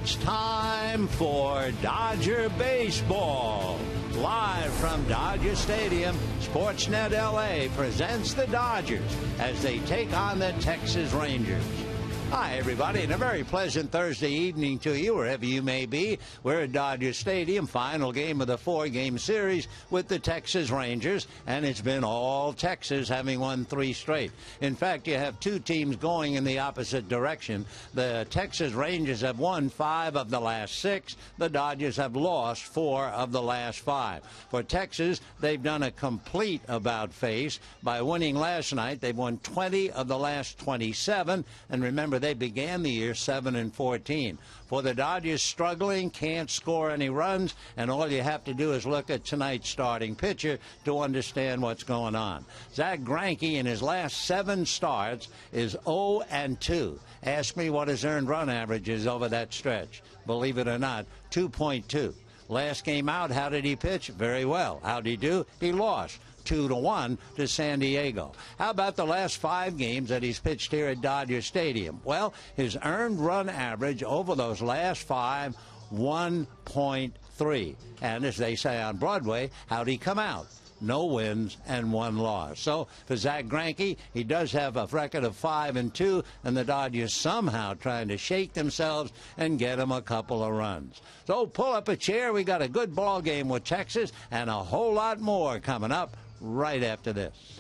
It's time for Dodger Baseball. Live from Dodger Stadium, Sportsnet LA presents the Dodgers as they take on the Texas Rangers. Hi, everybody, and a very pleasant Thursday evening to you, wherever you may be. We're at Dodger Stadium, final game of the four-game series with the Texas Rangers, and it's been all Texas, having won 3 straight. In fact, you have 2 teams going in the opposite direction. The Texas Rangers have won 5 of the last 6. The Dodgers have lost 4 of the last 5. For Texas, they've done a complete about-face. By winning last night, they've won 20 of the last 27, and remember, they began the year 7-14. For the Dodgers, struggling, can't score any runs, and all you have to do is look at tonight's starting pitcher to understand what's going on. Zack Greinke, in his last 7 starts, is 0-2. Ask me what his earned run average is over that stretch. Believe it or not, 2.2. Last game out, how did he pitch? Very well. How'd he do? He lost 2-1 to San Diego. How about the last 5 games that he's pitched here at Dodger Stadium? Well, his earned run average over those last 5, 1.3. And as they say on Broadway, how'd he come out? No wins and 1 loss. So for Zack Greinke, he does have a record of 5-2, and the Dodgers somehow trying to shake themselves and get him a couple of runs. So pull up a chair. We got a good ball game with Texas and a whole lot more coming up right after this.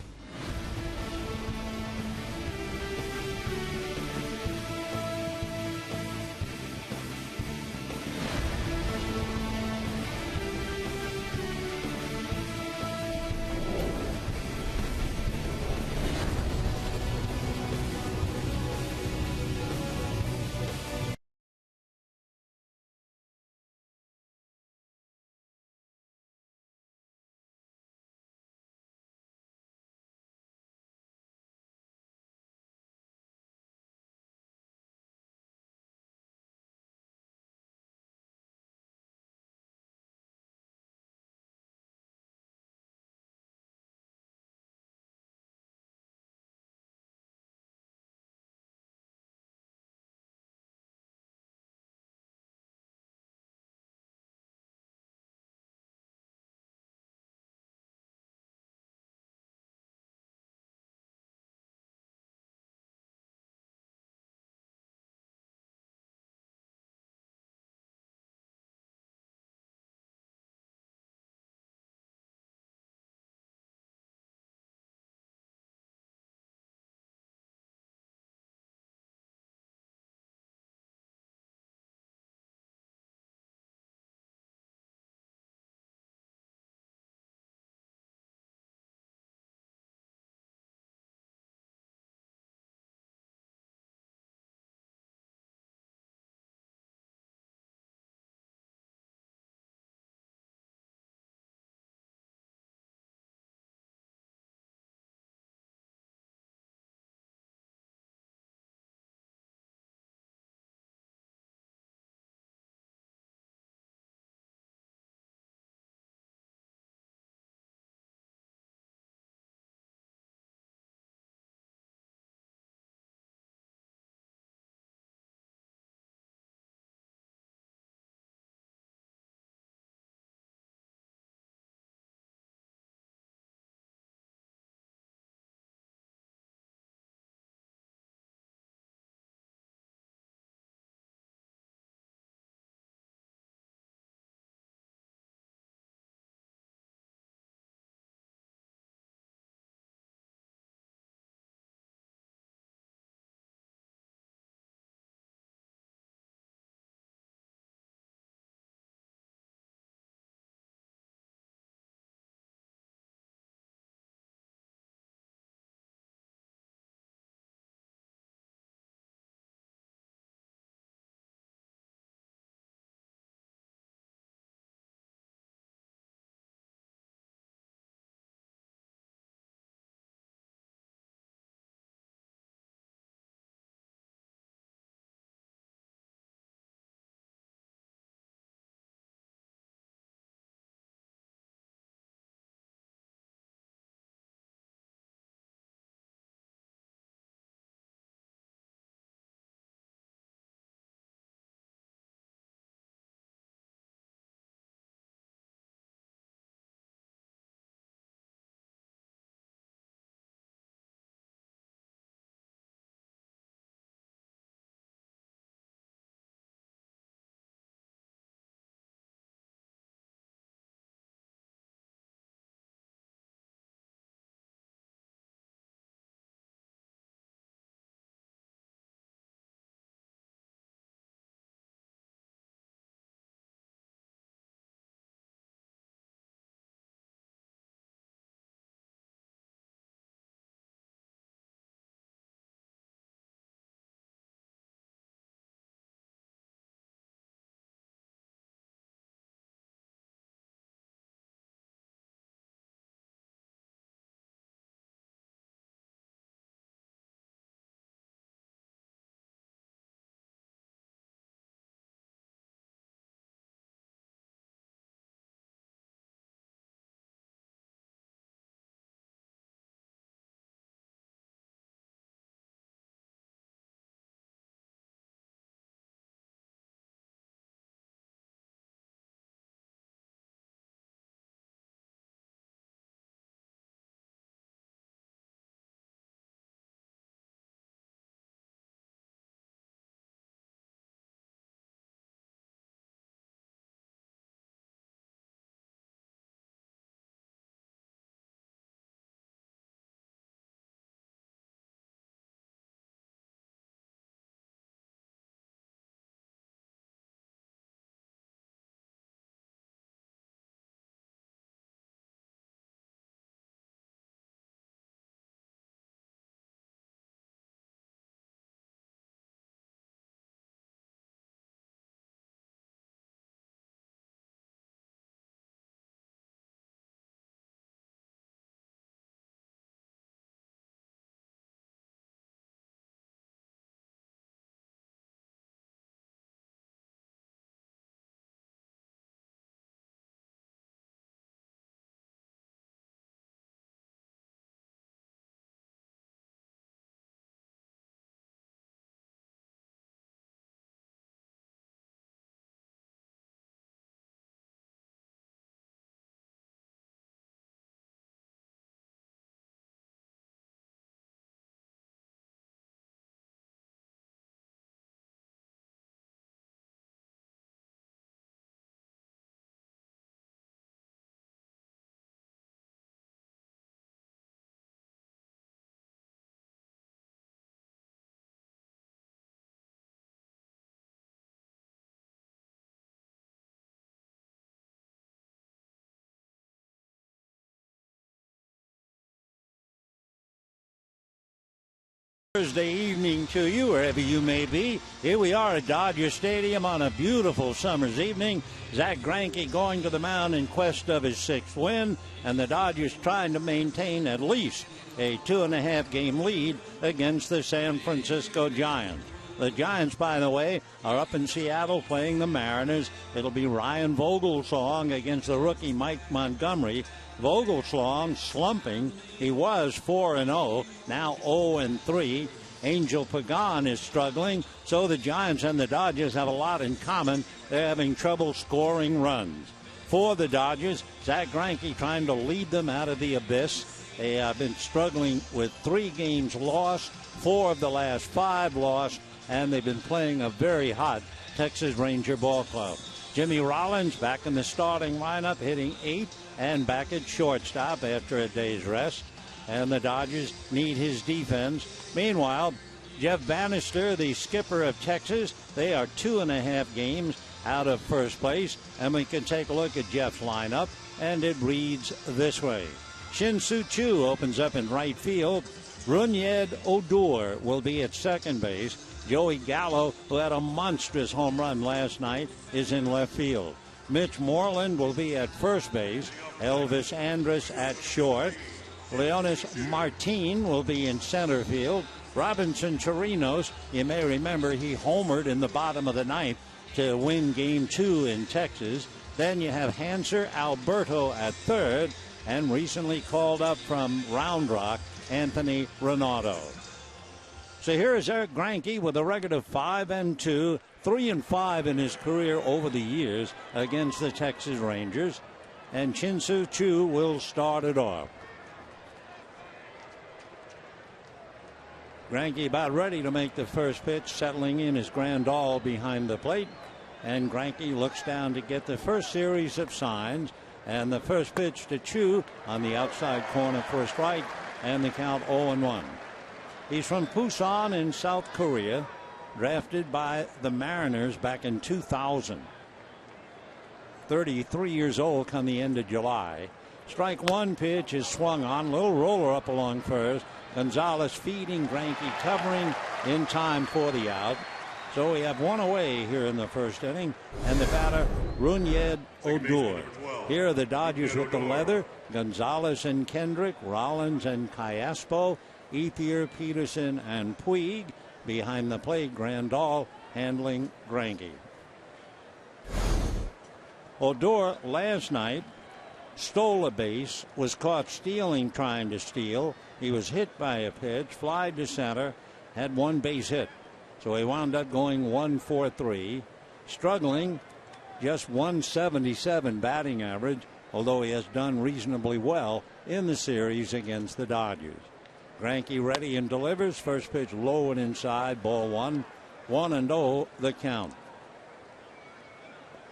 Thursday evening to you, wherever you may be. Here we are at Dodger Stadium on a beautiful summer's evening. Zack Greinke going to the mound in quest of his 6th win, and the Dodgers trying to maintain at least a 2.5-game lead against the San Francisco Giants. The Giants, by the way, are up in Seattle playing the Mariners. It'll be Ryan Vogelsong against the rookie Mike Montgomery. Vogelsong slumping. He was 4-0, now 0-3. Angel Pagan is struggling, so the Giants and the Dodgers have a lot in common. They're having trouble scoring runs. For the Dodgers, Zack Greinke trying to lead them out of the abyss. They have been struggling with 3 games lost, 4 of the last 5 lost, and they've been playing a very hot Texas Ranger ball club. Jimmy Rollins back in the starting lineup, hitting 8, and back at shortstop after a day's rest. And the Dodgers need his defense. Meanwhile, Jeff Bannister, the skipper of Texas, they are 2.5 games out of first place. And we can take a look at Jeff's lineup, and it reads this way. Shin-Soo Choo opens up in right field. Rougned Odor will be at second base. Joey Gallo, who had a monstrous home run last night, is in left field. Mitch Moreland will be at first base. Elvis Andrus at short. Leonis Martin will be in center field. Robinson Chirinos, you may remember he homered in the bottom of the ninth to win Game 2 in Texas. Then you have Hanser Alberto at third, and recently called up from Round Rock, Anthony Ronaldo. So here is Zack Greinke with a record of 5-2, 3-5 in his career over the years against the Texas Rangers. And Shin-Soo Choo will start it off. Greinke about ready to make the first pitch, settling in his Grandal behind the plate. And Greinke looks down to get the first series of signs. And the first pitch to Choo on the outside corner for a strike, and the count 0-1. He's from Busan in South Korea, drafted by the Mariners back in 2000. 33 years old come the end of July. Strike one pitch is swung on. Little roller up along first. Gonzalez feeding, Greinke covering in time for the out. So we have one away here in the first inning. And the batter, Rougned Odor. Here are the Dodgers with the leather. Gonzalez and Kendrick, Rollins and Callaspo, Ethier, Peterson, and Puig. Behind the plate, Grandal handling Greinke. Odor last night stole a base, was caught stealing, trying to steal. He was hit by a pitch, fly to center, had one base hit. So he wound up going 1-4-3, struggling, just 177 batting average, although he has done reasonably well in the series against the Dodgers. Greinke ready and delivers. First pitch low and inside, ball 1. 1-0 the count.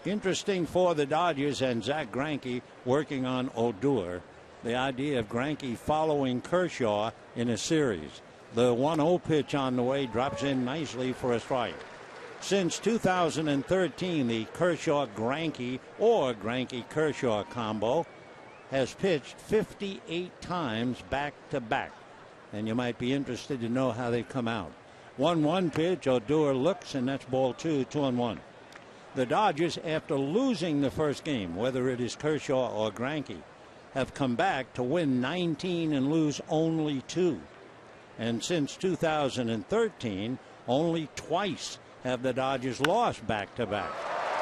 Interesting for the Dodgers and Zack Greinke working on Odor. The idea of Greinke following Kershaw in a series. The 1-0 pitch on the way drops in nicely for a strike. Since 2013, the Kershaw-Greinke or Greinke-Kershaw combo has pitched 58 times back-to-back. And you might be interested to know how they've come out. 1-1 pitch, Odor looks, and that's ball 2, 2-1. The Dodgers, after losing the first game, whether it is Kershaw or Greinke, have come back to win 19 and lose only 2. And since 2013, only twice have the Dodgers lost back-to-back.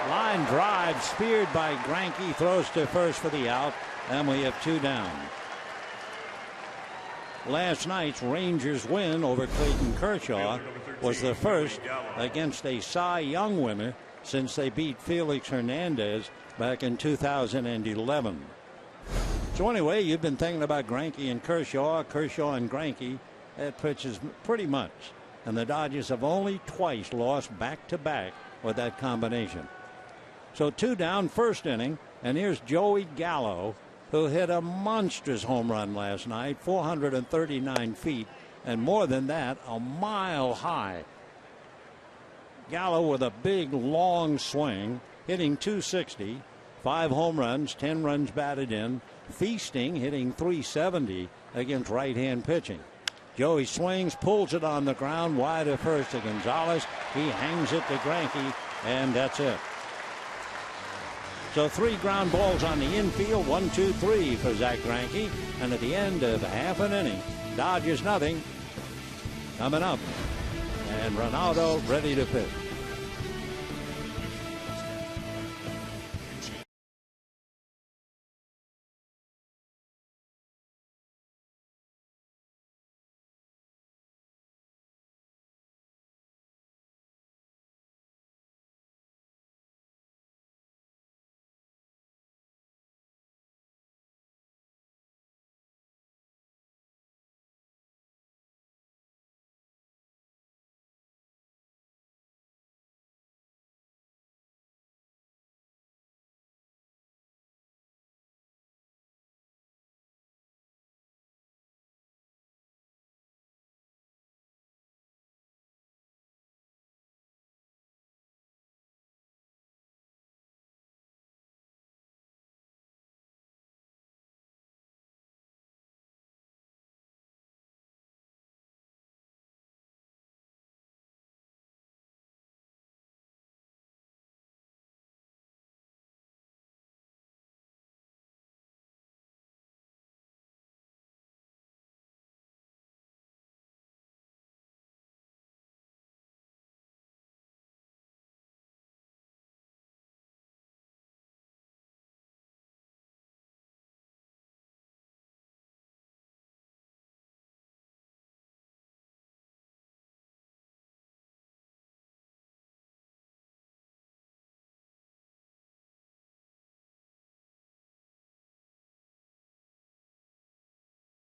Line drive, speared by Greinke, throws to first for the out, and we have 2 down. Last night's Rangers win over Clayton Kershaw was the first against a Cy Young winner since they beat Felix Hernandez back in 2011. So anyway, you've been thinking about Greinke and Kershaw and Greinke. That pitches pretty much. And the Dodgers have only twice lost back-to-back with that combination. So 2 down, first inning, and here's Joey Gallo, who hit a monstrous home run last night, 439 feet, and more than that, a mile high. Gallo with a big, long swing, hitting .260, 5 home runs, 10 runs batted in, feasting, hitting .370 against right-hand pitching. Joey swings, pulls it on the ground, wide at first to Gonzalez. He hangs it to Greinke, and that's it. So 3 ground balls on the infield, 1, 2, 3 for Zach Greinke. And at the end of half an inning, Dodgers nothing. Coming up, and Ronaldo ready to pitch.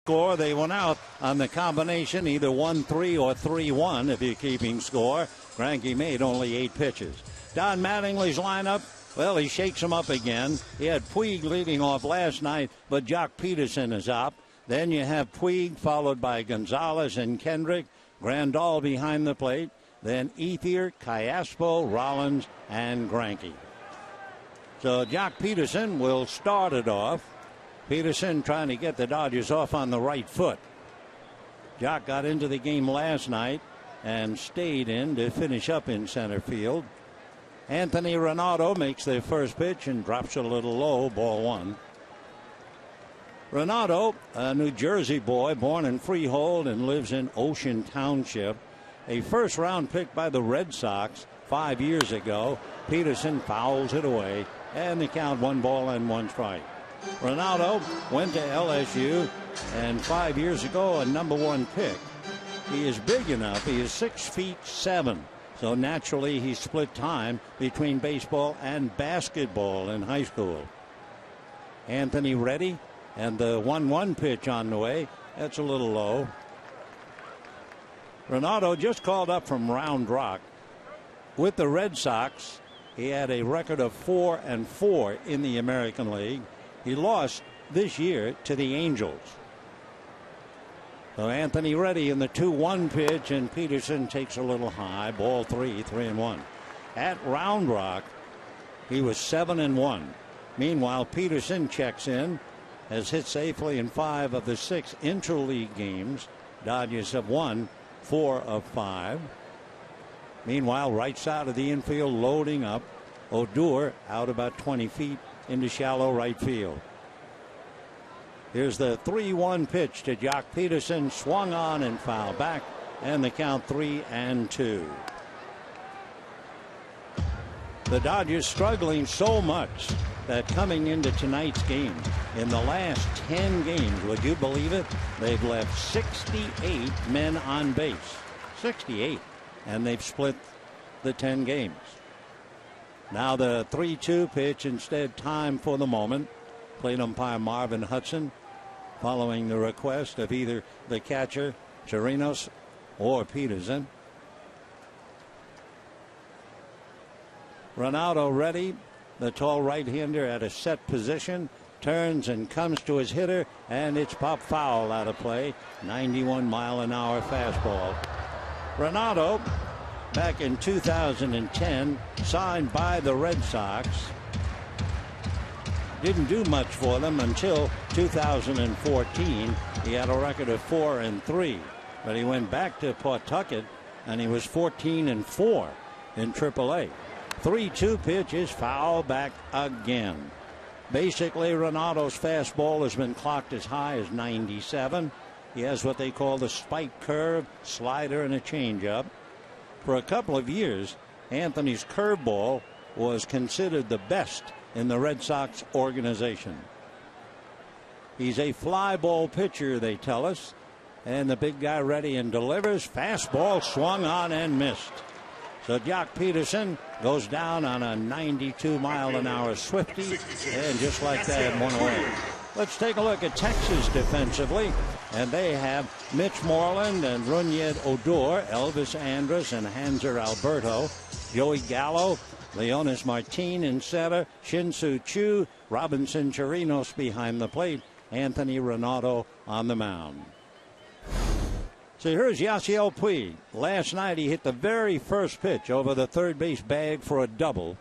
Score, they went out on the combination, either 1-3 or 3-1 if you're keeping score. Greinke made only 8 pitches. Don Mattingly's lineup, well, he shakes him up again. He had Puig leading off last night, but Jock Peterson is up. Then you have Puig followed by Gonzalez and Kendrick. Grandal behind the plate. Then Ethier, Callaspo, Rollins, and Greinke. So Jock Peterson will start it off. Peterson trying to get the Dodgers off on the right foot. Jock got into the game last night and stayed in to finish up in center field. Anthony Ronaldo makes their first pitch and drops it a little low, ball 1. Ronaldo, a New Jersey boy, born in Freehold and lives in Ocean Township. A first-round pick by the Red Sox 5 years ago. Peterson fouls it away, and the count 1 ball and 1 strike. Ronaldo went to LSU, and 5 years ago, a #1 pick. He is big enough. He is 6'7", so naturally he split time between baseball and basketball in high school. Anthony ready, and the 1-1 pitch on the way. That's a little low. Ronaldo just called up from Round Rock. With the Red Sox, he had a record of 4-4 in the American League. He lost this year to the Angels. So Anthony ready in the 2-1 pitch, and Peterson takes a little high. Ball 3, 3-1. At Round Rock, he was 7-1. Meanwhile, Peterson checks in, has hit safely in 5 of the 6 interleague games. Dodgers have won 4 of 5. Meanwhile, right side of the infield loading up. Odor out about 20 feet into shallow right field. Here's the 3-1 pitch to Jock Peterson, swung on and fouled back, and the count 3-2. The Dodgers struggling so much that coming into tonight's game, in the last 10 games, would you believe it, they've left 68 men on base. 68, and they've split the 10 games. Now the 3-2 pitch, instead time for the moment. Plate umpire Marvin Hudson following the request of either the catcher Chirinos or Peterson. Ronaldo ready. The tall right-hander at a set position. Turns and comes to his hitter, and it's pop foul out of play. 91-mile-an-hour fastball. Ronaldo, back in 2010, signed by the Red Sox. Didn't do much for them until 2014. He had a record of 4-3. but he went back to Pawtucket and he was 14-4 in AAA. 3-2 pitch is foul back again. Basically, Renado's fastball has been clocked as high as 97. He has what they call the spike curve, slider, and a changeup. For a couple of years, Anthony's curveball was considered the best in the Red Sox organization. He's a fly ball pitcher, they tell us. And the big guy ready and delivers. Fastball swung on and missed. So Jock Peterson goes down on a 92-mile-an-hour Swiftie, and just like that, one away. Let's take a look at Texas defensively, and they have Mitch Moreland and Runyed Odor, Elvis Andrus and Hanser Alberto, Joey Gallo, Leonis Martin in center, Shin-Soo Choo, Robinson Chirinos behind the plate, Anthony Renado on the mound. So here's Yasiel Puig. Last night he hit the very first pitch over the third base bag for a double.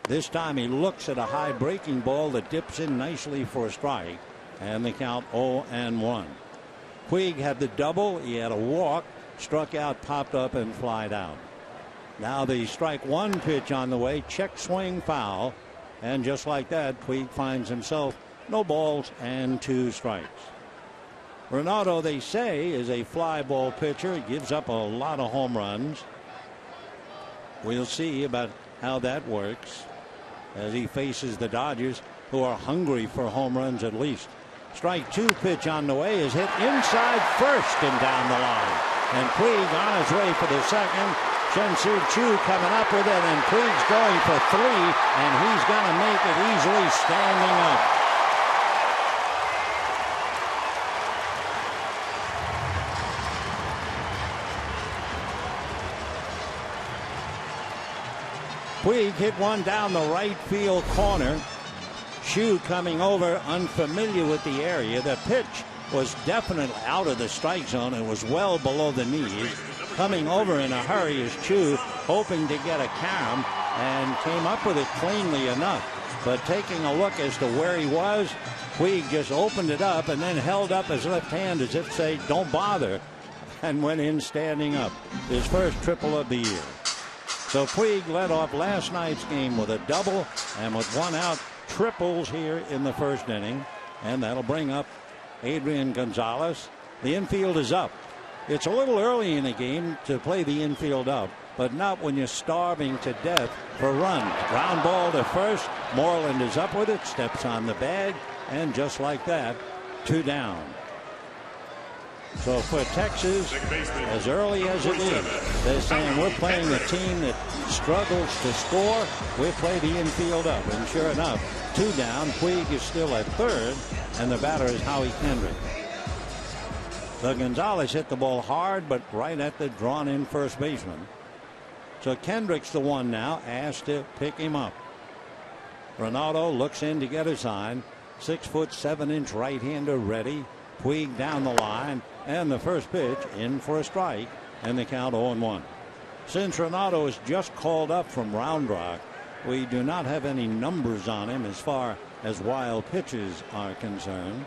This time he looks at a high breaking ball that dips in nicely for a strike, and the count 0-1. Puig had the double. He had a walk, struck out, popped up, and flied out. Now the strike one pitch on the way, check swing foul, and just like that, Puig finds himself no balls and 2 strikes. Renado, they say, is a fly ball pitcher. He gives up a lot of home runs. We'll see about how that works as he faces the Dodgers, who are hungry for home runs at least. Strike 2 pitch on the way is hit inside first and down the line. And Puig on his way for the second. Shin-Soo Choo coming up with it, and Puig's going for 3, and he's going to make it easily standing up. Puig hit one down the right field corner. Choo coming over, unfamiliar with the area. The pitch was definitely out of the strike zone. It was well below the knees. Coming over in a hurry is Choo, hoping to get a carom, and came up with it cleanly enough. But taking a look as to where he was, Puig just opened it up and then held up his left hand as if to say, don't bother, and went in standing up. His first triple of the year. So Puig led off last night's game with a double, and with 1 out, triples here in the first inning. And that'll bring up Adrian Gonzalez. The infield is up. It's a little early in the game to play the infield up, but not when you're starving to death for runs. Ground ball to first. Moreland is up with it, steps on the bag, and just like that, 2 down. So for Texas, as early as it is, they're saying we're playing a team that struggles to score. We play the infield up. And sure enough, 2 down. Puig is still at third, and the batter is Howie Kendrick. So Gonzalez hit the ball hard, but right at the drawn-in first baseman. So Kendrick's the one now asked to pick him up. Renado looks in to get a sign. 6'7" right-hander ready. Puig down the line, and the first pitch in for a strike, and the count 0-1. Since Renado is just called up from Round Rock, we do not have any numbers on him as far as wild pitches are concerned.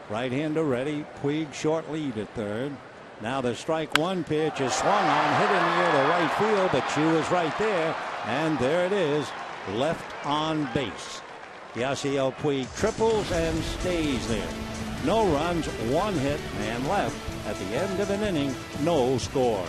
Right-hander ready. Puig short lead at third. Now the strike 1 pitch is swung on, hit in the air to right field, but Choo is right there, and there it is, left on base. Yasiel Puig triples and stays there. No runs, 1 hit, man left. At the end of an inning, no score.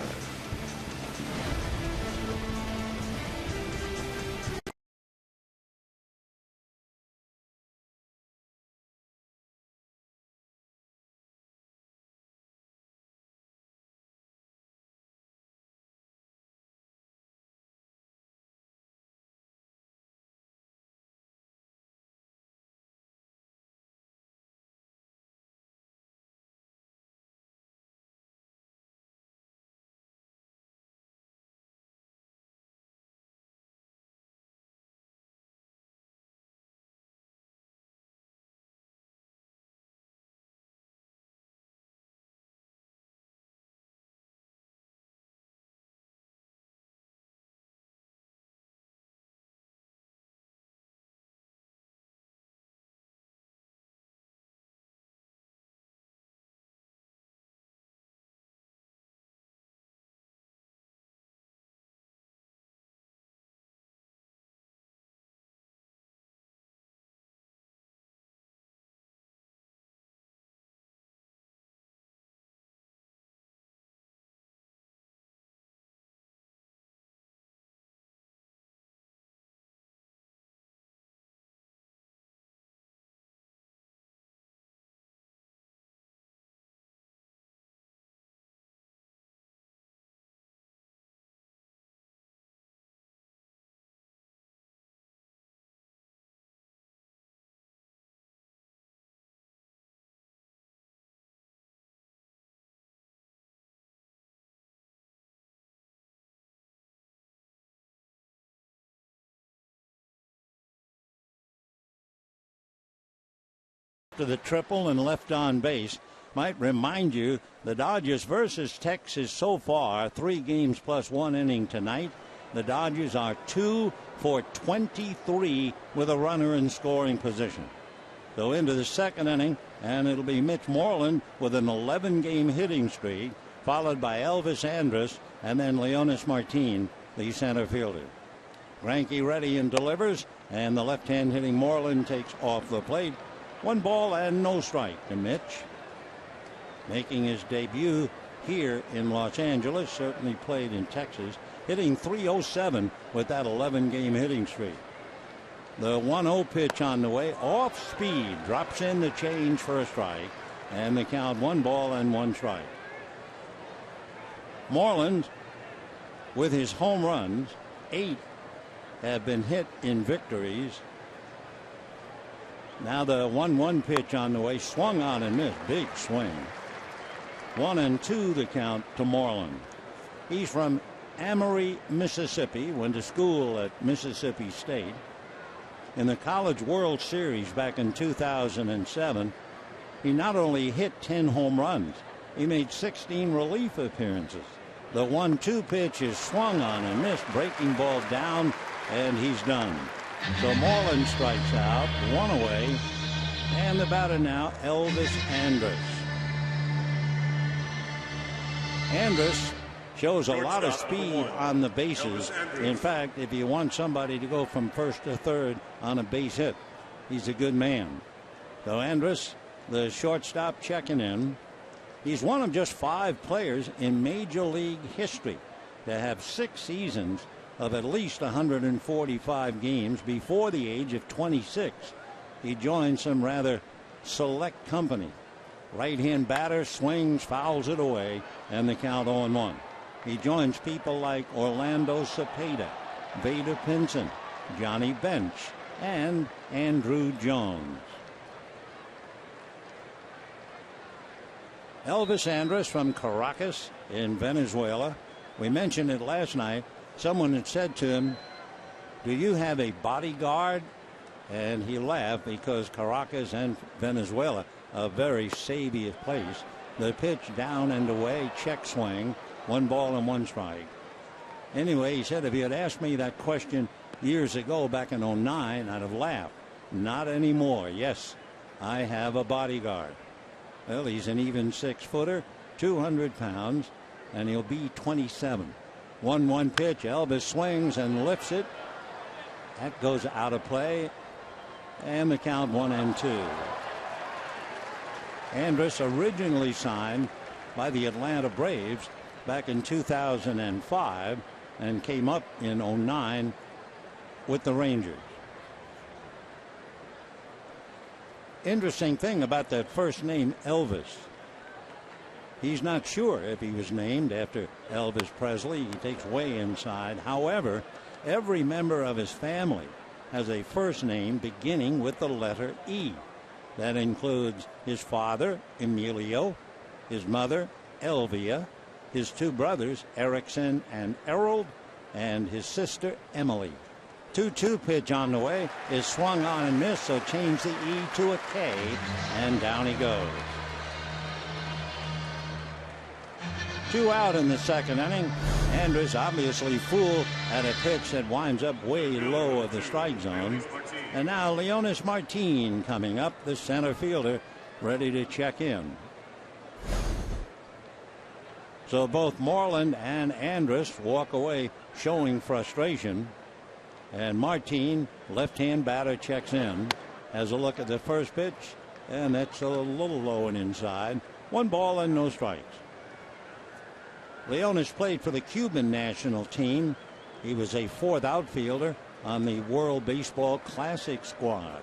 after the triple and left on base. Might remind you, the Dodgers versus Texas so far, 3 games plus 1 inning tonight. The Dodgers are 2 for 23 with a runner in scoring position. So into the second inning, and it'll be Mitch Moreland with an 11-game hitting streak, followed by Elvis Andrus and then Leonys Martin, the center fielder. Greinke ready and delivers, and the left-hand hitting Moreland takes off the plate. 1 ball and no strike to Mitch. Making his debut here in Los Angeles, certainly played in Texas, hitting .307 with that 11-game hitting streak. The 1-0 pitch on the way, off speed, drops in the change for a strike, and the count 1 ball and 1 strike. Moreland, with his home runs, 8 have been hit in victories. Now the 1-1 pitch on the way, swung on and missed, big swing. 1-2 the count to Moreland. He's from Amory, Mississippi, went to school at Mississippi State. In the College World Series back in 2007, he not only hit 10 home runs, he made 16 relief appearances. The 1-2 pitch is swung on and missed, breaking ball down, and he's done. So Moreland strikes out, 1 away, and the batter now, Elvis Andrus. Andrus shows a lot of speed on the bases. In fact, if you want somebody to go from first to third on a base hit, he's a good man. So Andrus, the shortstop, checking in. He's one of just 5 players in Major League history to have 6 seasons of at least 145 games before the age of 26. He joined some rather select company. Right-hand batter swings, fouls it away, and the count 0-1. He joins people like Orlando Cepeda, Vader Pinson, Johnny Bench, and Andrew Jones. Elvis Andrus from Caracas in Venezuela. We mentioned it last night. Someone had said to him, "Do you have a bodyguard?" And he laughed because Caracas and Venezuela, a very savvy place. The pitch down and away, check swing, 1 ball and 1 strike. Anyway, he said, if you had asked me that question years ago back in 09, I'd have laughed. Not anymore. Yes, I have a bodyguard. Well, he's an even 6-footer, 200 pounds, and he'll be 27. 1-1 pitch. Elvis swings and lifts it. That goes out of play, and the count 1-2. Andrus originally signed by the Atlanta Braves back in 2005 and came up in 09 with the Rangers. Interesting thing about that first name, Elvis. He's not sure if he was named after Elvis Presley. He takes way inside. However, every member of his family has a first name beginning with the letter E. That includes his father, Emilio, his mother, Elvia, his 2 brothers, Erickson and Errol, and his sister, Emily. 2-2 pitch on the way is swung on and missed, so change the E to a K, and down he goes. 2 out in the second inning. Andrus obviously fooled at a pitch that winds up way low of the strike zone. And now Leonys Martin coming up, the center fielder, ready to check in. So both Moreland and Andrus walk away showing frustration. And Martin, left-hand batter, checks in. Has a look at the first pitch, and that's a little low and inside. 1 ball and no strikes. Leonys played for the Cuban national team. He was a 4th outfielder on the World Baseball Classic squad.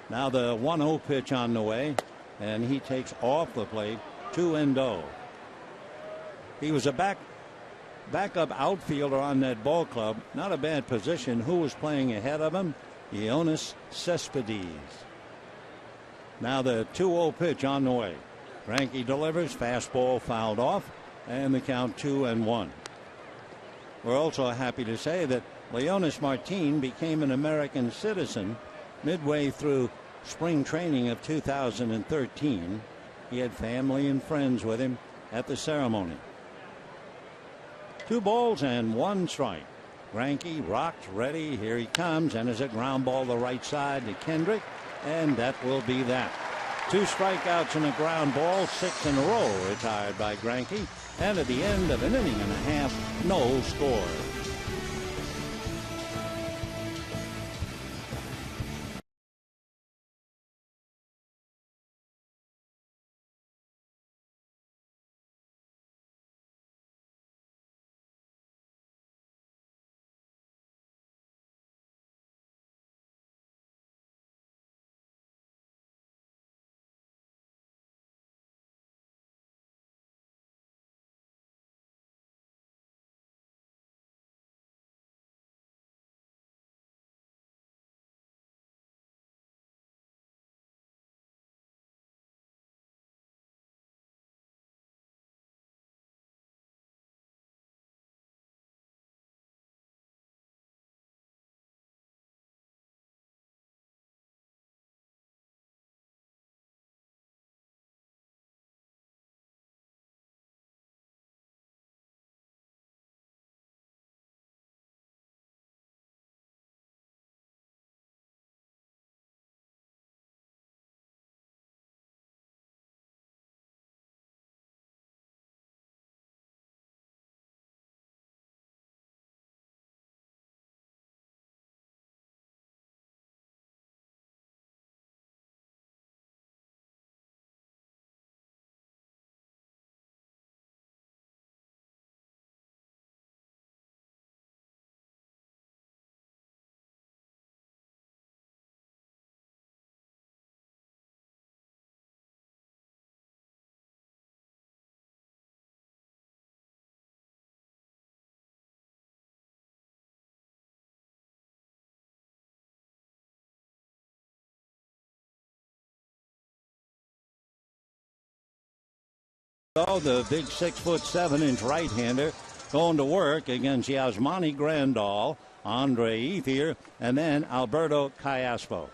Now the 1-0 pitch on the way, and he takes off the plate, 2-0. He was a backup outfielder on that ball club. Not a bad position. Who was playing ahead of him? Yoenis Cespedes. Now the 2-0 pitch on the way. Greinke delivers, fastball fouled off, and the count 2-1. We're also happy to say that Leonys Martin became an American citizen midway through spring training of 2013. He had family and friends with him at the ceremony. 2 balls and 1 strike. Greinke rocks, ready, here he comes, and is a ground ball the right side to Kendrick, and that will be that. 2 strikeouts and a ground ball, 6 in a row retired by Greinke, and at the end of an inning and a half, no score. The big 6'7" right-hander going to work against Yasmani Grandal, Andre Ethier, and then Alberto Callaspo.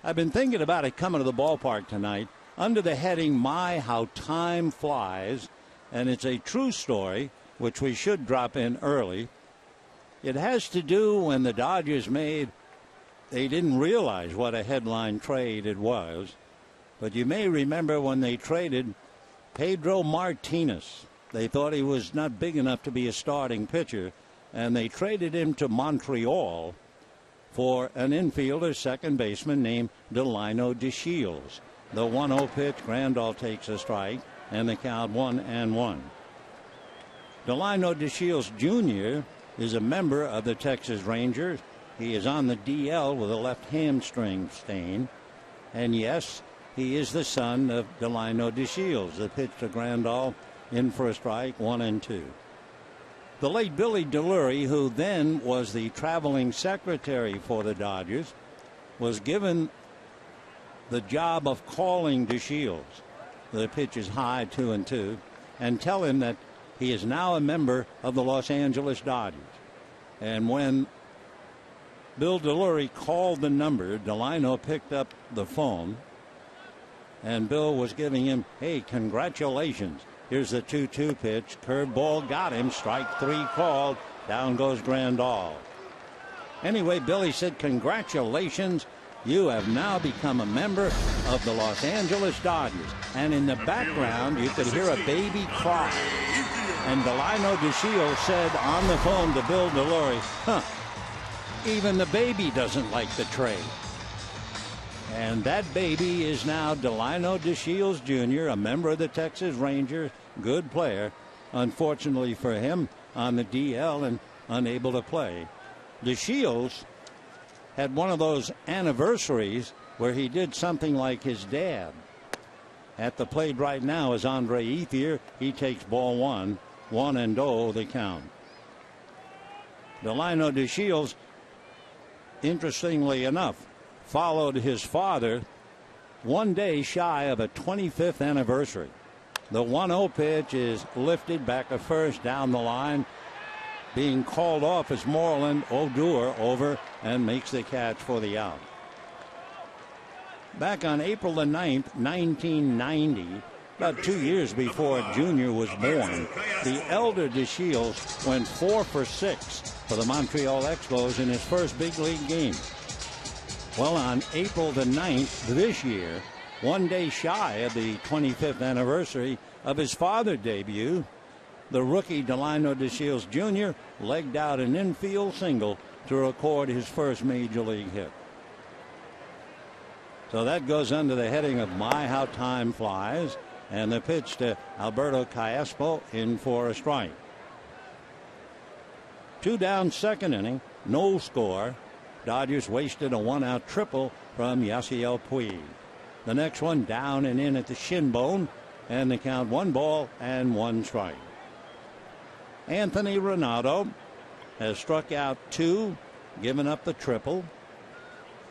I've been thinking about it coming to the ballpark tonight under the heading "My How Time Flies," and it's a true story, which we should drop in early. It has to do when the Dodgers they didn't realize what a headline trade it was, but you may remember when they traded Pedro Martinez. They thought he was not big enough to be a starting pitcher, and they traded him to Montreal for an infielder, second baseman named Delino DeShields. The 1-0 pitch, Grandal takes a strike, and the count 1-1. Delino DeShields Jr. is a member of the Texas Rangers. He is on the DL with a left hamstring stain, and yes, he is the son of Delino DeShields. The pitch to Grandal in for a strike, 1-2. The late Billy DeLury, who then was the traveling secretary for the Dodgers, was given the job of calling DeShields. The pitch is high, 2-2, and tell him that he is now a member of the Los Angeles Dodgers. And when Bill DeLury called the number, Delino picked up the phone, and Bill was giving him, hey, congratulations. Here's the 2-2 pitch. Curveball got him. Strike 3 called. Down goes Grandal. Anyway, Billy said, congratulations. You have now become a member of the Los Angeles Dodgers. And in the background, you could hear a baby cry. And Delino DeShields said on the phone to Bill DeLury, even the baby doesn't like the trade. And that baby is now Delino DeShields Jr., a member of the Texas Rangers, good player. Unfortunately for him, on the DL and unable to play. DeShields had one of those anniversaries where he did something like his dad. At the plate right now is Andre Ethier. He takes ball 1, 1-0 the count. Delino DeShields, interestingly enough, followed his father one day shy of a 25th anniversary. The 1-0 pitch is lifted back at first down the line. Being called off as Moreland Odor over and makes the catch for the out. Back on April the 9th, 1990, about 2 years before Junior was born, the elder DeShields went 4 for 6 for the Montreal Expos in his first big league game. Well, on April the 9th this year, 1 day shy of the 25th anniversary of his father's debut, the rookie Delino DeShields Jr. legged out an infield single to record his first major league hit. So that goes under the heading of My How Time Flies, and the pitch to Alberto Callaspo in for a strike. 2 down, second inning, no score. Dodgers wasted a 1-out triple from Yasiel Puig. The next one down and in at the shin bone, and the count 1 ball and 1 strike. Anthony Ronaldo has struck out 2, given up the triple.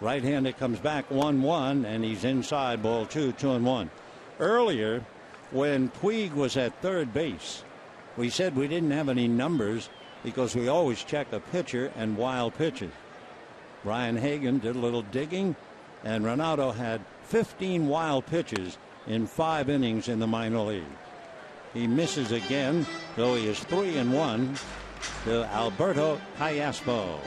Right-hander comes back 1-1, and he's inside, ball 2, 2-1. Earlier, when Puig was at third base, we said we didn't have any numbers because we always check a pitcher and wild pitches. Brian Hagan did a little digging, and Ronaldo had 15 wild pitches in 5 innings in the minor league. He misses again, though he is 3-1 to Alberto Callaspo.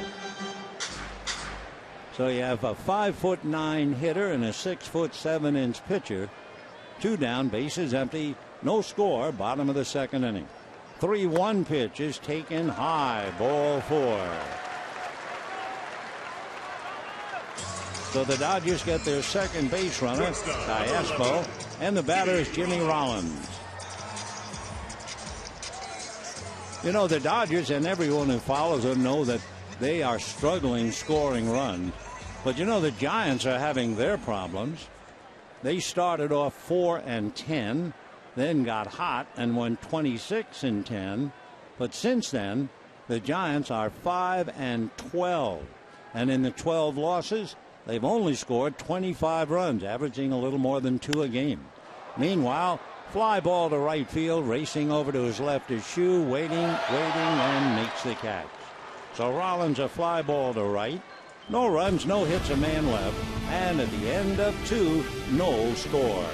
So you have a 5'9" hitter and a 6'7" pitcher. 2 down, bases empty, no score, bottom of the second inning. 3-1 pitch is taken high, ball 4. So the Dodgers get their second base runner, Callaspo, and the batter is Jimmy Rollins. You know, the Dodgers and everyone who follows them know that they are struggling scoring runs. But you know, the Giants are having their problems. They started off 4-10, then got hot and won 26-10. But since then, the Giants are 5-12. And in the 12 losses, they've only scored 25 runs, averaging a little more than 2 a game. Meanwhile, fly ball to right field, racing over to his left is Shoe, waiting, and makes the catch. So Rollins a fly ball to right. No runs, no hits, a man left. And at the end of 2, no score.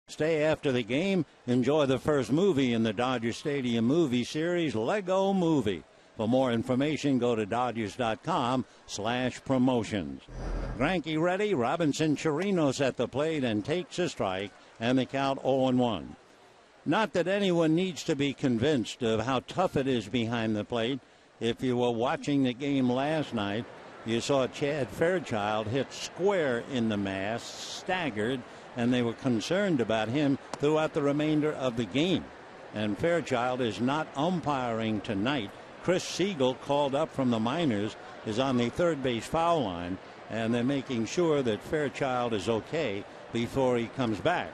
Stay after the game. Enjoy the first movie in the Dodger Stadium movie series, Lego Movie. For more information, go to Dodgers.com/promotions. Greinke ready. Robinson Chirinos at the plate and takes a strike, and the count 0-1. Not that anyone needs to be convinced of how tough it is behind the plate. If you were watching the game last night, you saw Chad Fairchild hit square in the mass, staggered, and they were concerned about him throughout the remainder of the game. and Fairchild is not umpiring tonight. Chris Siegel, called up from the minors, is on the third base foul line, and they're making sure that Fairchild is okay before he comes back.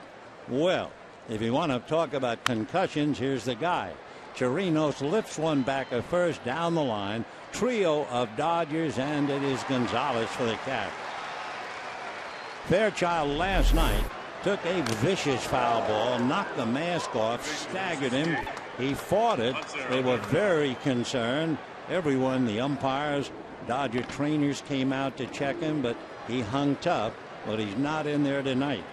Well, if you want to talk about concussions, here's the guy. Chirinos lifts one back at first down the line. Trio of Dodgers, and it is Gonzalez for the Cats. Fairchild last night took a vicious foul ball, knocked the mask off, staggered him. He fought it. They were very concerned. Everyone, the umpires, Dodger trainers came out to check him, but he hung tough. But he's not in there tonight.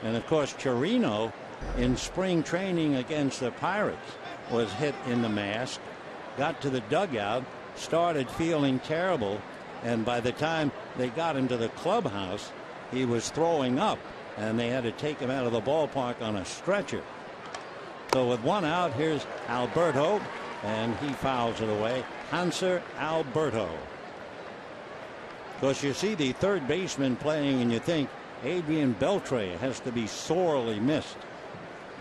And of course, Chirino in spring training against the Pirates was hit in the mask, got to the dugout, started feeling terrible, and by the time they got him to the clubhouse, he was throwing up, and they had to take him out of the ballpark on a stretcher. So with one out, here's Alberto, and he fouls it away. Hanser Alberto. Of course, you see the third baseman playing, and you think Adrian Beltre has to be sorely missed.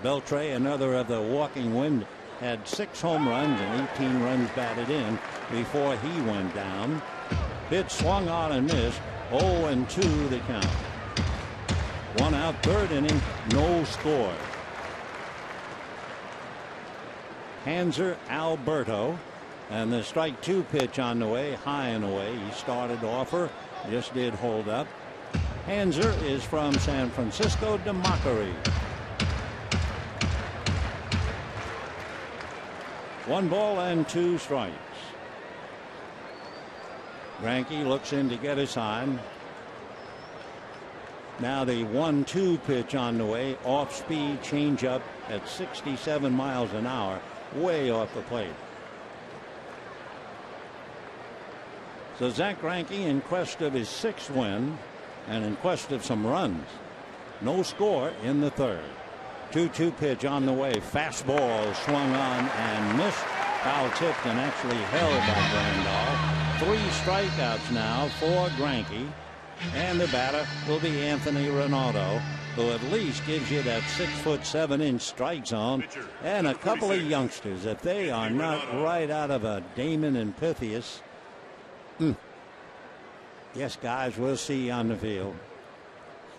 Beltre, another of the walking wind, had 6 home runs and 18 runs batted in before he went down. Pitch swung on and missed. 0-2 the count. One out, third inning, no score. Hanser Alberto, and the strike 2 pitch on the way, high and away. He started offer, just did hold up. Hanser is from San Francisco de Macorís. 1 ball and 2 strikes. Greinke looks in to get a sign. Now the 1-2 pitch on the way, off speed changeup at 67 miles an hour, way off the plate. So Zach Greinke in quest of his 6th win and in quest of some runs. No score in the third. 2-2 pitch on the way. Fastball swung on and missed. Foul tipped and actually held by Grandal. 3 strikeouts now for Greinke. And the batter will be Anthony Ronaldo, who at least gives you that 6'7" strike zone. And a couple of youngsters, if they are not right out of a Damon and Pythias. Yes, guys, we'll see you on the field.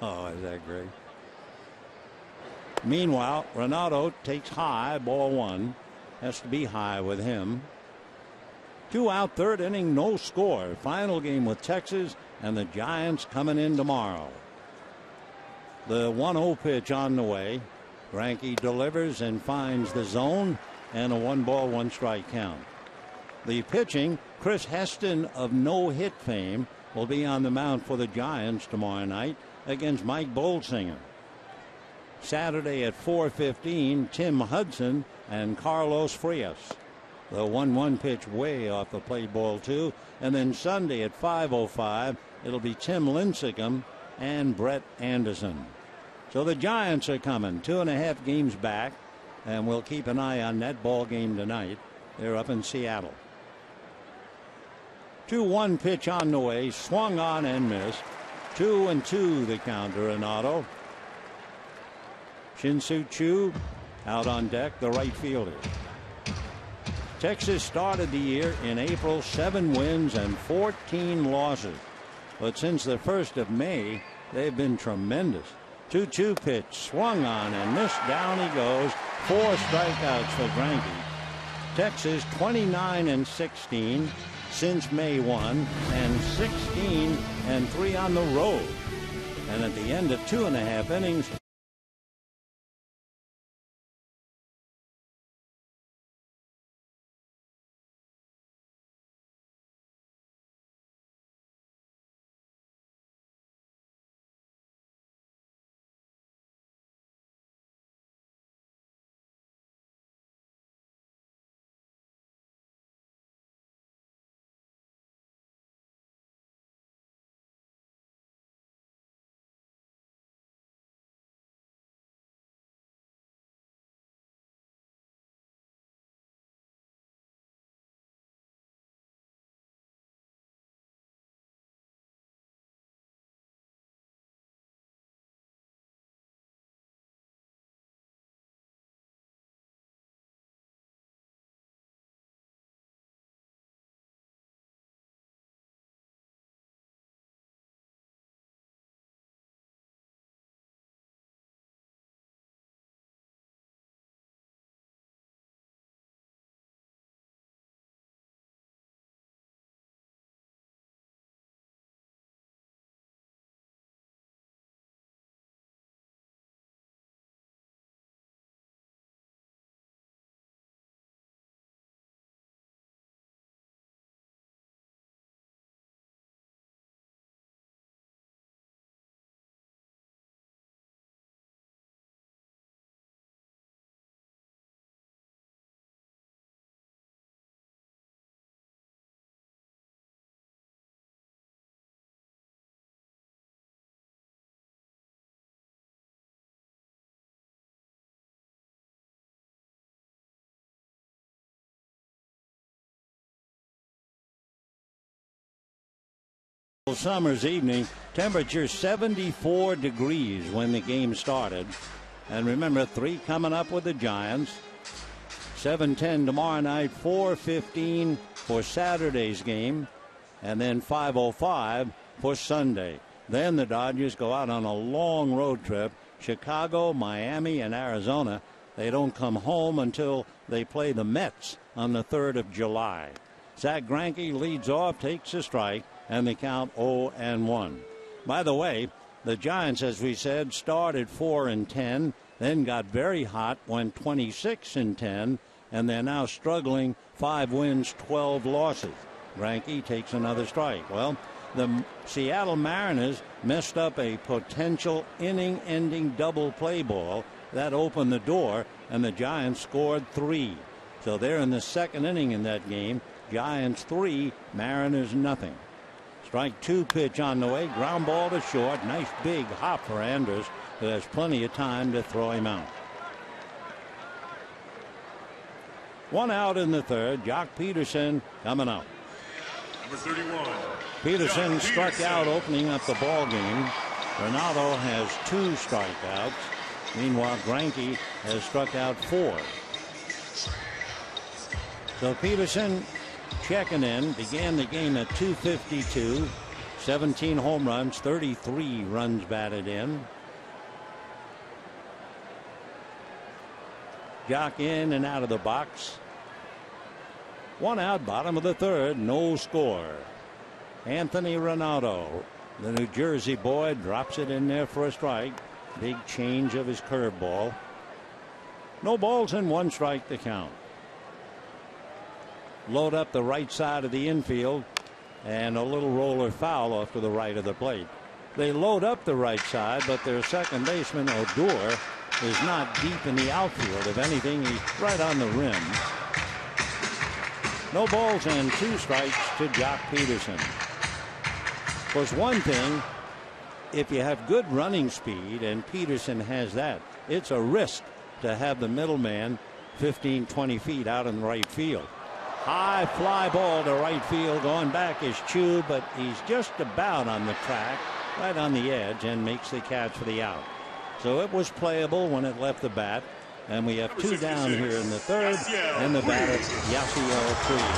Oh, is that great? Meanwhile, Ronaldo takes high, ball 1. Has to be high with him. 2 out, third inning, no score. Final game with Texas and the Giants coming in tomorrow. The 1-0 pitch on the way. Greinke delivers and finds the zone, and a 1 ball, 1 strike count. The pitching, Chris Heston of no-hit fame, will be on the mound for the Giants tomorrow night against Mike Bolsinger. Saturday at 4:15, Tim Hudson and Carlos Frias. The 1-1 pitch way off the plate, ball 2. And then Sunday at 5:05, it'll be Tim Lincecum and Brett Anderson. So the Giants are coming 2.5 games back, and we'll keep an eye on that ball game tonight. They're up in Seattle. 2-1 pitch on the way, swung on and missed. 2-2 the count to Ronaldo. Shin-Soo Choo out on deck, the right fielder. Texas started the year in April, 7 wins and 14 losses. But since the 1st of May, they've been tremendous. 2-2 pitch, swung on and missed. Down he goes. 4 strikeouts for Greinke. Texas 29-16 since May 1, and 16-3 on the road. And at the end of 2.5 innings, Summer's evening. Temperature 74 degrees when the game started. And remember, 3 coming up with the Giants. 7:10 tomorrow night, 4:15 for Saturday's game, and then 5:05 for Sunday. Then the Dodgers go out on a long road trip. Chicago, Miami, and Arizona. They don't come home until they play the Mets on the 3rd of July. Zach Greinke leads off, takes a strike, and they count 0-1. By the way, the Giants, as we said, started 4-10, then got very hot, went 26-10, and they're now struggling. 5 wins, 12 losses. Greinke takes another strike. Well, the Seattle Mariners messed up a potential inning-ending double play ball. That opened the door, and the Giants scored 3. So they're in the 2nd inning in that game. Giants 3, Mariners nothing. Strike 2 pitch on the way. Ground ball to short. Nice big hop for Anders, who has plenty of time to throw him out. 1 out in the 3rd. Jock Peterson coming up. Number 31. Peterson struck out opening up the ball game. Ronaldo has 2 strikeouts. Meanwhile, Greinke has struck out 4. So Peterson checking in, began the game at 252, 17 home runs, 33 runs batted in. Jock in and out of the box. 1 out, bottom of the 3rd, no score. Anthony Ronaldo, the New Jersey boy, drops it in there for a strike. Big change of his curveball. No balls and 1 strike to count. Load up the right side of the infield, and a little roller foul off to the right of the plate. They load up the right side, but their second baseman, Odor, is not deep in the outfield. If anything, he's right on the rim. No balls and 2 strikes to Jock Peterson. Of course, one thing, if you have good running speed, and Peterson has that, it's a risk to have the middleman 15, 20 feet out in right field. High fly ball to right field. Going back is Chu, but he's just about on the track, right on the edge, and makes the catch for the out. So it was playable when it left the bat. And we have 2 down here in the 3rd, and the batter, Yasiel Puig.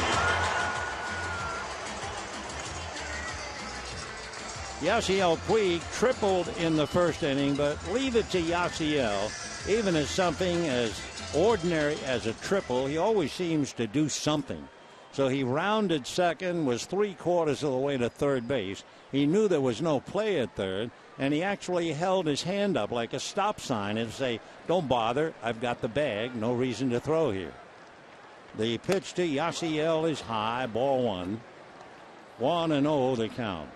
Yasiel Puig tripled in the 1st inning, but leave it to Yasiel. Even as something as ordinary as a triple, he always seems to do something. So he rounded second, was 3/4 of the way to third base. He knew there was no play at third, and he actually held his hand up like a stop sign and say, "Don't bother, I've got the bag, no reason to throw here." The pitch to Yasiel is high, ball 1. 1-0 the count.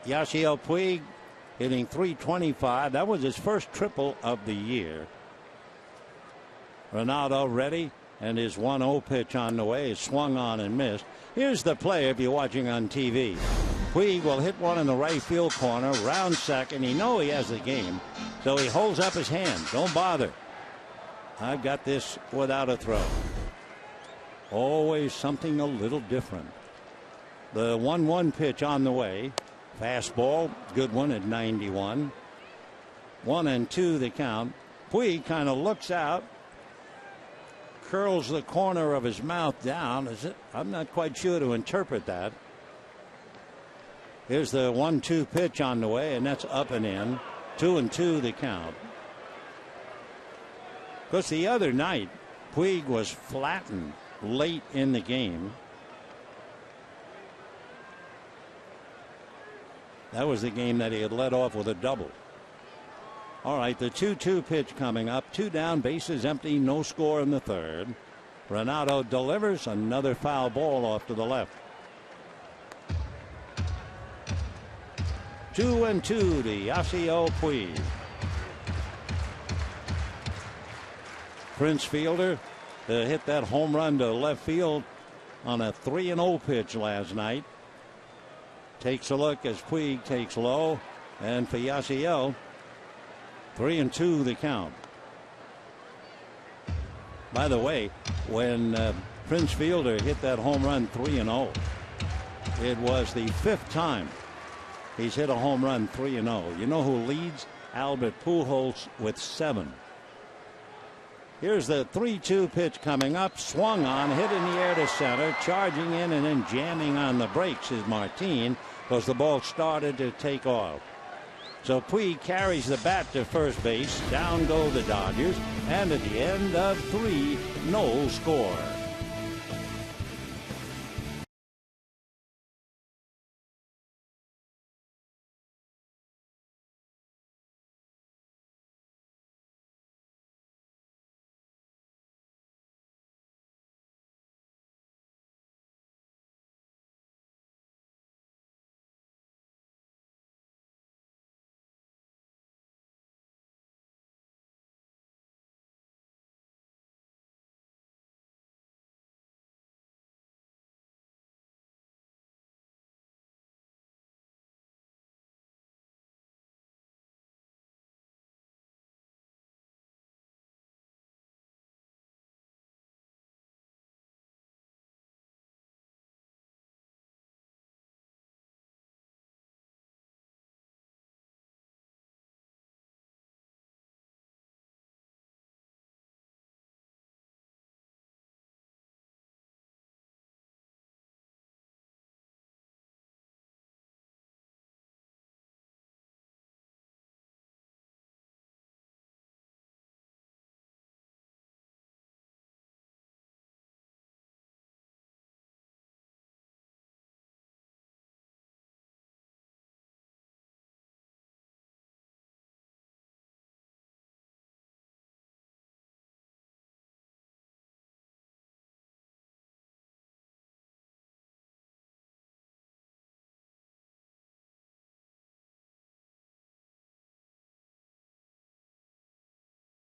Yasiel Puig hitting .325. That was his first triple of the year. Ronaldo ready, and his 1-0 pitch on the way is swung on and missed. Here's the play if you're watching on TV. Puig will hit one in the right field corner, round second. He knows he has the game, so he holds up his hand. Don't bother. I've got this without a throw. Always something a little different. The 1-1 pitch on the way. Fastball, good one at 91. 1-2 the count. Puig kind of looks out, curls the corner of his mouth down. I'm not quite sure to interpret that. Here's the 1-2 pitch on the way, and that's up and in. 2-2 the count. Because the other night, Puig was flattened late in the game. That was the game that he had led off with a double. All right, the 2-2 pitch coming up. 2 down, bases empty, no score in the 3rd. Ronaldo delivers another foul ball off to the left. 2-2 to Yasiel Puig. Prince Fielder hit that home run to left field on a 3-0 pitch last night. Takes a look as Puig takes low, and for Yasiel, 3-2 the count. By the way, when Prince Fielder hit that home run 3-0. It was the 5th time he's hit a home run 3-0. You know who leads? Albert Pujols with 7. Here's the 3-2 pitch coming up. Swung on, hit in the air to center, charging in and then jamming on the brakes is Martin because the ball started to take off. So Puig carries the bat to first base. Down go the Dodgers. And at the end of 3, no score.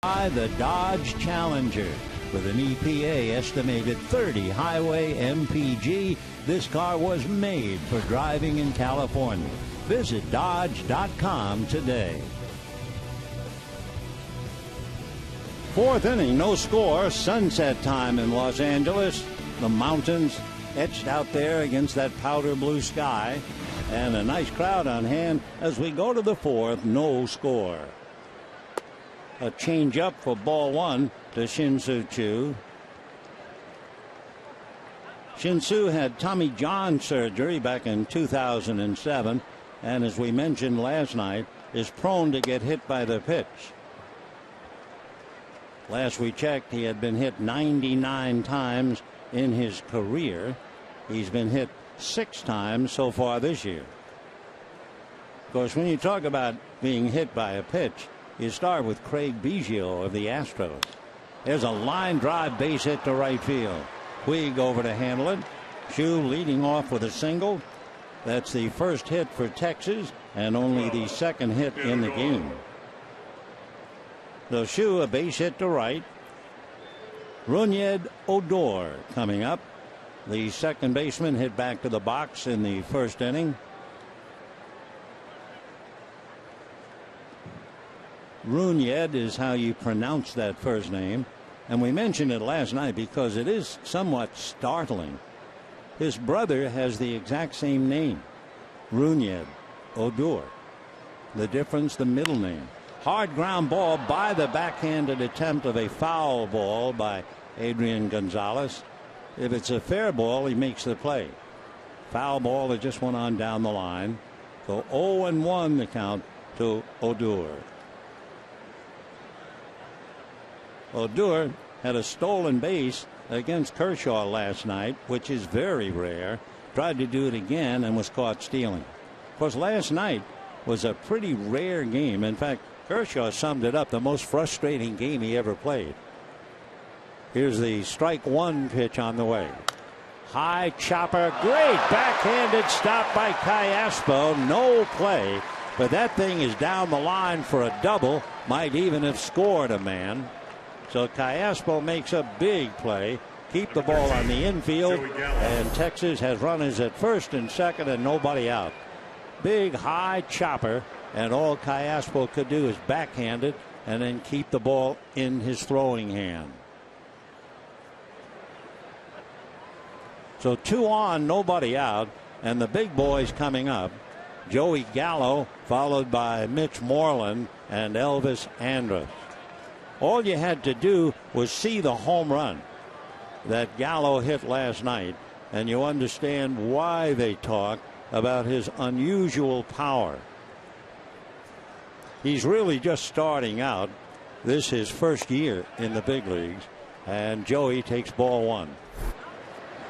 By the Dodge Challenger with an EPA estimated 30 highway MPG. This car was made for driving in California. Visit Dodge.com today. 4th inning, no score. Sunset time in Los Angeles. The mountains etched out there against that powder blue sky. And a nice crowd on hand as we go to the 4th, no score. A change up for ball 1 to Shin-Soo Choo. Shin-Soo had Tommy John surgery back in 2007, and as we mentioned last night, is prone to get hit by the pitch. Last we checked, he had been hit 99 times in his career. He's been hit 6 times so far this year. Of course, when you talk about being hit by a pitch, you start with Craig Biggio of the Astros. There's a line drive base hit to right field. Puig over to handle it. Choo leading off with a single. That's the first hit for Texas and only the 2nd hit in the game. So Choo a base hit to right. Rougned Odor coming up. The 2nd baseman hit back to the box in the 1st inning. Rougned is how you pronounce that first name, and we mentioned it last night because it is somewhat startling. His brother has the exact same name, Rougned Odor. The difference, the middle name. Hard ground ball by the backhanded attempt of a foul ball by Adrian Gonzalez. If it's a fair ball, he makes the play. Foul ball that just went on down the line. So 0-1 the count to Odor. Odor had a stolen base against Kershaw last night, which is very rare. Tried to do it again and was caught stealing. Of course, last night was a pretty rare game. In fact, Kershaw summed it up, the most frustrating game he ever played. Here's the strike 1 pitch on the way. High chopper, great backhanded stop by Callaspo. No play, but that thing is down the line for a double. Might even have scored a man. So Callaspo makes a big play. Keep the ball on the infield, and Texas has runners at 1st and 2nd and nobody out. Big high chopper, and all Callaspo could do is backhand it and then keep the ball in his throwing hand. So 2 on, nobody out, and the big boys coming up. Joey Gallo, followed by Mitch Moreland and Elvis Andrus. All you had to do was see the home run that Gallo hit last night, and you understand why they talk about his unusual power. He's really just starting out. This is his first year in the big leagues, and Joey takes ball 1.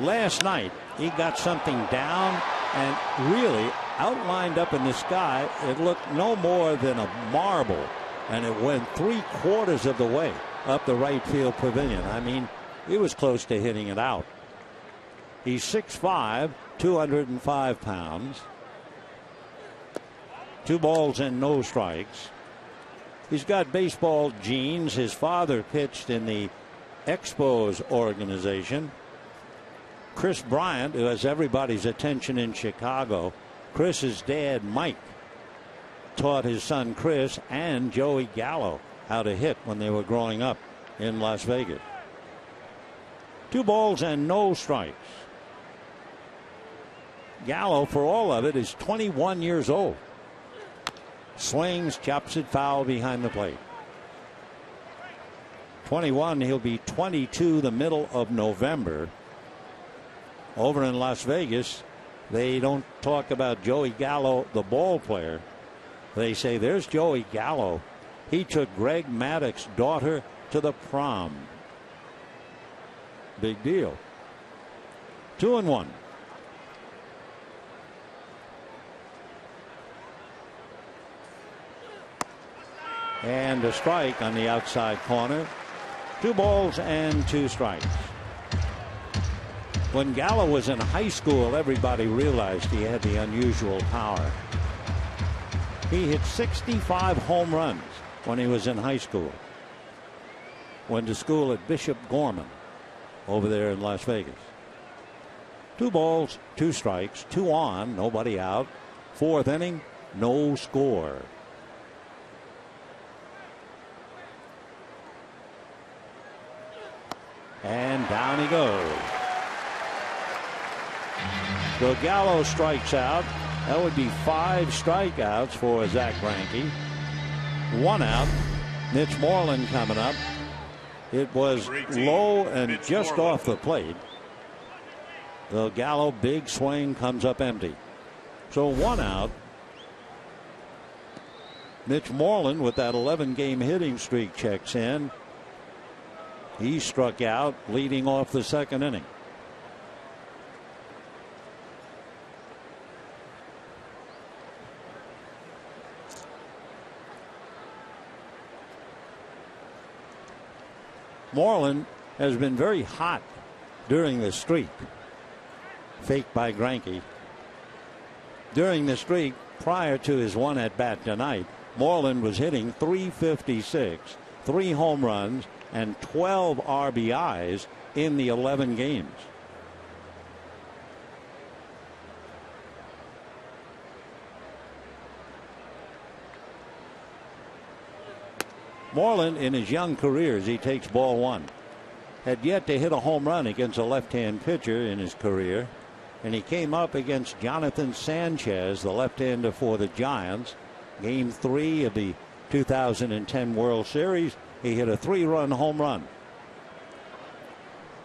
Last night, he got something down and really outlined up in the sky. It looked no more than a marble, and it went 3/4 of the way up the right field pavilion. I mean, he was close to hitting it out. He's 6'5", 205 pounds. 2 balls and no strikes. He's got baseball genes. His father pitched in the Expos organization. Chris Bryant, who has everybody's attention in Chicago, Chris's dad, Mike, taught his son Chris and Joey Gallo how to hit when they were growing up in Las Vegas. 2 balls and no strikes. Gallo, for all of it, is 21 years old. Swings, chops it foul behind the plate. 21, he'll be 22 the middle of November. Over in Las Vegas, they don't talk about Joey Gallo, the ball player. They say, there's Joey Gallo. He took Greg Maddox's daughter to the prom. Big deal. 2-1. And a strike on the outside corner. 2 balls and 2 strikes. When Gallo was in high school, everybody realized he had the unusual power. He hit 65 home runs when he was in high school. Went to school at Bishop Gorman over there in Las Vegas. 2 balls, 2 strikes, 2 on, nobody out. 4th inning, no score. And down he goes. So Gallo strikes out. That would be 5 strikeouts for Zach Greinke. 1 out. Mitch Moreland coming up. It was low and just off the plate. The Gallo big swing comes up empty. So 1 out. Mitch Moreland with that 11-game hitting streak checks in. He struck out leading off the 2nd inning. Moreland has been very hot during the streak. Faked by Greinke. During the streak, prior to his 1 at bat tonight, Moreland was hitting .356, 3 home runs, and 12 RBIs in the 11 games. Moreland, in his young careers, he takes ball 1. Had yet to hit a home run against a left-hand pitcher in his career, and he came up against Jonathan Sanchez, the left-hander for the Giants. Game 3 of the 2010 World Series, he hit a 3-run home run.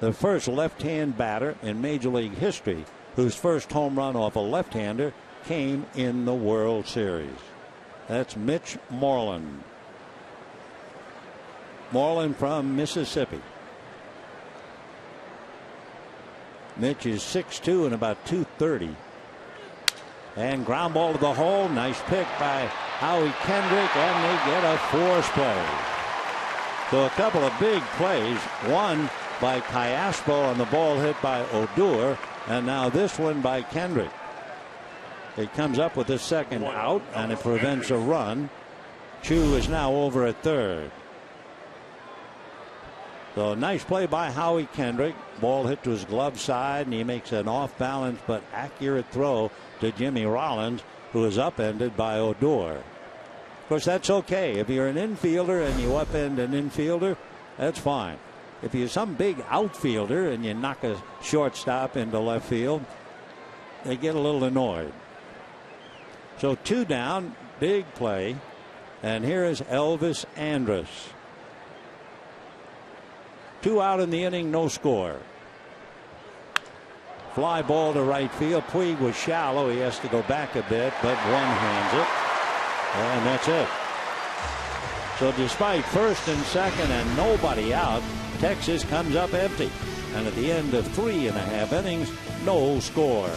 The first left-hand batter in Major League history whose first home run off a left-hander came in the World Series. That's Mitch Moreland. Moreland from Mississippi. Mitch is 6'2" and about 230. And ground ball to the hole. Nice pick by Howie Kendrick, and they get a force play. So a couple of big plays. One by Cayaspo on the ball hit by Odor, and now this one by Kendrick. It comes up with a second out, and it prevents a run. Chu is now over at third. So nice play by Howie Kendrick. Ball hit to his glove side, and he makes an off-balance but accurate throw to Jimmy Rollins, who is upended by Odor. Of course, that's okay. If you're an infielder and you upend an infielder, that's fine. if you're some big outfielder and you knock a shortstop into left field, they get a little annoyed. So 2 down, big play. And here is Elvis Andrus. 2 out in the inning, no score. Fly ball to right field. Puig was shallow. He has to go back a bit, but one-hands it. And that's it. So despite first and second and nobody out, Texas comes up empty. And at the end of 3.5 innings, no score.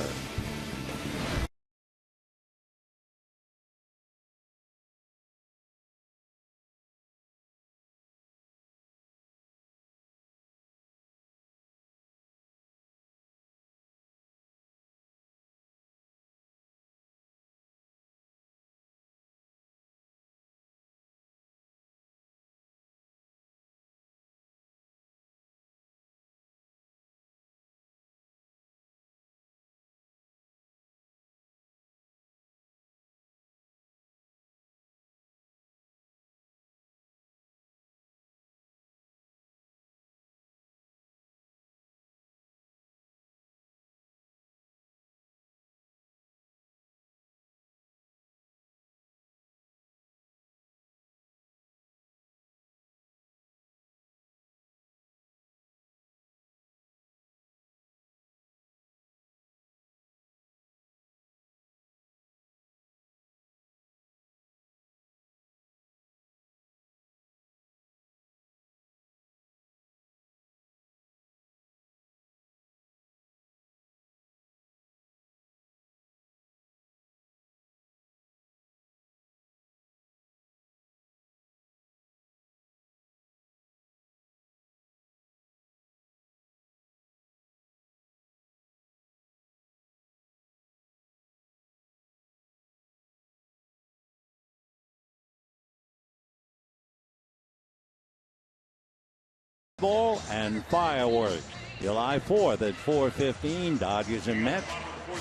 Ball and fireworks. July 4th at 4:15, Dodgers and Mets.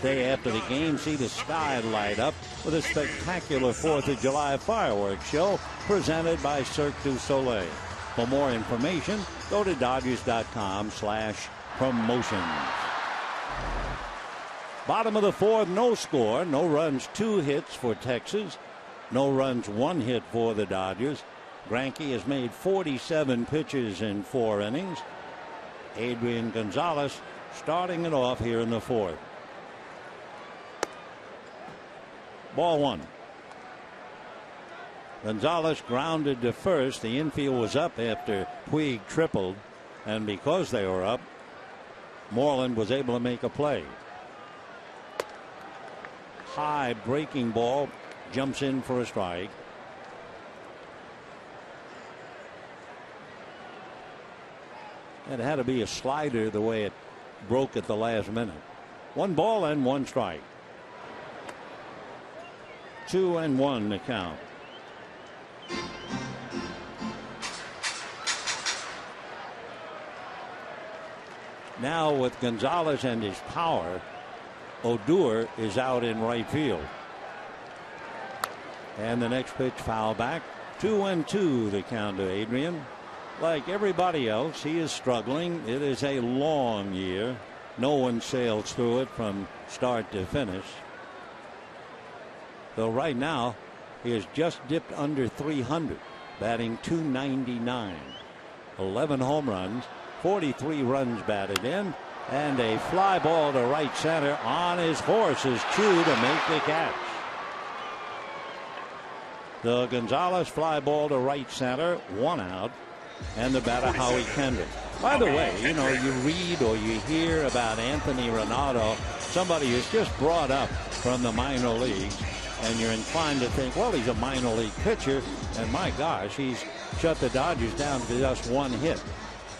Day after the game, see the sky light up with a spectacular 4th of July fireworks show presented by Cirque du Soleil. For more information, go to Dodgers.com/promotions. Bottom of the 4th, no score, no runs, 2 hits for Texas, no runs, 1 hit for the Dodgers. Greinke has made 47 pitches in 4 innings. Adrian Gonzalez starting it off here in the 4th. Ball 1. Gonzalez grounded to first. The infield was up after Puig tripled, and because they were up, Moreland was able to make a play. High breaking ball, jumps in for a strike. It had to be a slider the way it broke at the last minute. 1 ball and 1 strike. 2-1 the count. Now with Gonzalez and his power, Odor is out in right field. And the next pitch foul back. 2-2 the count to Adrian. Like everybody else, he is struggling. It is a long year. No one sails through it from start to finish. Though right now, he has just dipped under 300, batting .299. 11 home runs, 43 runs batted in, and a fly ball to right center on his horse's cue to make the catch. The Gonzalez fly ball to right center, 1 out. And the batter, Howie Kendrick. By the way, you know, you read or you hear about Anthony Ronaldo, somebody who's just brought up from the minor leagues, and you're inclined to think, well, he's a minor league pitcher, and my gosh, he's shut the Dodgers down to just 1 hit.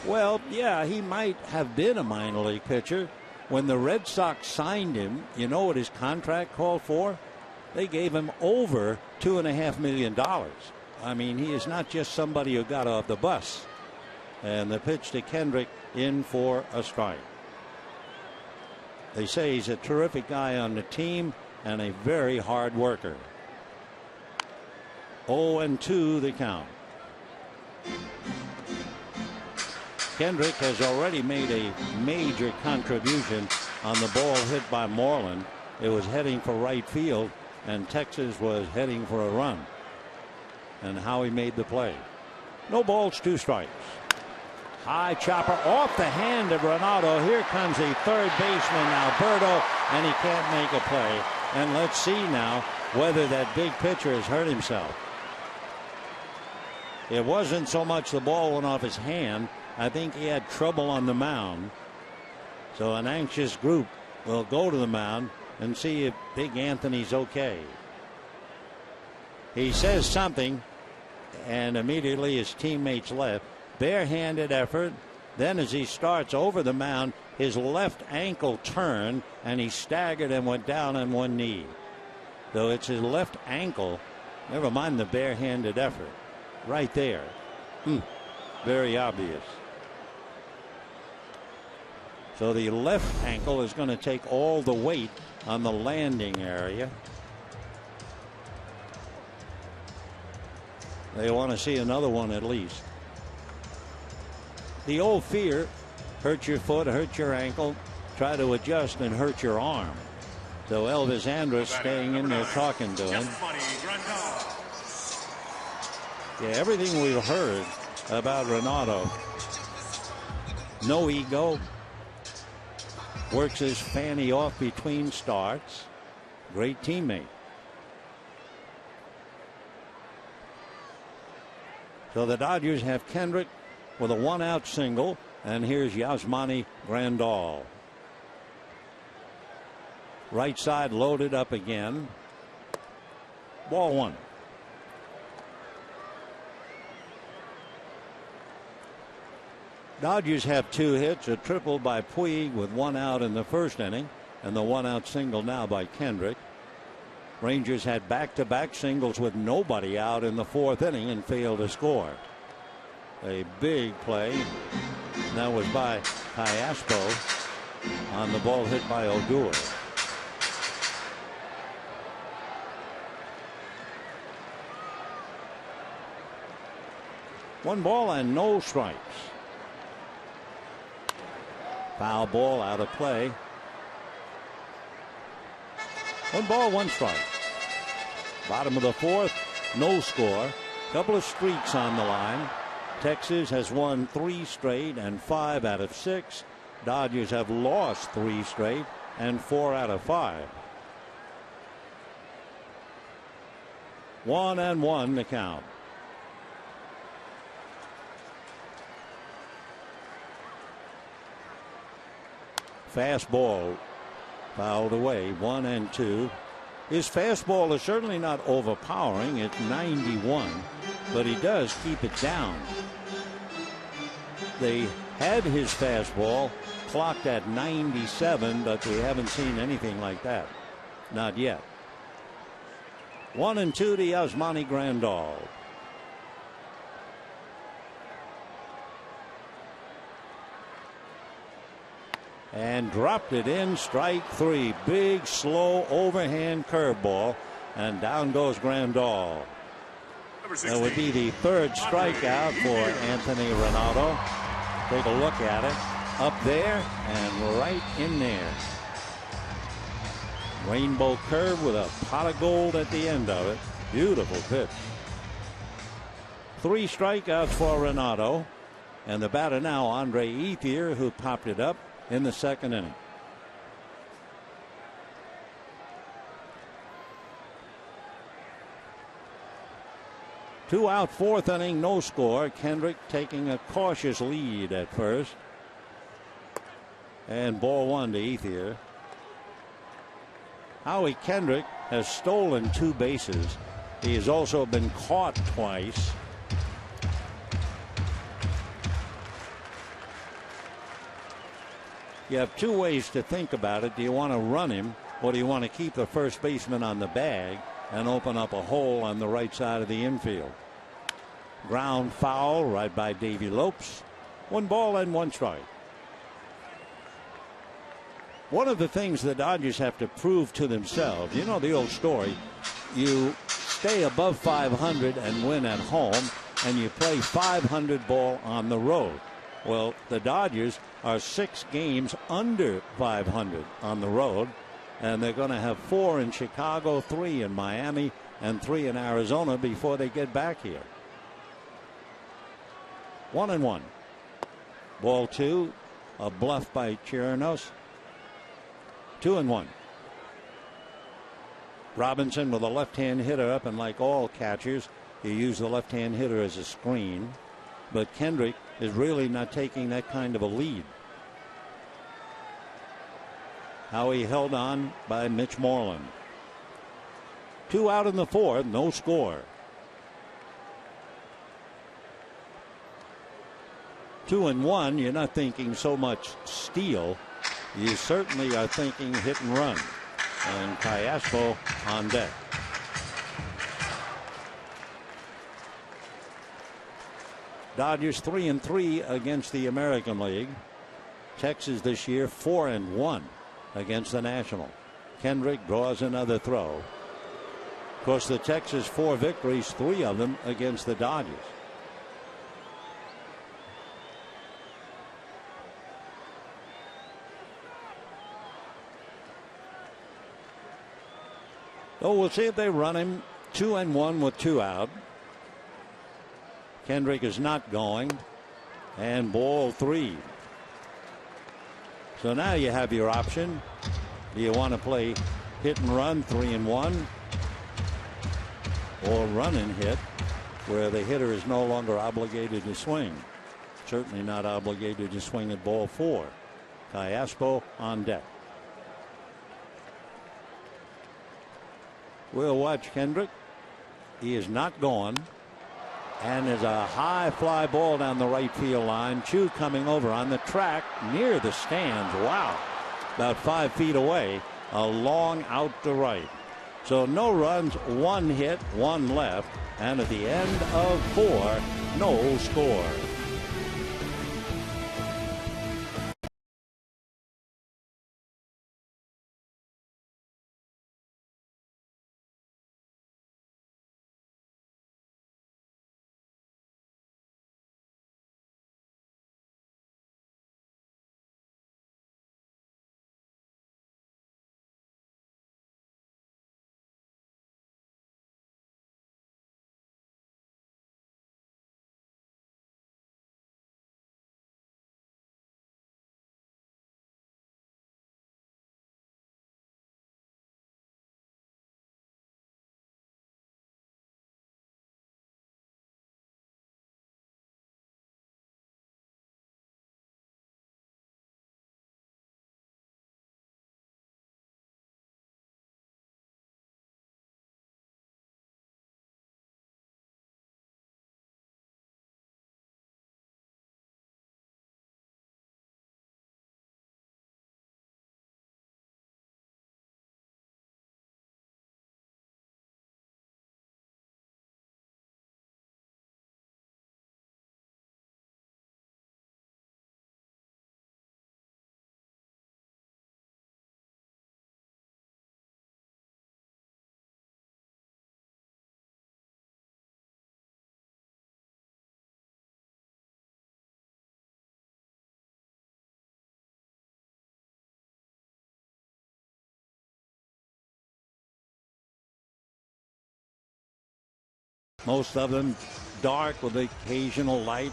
Well, yeah, he might have been a minor league pitcher. When the Red Sox signed him, you know what his contract called for? They gave him over $2.5 million. I mean, he is not just somebody who got off the bus. And the pitch to Kendrick in for a strike. They say he's a terrific guy on the team and a very hard worker. 0-2 the count. Kendrick has already made a major contribution on the ball hit by Moreland. It was heading for right field, and Texas was heading for a run. And Howie made the play. No balls, 2 strikes. High chopper off the hand of Renato. Here comes the third baseman, Alberto, and he can't make a play. And let's see now whether that big pitcher has hurt himself. It wasn't so much the ball went off his hand. I think he had trouble on the mound. So an anxious group will go to the mound and see if Big Anthony's okay. He says something, and immediately his teammates left. Barehanded effort. Then as he starts over the mound, his left ankle turned and he staggered and went down on one knee. Though it's his left ankle, never mind the barehanded effort. Right there. Very obvious. So the left ankle is going to take all the weight on the landing area. They want to see another one at least. The old fear, hurt your foot, hurt your ankle, try to adjust and hurt your arm. So Elvis Andrus staying in there talking to him. Yeah, everything we've heard about Renato. No ego. Works his fanny off between starts. Great teammate. So the Dodgers have Kendrick with a 1-out single, and here's Yasmani Grandal. Right side loaded up again. Ball 1. Dodgers have 2 hits, a triple by Puig with 1 out in the first inning, and the 1-out single now by Kendrick. Rangers had back-to-back singles with nobody out in the 4th inning and failed to score. A big play. That was by Hyaspo on the ball hit by Odor. One ball and no strikes. Foul ball out of play. 1 ball, 1 strike. Bottom of the 4th, no score. Couple of streaks on the line. Texas has won 3 straight and 5 out of 6. Dodgers have lost 3 straight and 4 out of 5. 1-1 the count. Fastball fouled away. 1-2. His fastball is certainly not overpowering. It's 91, but he does keep it down. They had his fastball clocked at 97, but we haven't seen anything like that. Not yet. 1-2 to Yasmani Grandal. And dropped it in, strike 3. Big, slow, overhand curveball. And down goes Grandal. That would be the 3rd strikeout for Anthony Renato. Take a look at it. Up there and right in there. Rainbow curve with a pot of gold at the end of it. Beautiful pitch. 3 strikeouts for Renato. And the batter now, Andre Ethier, who popped it up in the 2nd inning. Two out, 4th inning, no score. Kendrick taking a cautious lead at first. And ball 1 to Ethier. Howie Kendrick has stolen 2 bases. He has also been caught twice. You have 2 ways to think about it. Do you want to run him, or do you want to keep the first baseman on the bag and open up a hole on the right side of the infield? Ground foul right by Davy Lopes. 1 ball and 1 strike. One of the things the Dodgers have to prove to themselves, you know the old story, you stay above 500 and win at home, and you play 500 ball on the road. Well, the Dodgers are 6 games under 500 on the road, and they're going to have 4 in Chicago, 3 in Miami, and 3 in Arizona before they get back here. 1-1. Ball 2. A bluff by Chirinos. 2-1. Robinson with a left-hand hitter up, and like all catchers, you use the left-hand hitter as a screen. But Kendrick is really not taking that kind of a lead. Howie held on by Mitch Moreland. 2 out in the 4th, no score. 2-1, you're not thinking so much steal. You certainly are thinking hit and run. And Callaspo on deck. Dodgers 3-3 against the American League. Texas this year 4-1 against the National. Kendrick draws another throw. Of course, the Texas 4 victories, 3 of them against the Dodgers. So we'll see if they run him 2-1 with 2 out. Kendrick is not going. And ball 3. So now you have your option. Do you want to play hit and run 3-1? Or run and hit, where the hitter is no longer obligated to swing. Certainly not obligated to swing at ball 4. Callaspo on deck. We'll watch Kendrick. He is not gone. And there's a high fly ball down the right field line. Chu coming over on the track near the stands. Wow. About 5 feet away. A long out to right. So no runs, 1 hit, 1 left. And at the end of 4, no score. Most of them dark with occasional light.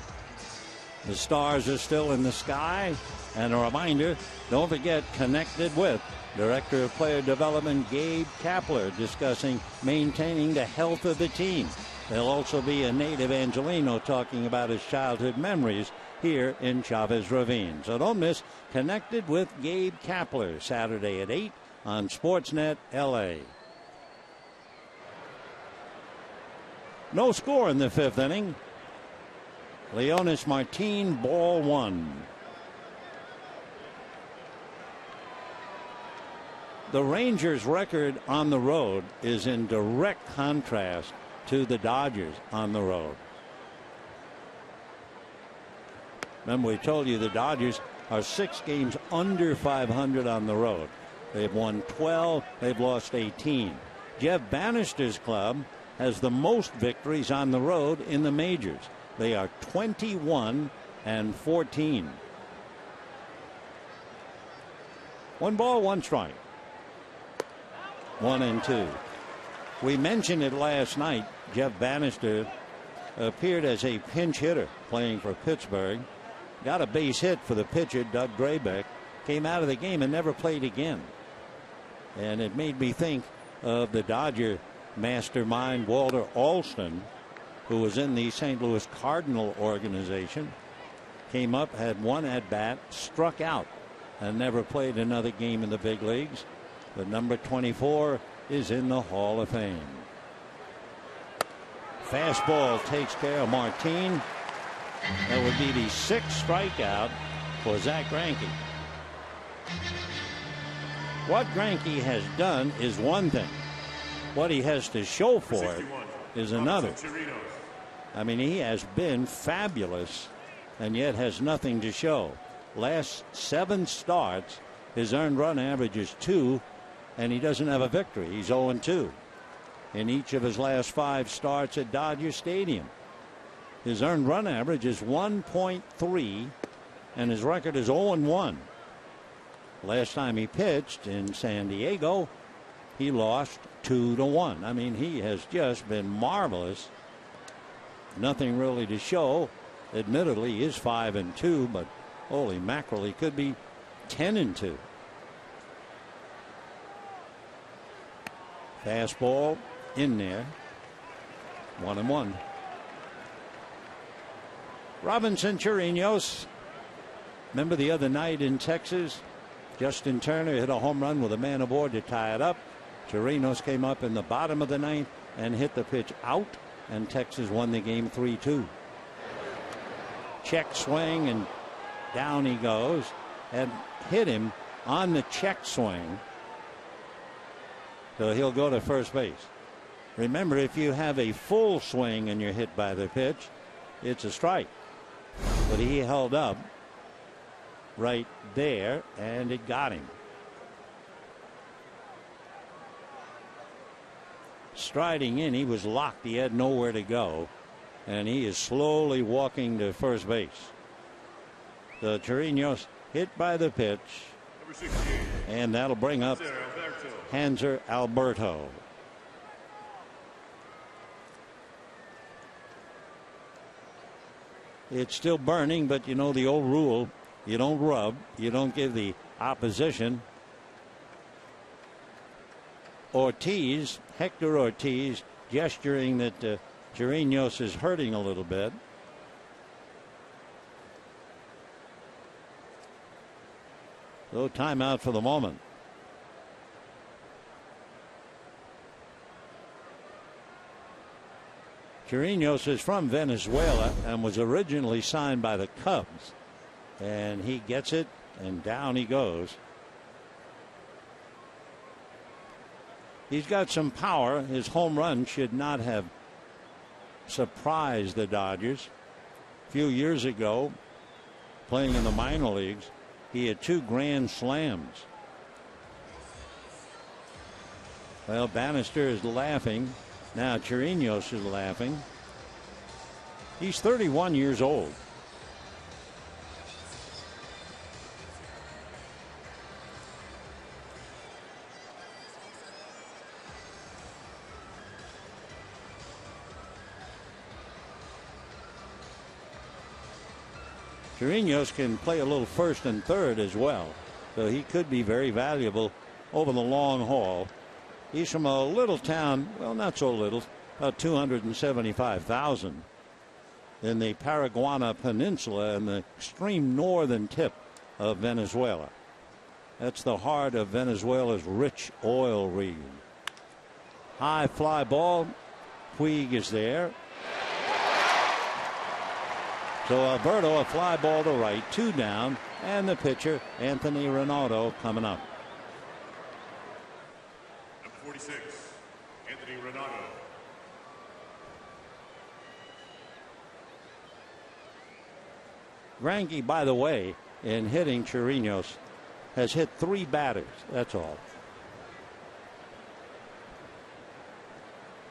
The stars are still in the sky. And a reminder, don't forget, connected with Director of Player Development Gabe Kapler discussing maintaining the health of the team. There'll also be a native Angelino talking about his childhood memories here in Chavez Ravine. So don't miss Connected with Gabe Kapler, Saturday at 8 on Sportsnet LA. No score in the 5th inning. Leonis Martin, ball 1. The Rangers' record on the road is in direct contrast to the Dodgers on the road. Remember, we told you the Dodgers are 6 games under 500 on the road. They've won 12, they've lost 18. Jeff Bannister's club has the most victories on the road in the majors. They are 21 14. 1 ball, 1 strike. 1-2. We mentioned it last night. Jeff Bannister appeared as a pinch hitter playing for Pittsburgh. Got a base hit for the pitcher, Doug Graybeck. Came out of the game and never played again. And it made me think of the Dodger mastermind, Walter Alston, who was in the St. Louis Cardinal organization. Came up, had 1 at-bat, struck out, and never played another game in the big leagues. But number 24 is in the Hall of Fame. Fastball takes care of Martin. That would be the 6th strikeout for Zach Greinke. What Greinke has done is one thing. What he has to show for it is another. I mean, he has been fabulous and yet has nothing to show. Last 7 starts, his earned run average is 2, and he doesn't have a victory. He's 0-2 in each of his last 5 starts at Dodger Stadium. His earned run average is 1.3, and his record is 0-1. Last time he pitched in San Diego, he lost 2-1. I mean, he has just been marvelous. Nothing really to show. Admittedly, he is 5-2, but holy mackerel, he could be 10-2. Fastball in there. 1-1. Robinson Chirinos. Remember the other night in Texas? Justin Turner hit a home run with a man aboard to tie it up. Chirinos came up in the bottom of the 9th and hit the pitch out, and Texas won the game 3-2. Check swing, and down he goes, and hit him on the check swing. So he'll go to first base. Remember, if you have a full swing and you're hit by the pitch, it's a strike. But he held up right there, and it got him. Striding in, he was locked. He had nowhere to go, and he is slowly walking to first base. The Chirinos hit by the pitch, and that'll bring up Hanser Alberto. It's still burning, but you know the old rule. You don't rub. You don't give the opposition. Hector Ortiz, gesturing that Chirinos is hurting a little bit. So timeout for the moment. Chirinos is from Venezuela and was originally signed by the Cubs. And he gets it, and down he goes. He's got some power. His home run should not have surprised the Dodgers. A few years ago, playing in the minor leagues, he had 2 grand slams. Well, Bannister is laughing. Now Chirinos is laughing. He's 31 years old. Chirinos can play a little first and third as well, so he could be very valuable over the long haul. He's from a little town, well, not so little, about 275,000 in the Paraguana Peninsula in the extreme northern tip of Venezuela. That's the heart of Venezuela's rich oil region. High fly ball. Puig is there. So Alberto, a fly ball to right, 2 down, and the pitcher, Anthony Ronaldo, coming up. Number 46, Anthony Ronaldo. Greinke, by the way, in hitting Chirinos, has hit 3 batters. That's all.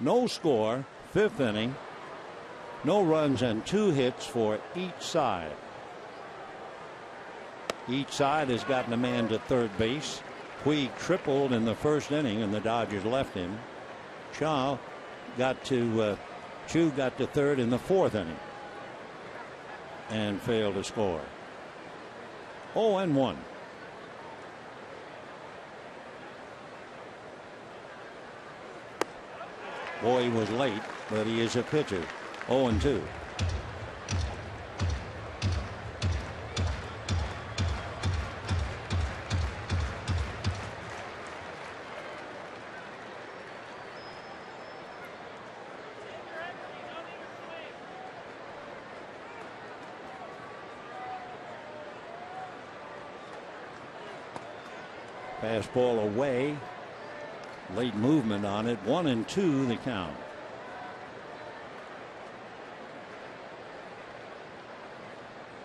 No score, 5th inning. No runs and 2 hits for each side. Each side has gotten a man to third base. Puig tripled in the first inning and the Dodgers left him. Chu got to third in the fourth inning and failed to score. 0-1. Boy, he was late, but he is a pitcher. 0-2. Fastball away. Late movement on it. 1-2 the count.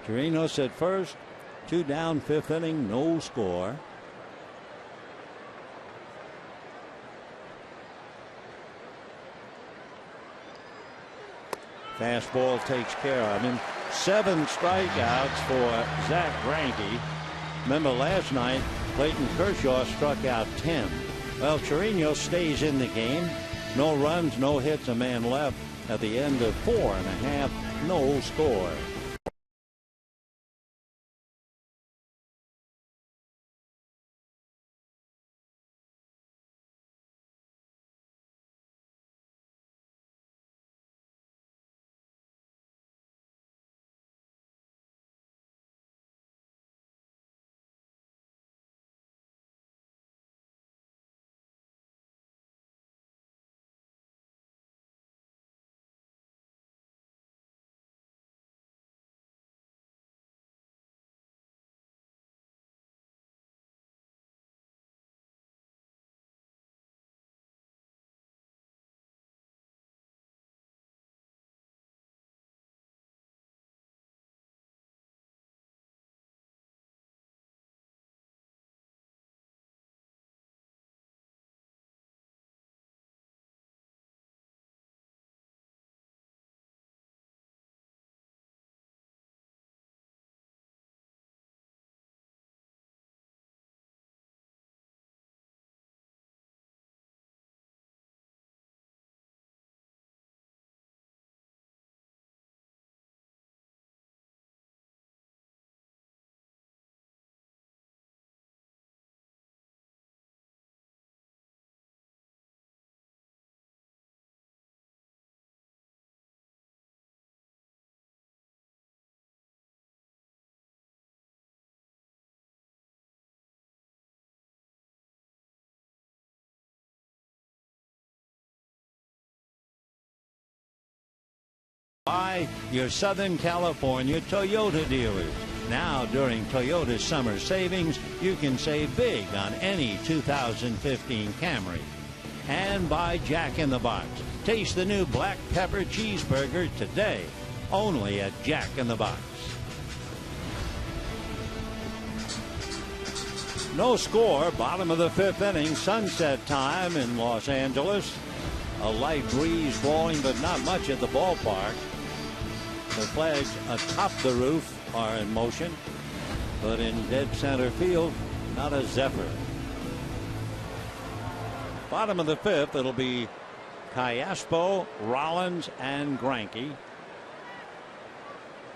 Chirinos at first. 2 down, fifth inning, no score. Fastball takes care of him. 7 strikeouts for Zach Greinke. Remember last night, Clayton Kershaw struck out 10. Well, Chirinos stays in the game. No runs, no hits, a man left at the end of 4.5, no score. By your Southern California Toyota dealers. Now, during Toyota's summer savings, you can save big on any 2015 Camry. And by Jack in the Box. Taste the new black pepper cheeseburger today, only at Jack in the Box. No score, bottom of the fifth inning, sunset time in Los Angeles. A light breeze blowing, but not much at the ballpark. The flags atop the roof are in motion, but in dead center field, not a zephyr. Bottom of the fifth, it'll be Callaspo, Rollins, and Greinke.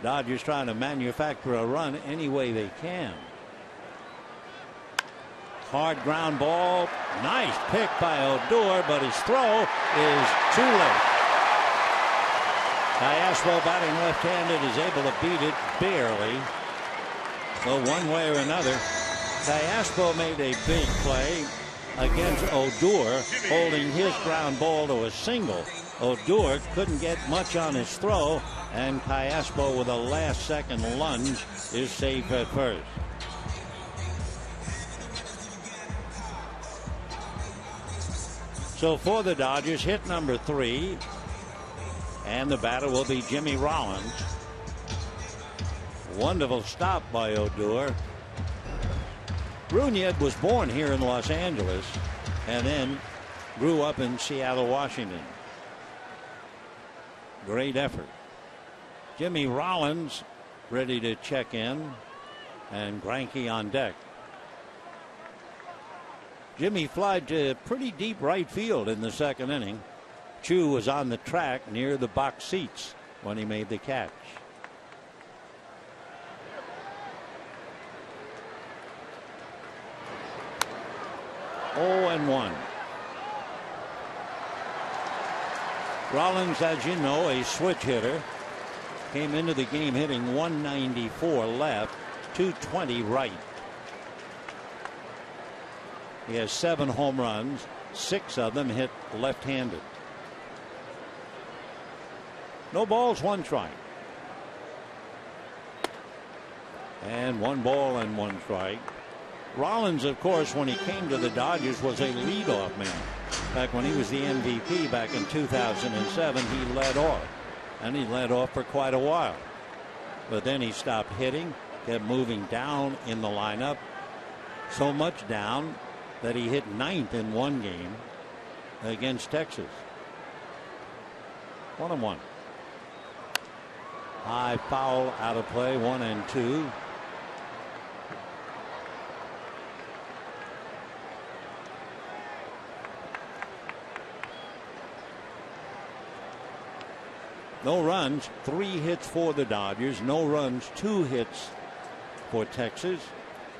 Dodgers trying to manufacture a run any way they can. Hard ground ball. Nice pick by Odor, but his throw is too late. Callaspo, batting left-handed, is able to beat it barely. Well, one way or another, Callaspo made a big play against Odor, holding his ground ball to a single. Odor couldn't get much on his throw, and Callaspo, with a last-second lunge, is safe at first. So for the Dodgers, hit number 3. And the batter will be Jimmy Rollins. Wonderful stop by Odor. Bruniet was born here in Los Angeles and then grew up in Seattle, Washington. Great effort. Jimmy Rollins ready to check in. and Greinke on deck. Jimmy flied to pretty deep right field in the second inning. Chu was on the track near the box seats when he made the catch. Oh, and 1. Rollins, as you know, a switch hitter, came into the game hitting 194 left, 220 right. He has 7 home runs, 6 of them hit left-handed. No balls, 1 strike. And 1 ball and 1 strike. Rollins, of course, when he came to the Dodgers, was a leadoff man. Back when he was the MVP back in 2007, he led off. And he led off for quite a while. But then he stopped hitting, kept moving down in the lineup. So much down that he hit 9th in one game against Texas. 1-1. High foul out of play, 1-2. No runs, 3 hits for the Dodgers. No runs, 2 hits for Texas.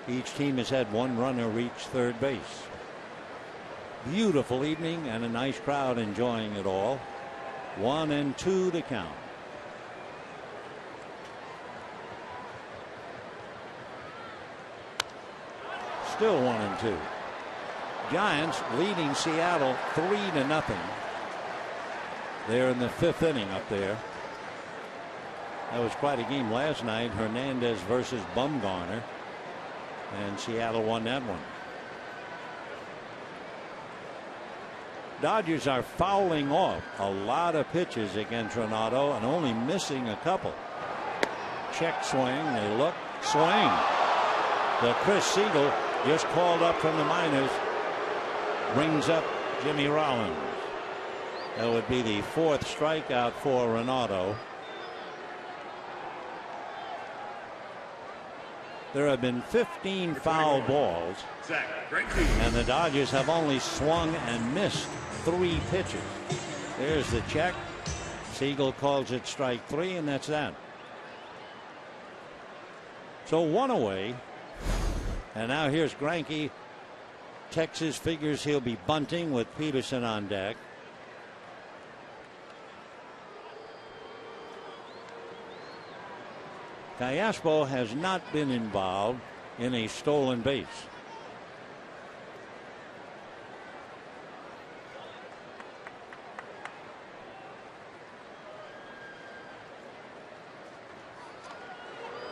Each team has had 1 runner reach third base. Beautiful evening and a nice crowd enjoying it all. 1-2 to count. Still 1-2. Giants leading Seattle 3-0. They're in the 5th inning up there. That was quite a game last night. Hernandez versus Bumgarner. And Seattle won that one. Dodgers are fouling off a lot of pitches against Renato and only missing a couple. Check swing. They look. Swing. The Chris Siegel, just called up from the minors, brings up Jimmy Rollins. That would be the 4th strikeout for Renato. There have been 15 foul balls, and the Dodgers have only swung and missed 3 pitches. There's the check. Siegel calls it strike 3, and that's that. So 1 away. And now here's Greinke. Texas figures he'll be bunting with Peterson on deck. Callaspo has not been involved in a stolen base.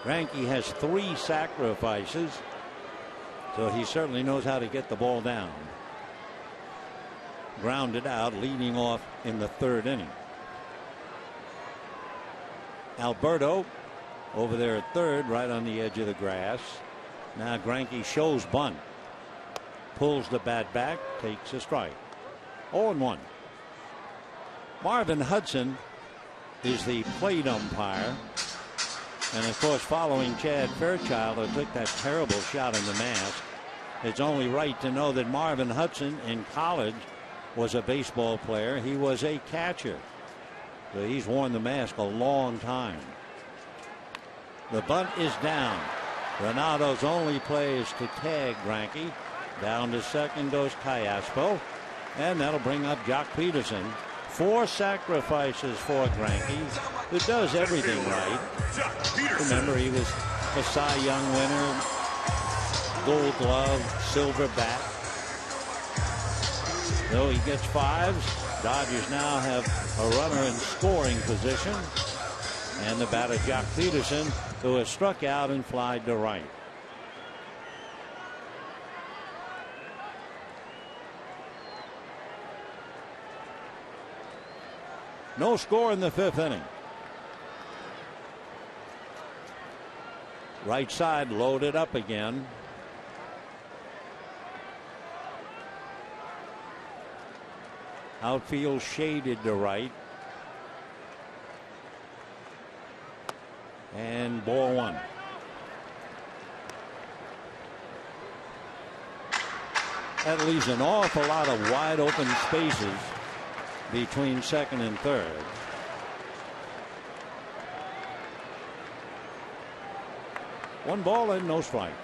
Greinke has 3 sacrifices, so he certainly knows how to get the ball down. Grounded out, leading off in the 3rd inning. Alberto over there at 3rd, right on the edge of the grass. Now Greinke shows bunt. Pulls the bat back, takes a strike. 0-1. Marvin Hudson is the plate umpire. And of course, following Chad Fairchild, who took that terrible shot in the mask, it's only right to know that Marvin Hudson in college was a baseball player. He was a catcher. So he's worn the mask a long time. The bunt is down. Renato's only play is to tag Greinke. Down to 2nd goes Callaspo. And that'll bring up Jock Peterson. 4 sacrifices for Greinke, who does everything right. Remember, he was a Cy Young winner, Gold Glove, Silver Bat. Though he gets 5s, Dodgers now have a runner in scoring position. And the batter, Jock Peterson, who has struck out and flied to right. No score in the 5th inning. Right side loaded up again. Outfield shaded to right. And ball 1. That leaves an awful lot of wide open spaces between second and third. One ball and no strikes.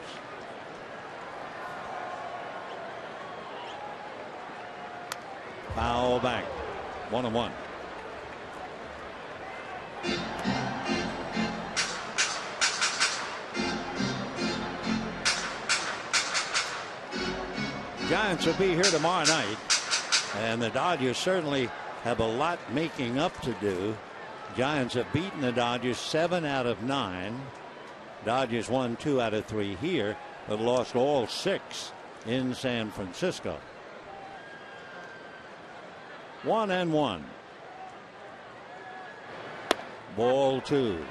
Foul back. 1-1. Giants will be here tomorrow night, and the Dodgers certainly have a lot making up to do. Giants have beaten the Dodgers 7 out of 9. Dodgers won 2 out of 3 here, but lost all 6 in San Francisco. 1-1. Ball 2.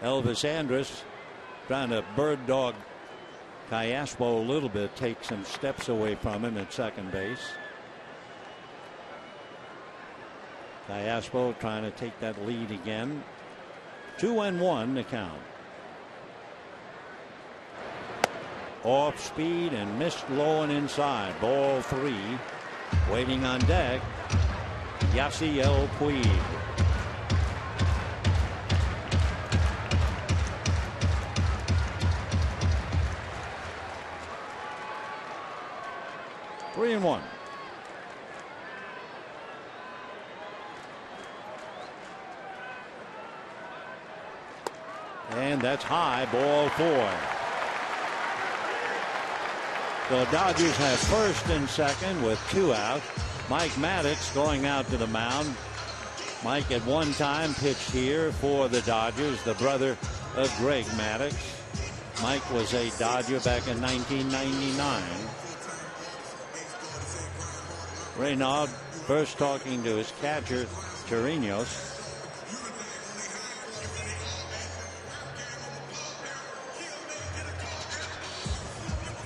Elvis Andrus trying to bird dog Callaspo a little bit, take some steps away from him at second base. Callaspo trying to take that lead again. 2-1 the count. Off speed and missed low and inside. Ball 3. Waiting on deck, Yasiel Puig. Three and one. And that's high. Ball 4. The Dodgers have first and second with 2 out. Mike Maddox going out to the mound. Mike at one time pitched here for the Dodgers, the brother of Greg Maddox. Mike was a Dodger back in 1999. Reynald first talking to his catcher, Chirinos.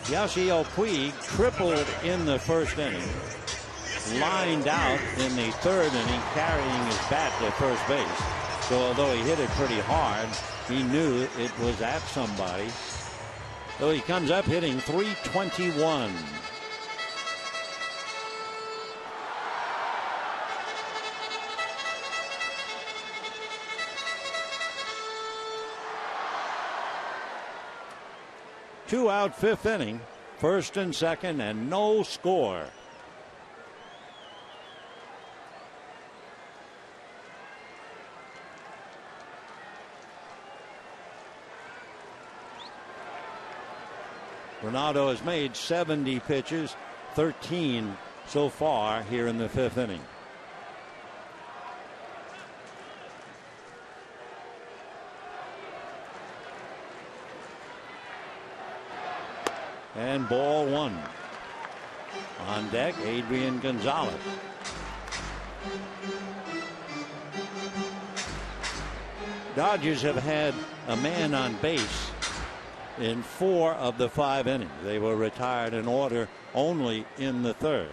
Yasiel Puig tripled in the first inning. Lined out in the third inning, carrying his bat to first base. So although he hit it pretty hard, he knew it was at somebody. So he comes up hitting .321. Two out, fifth inning, first and second, and no score. Ronaldo has made 70 pitches, 13 so far here in the fifth inning. And ball 1. On deck, Adrian Gonzalez. Dodgers have had a man on base in 4 of the 5 innings. They were retired in order only in the third.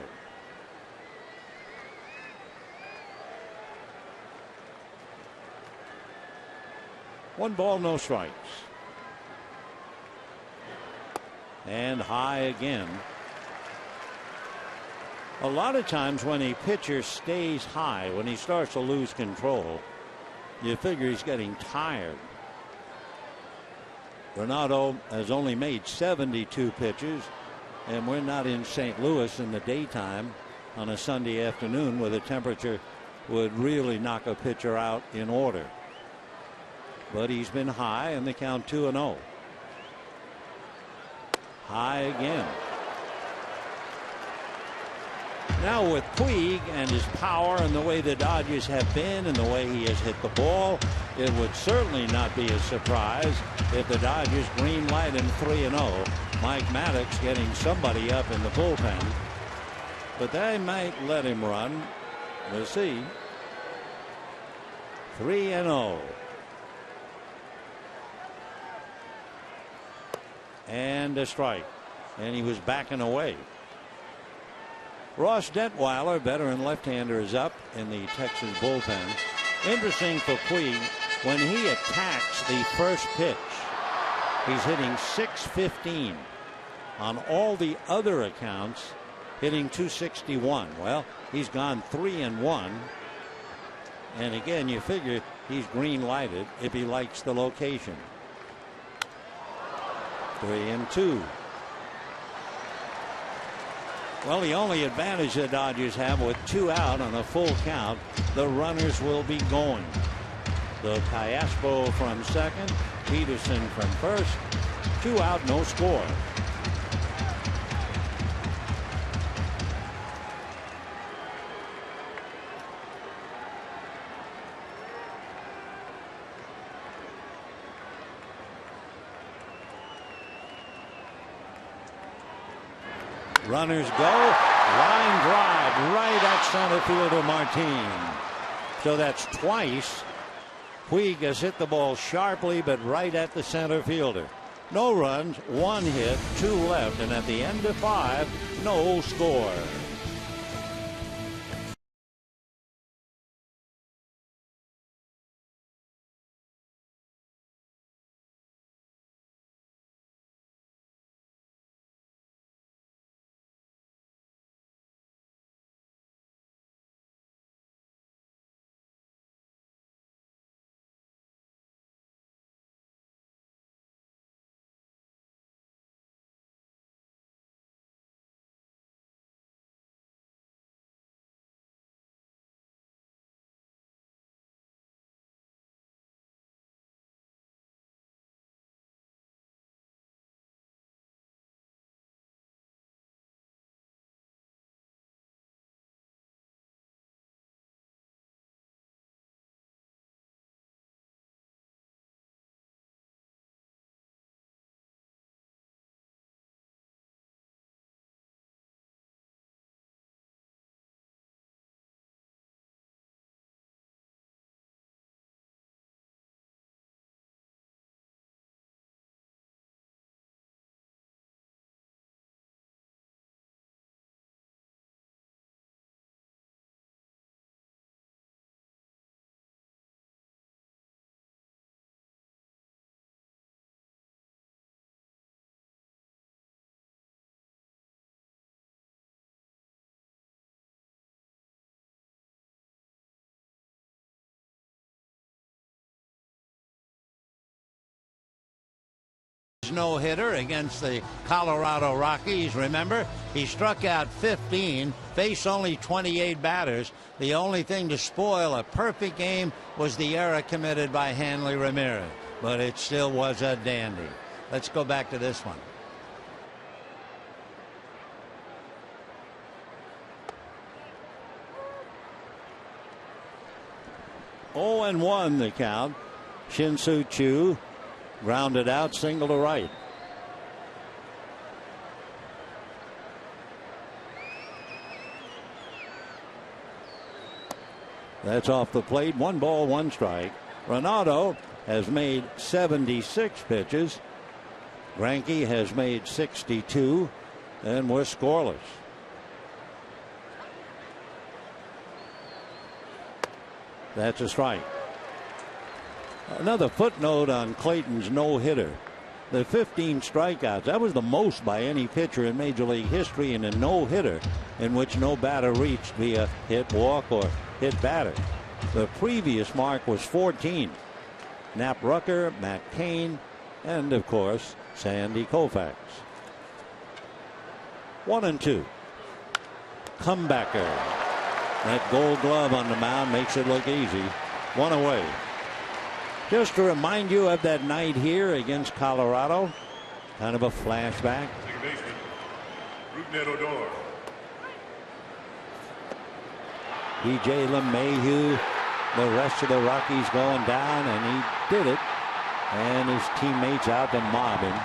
One ball, no strikes. And high again. A lot of times when a pitcher stays high, when he starts to lose control, you figure he's getting tired. Ronaldo has only made 72 pitches, and we're not in St. Louis in the daytime on a Sunday afternoon where the temperature would really knock a pitcher out in order. But he's been high, and the count 2-0. High again. Now with Puig and his power and the way the Dodgers have been and the way he has hit the ball, it would certainly not be a surprise if the Dodgers green light him 3-0. Mike Maddox getting somebody up in the bullpen. But they might let him run. We'll see. 3-0. And a strike. And he was backing away. Ross Detweiler, veteran left-hander, is up in the Texas bullpen. Interesting for Puig, when he attacks the first pitch, He's hitting .615. On all the other accounts, hitting .261. Well, he's gone 3-1. And again, you figure he's green lighted if he likes the location. 3-2. Well, the only advantage the Dodgers have with 2 out on a full count, the runners will be going. The Callaspo from second, Peterson from first. 2 out, no score. Runners go. Line drive right at center fielder Martin. So that's twice. Puig has hit the ball sharply, but right at the center fielder. No runs, 1 hit, 2 left, and at the end of 5, no score. No-hitter against the Colorado Rockies. Remember, he struck out 15, faced only 28 batters. The only thing to spoil a perfect game was the error committed by Hanley Ramirez, but it still was a dandy. Let's go back to this one. Oh, and 1 the count. Shin-Soo Choo grounded out, single to right. That's off the plate. 1 ball, 1 strike. Ronaldo has made 76 pitches. Greinke has made 62, and we're scoreless. That's a strike. Another footnote on Clayton's no-hitter. The 15 strikeouts, that was the most by any pitcher in Major League history in a no-hitter in which no batter reached via hit, walk, or hit batter. The previous mark was 14. Knapp Rucker, Matt Cain, and of course Sandy Koufax. 1-2. Comebacker. That Gold Glove on the mound makes it look easy. 1 away. Just to remind you of that night here against Colorado, kind of a flashback. Second baseman, Rougned Odor. B.J. LeMahieu, the rest of the Rockies going down, and he did it. And his teammates out to mob him.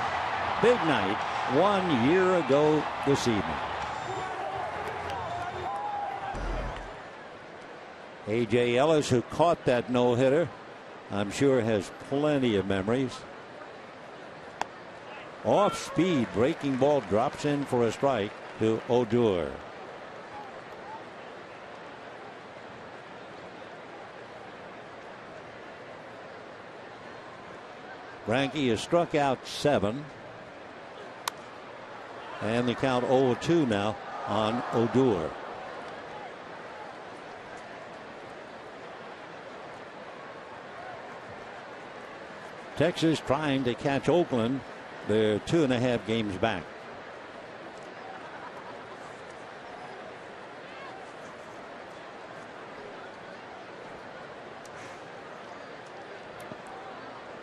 Big night 1 year ago this evening. A.J. Ellis, who caught that no-hitter, I'm sure has plenty of memories. Off speed, breaking ball drops in for a strike to Odor. Greinke has struck out 7. And the count 0-2 now on Odor. Texas trying to catch Oakland. They're 2.5 games back.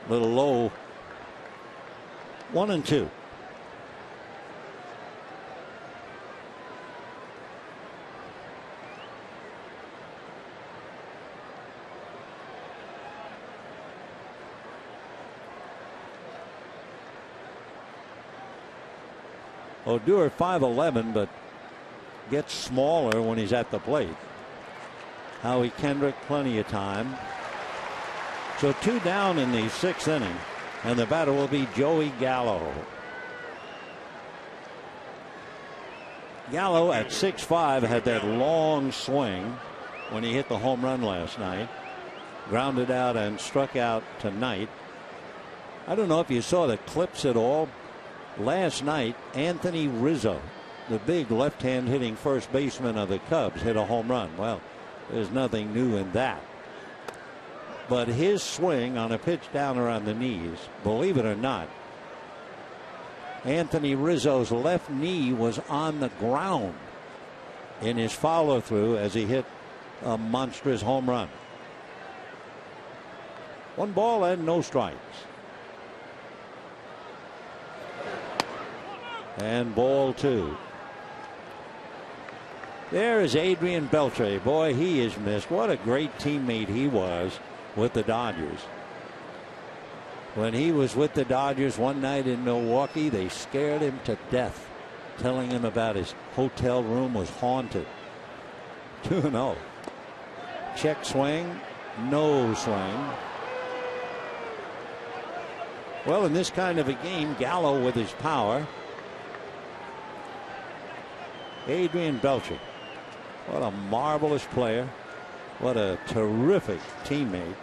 Little low. 1-2. Odor 5'11", but gets smaller when he's at the plate. Howie Kendrick, plenty of time. So 2 down in the 6th inning, and the batter will be Joey Gallo. Gallo at 6'5" had that long swing when he hit the home run last night. Grounded out and struck out tonight. I don't know if you saw the clips at all. Last night, Anthony Rizzo, the big left-hand hitting first baseman of the Cubs, hit a home run. Well, there's nothing new in that. But his swing on a pitch down around the knees, believe it or not, Anthony Rizzo's left knee was on the ground in his follow-through as he hit a monstrous home run. 1 ball and no strikes. And ball 2. There is Adrian Beltre. Boy, he is missed. What a great teammate he was with the Dodgers. When he was with the Dodgers one night in Milwaukee, they scared him to death, telling him about his hotel room was haunted. 2-0. Check swing, no swing. Well, in this kind of a game, Gallo with his power. Adrian Beltre, what a marvelous player. What a terrific teammate.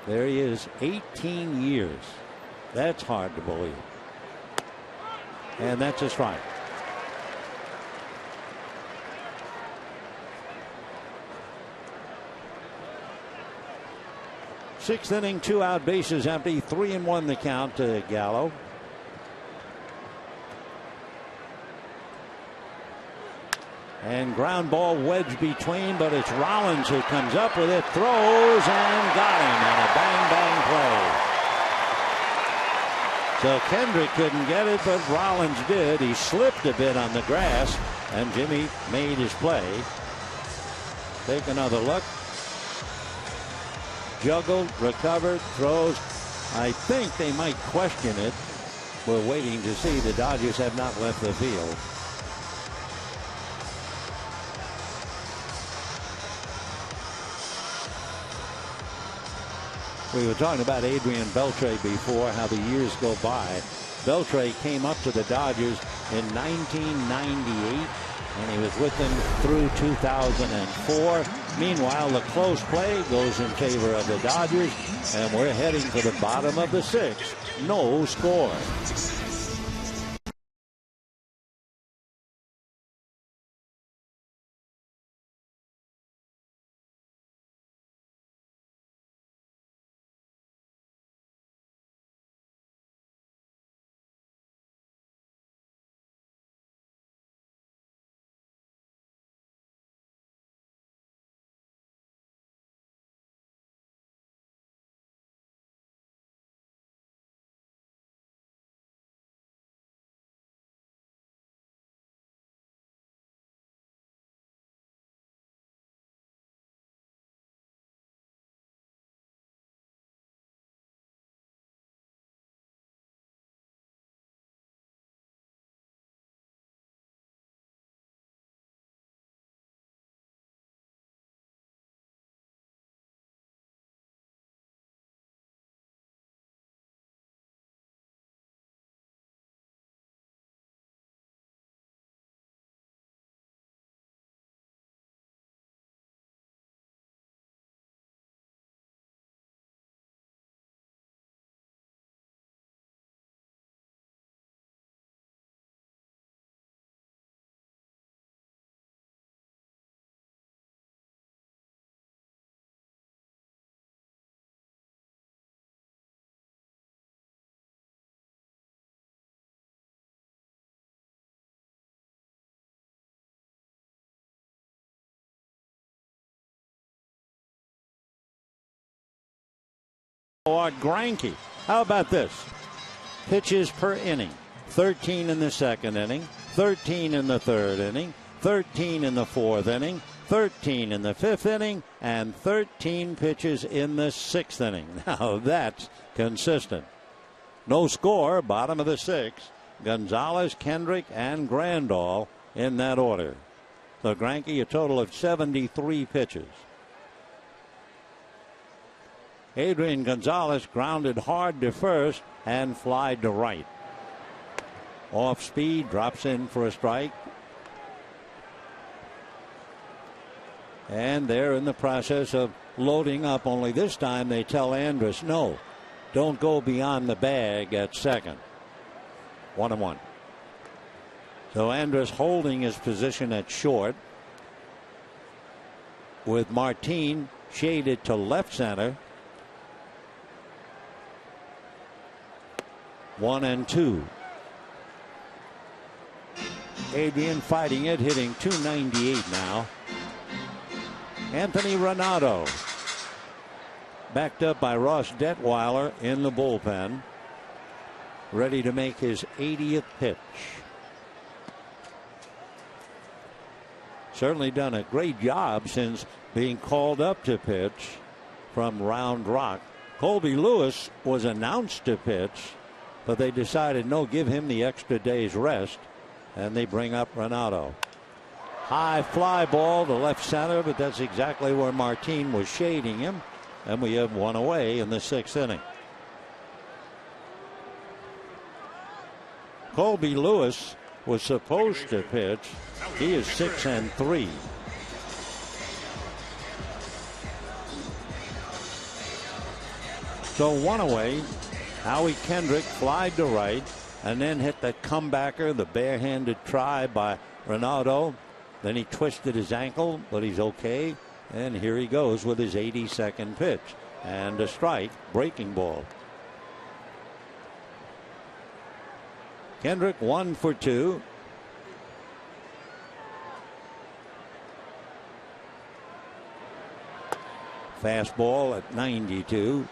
There he is, 18 years. That's hard to believe. And that's a strike. Sixth inning, 2 out, bases empty, 3-1 the count to Gallo. And ground ball wedge between, but it's Rollins who comes up with it, throws, and got him on a bang play. So Kendrick couldn't get it, but Rollins did. He slipped a bit on the grass, and Jimmy made his play. Take another look. Juggled, recovered, throws. I think they might question it. We're waiting to see. The Dodgers have not left the field. We were talking about Adrian Beltre before, how the years go by. Beltre came up to the Dodgers in 1998, and he was with them through 2004. Meanwhile, the close play goes in favor of the Dodgers, and we're heading for the bottom of the 6th. No score. Art Greinke. How about this? Pitches per inning. 13 in the second inning, 13 in the third inning, 13 in the fourth inning, 13 in the fifth inning, and 13 pitches in the sixth inning. Now that's consistent. No score, bottom of the sixth. Gonzalez, Kendrick, and Grandal in that order. So Greinke, a total of 73 pitches. Adrian Gonzalez grounded hard to first and flied to right. Off speed, drops in for a strike. And they're in the process of loading up, only this time they tell Andrus, no, don't go beyond the bag at second. 1-1. So Andrus holding his position at short, with Martin shaded to left center. 1-2. Adrian fighting it, hitting .298 now. Anthony Renato, backed up by Ross Detweiler in the bullpen, ready to make his 80th pitch. Certainly done a great job since being called up to pitch from Round Rock. Colby Lewis was announced to pitch, but they decided no, give him the extra day's rest, and they bring up Renato. High fly ball to left center, but that's exactly where Martin was shading him, and we have one away in the sixth inning. Colby Lewis was supposed to pitch. He is 6-3. So one away. Howie Kendrick flied to right and then hit the comebacker, the barehanded try by Renato. Then he twisted his ankle, but he's okay. And here he goes with his 82nd pitch. And a strike, breaking ball. Kendrick 1 for 2. Fastball at 92.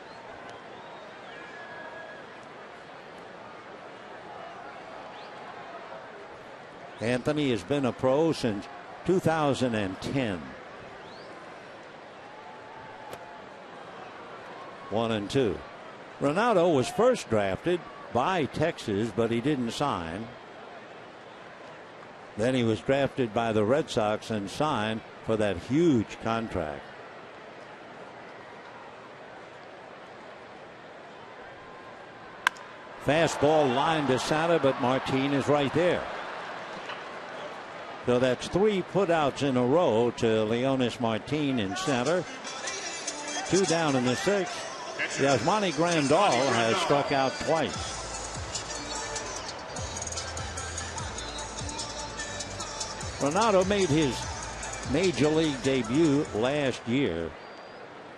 Anthony has been a pro since 2010. 1-2. Renato was first drafted by Texas, but he didn't sign. Then he was drafted by the Red Sox and signed for that huge contract. Fastball line to center, but Martin is right there. So that's 3 putouts in a row to Leonis Martin in center. 2 down in the sixth. Yasmani Grandal has struck out twice. Renato made his major league debut last year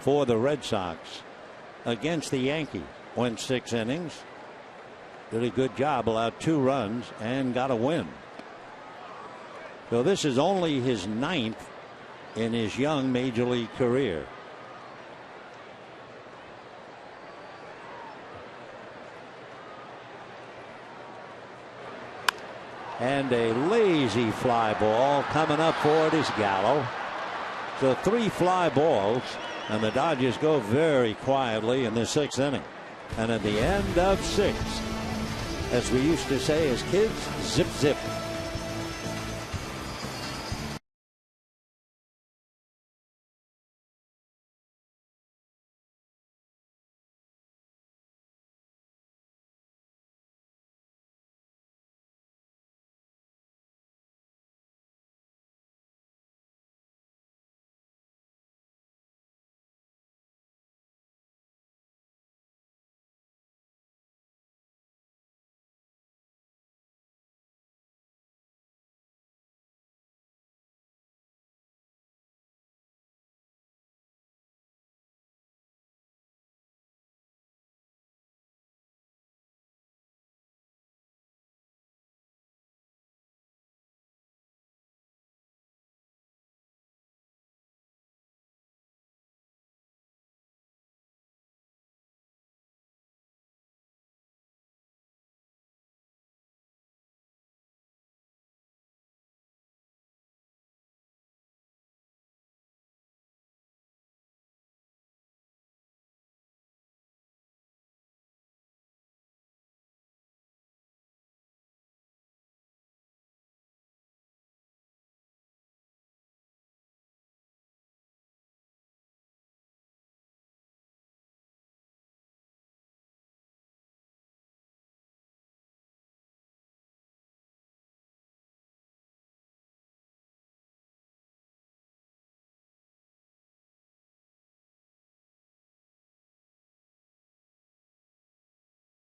for the Red Sox against the Yankees. Went 6 innings. Did a good job, allowed 2 runs, and got a win. So this is only his 9th in his young major league career. And a lazy fly ball coming up for it is Gallo. So 3 fly balls, and the Dodgers go very quietly in the 6th inning. And at the end of 6, as we used to say as kids, zip zip.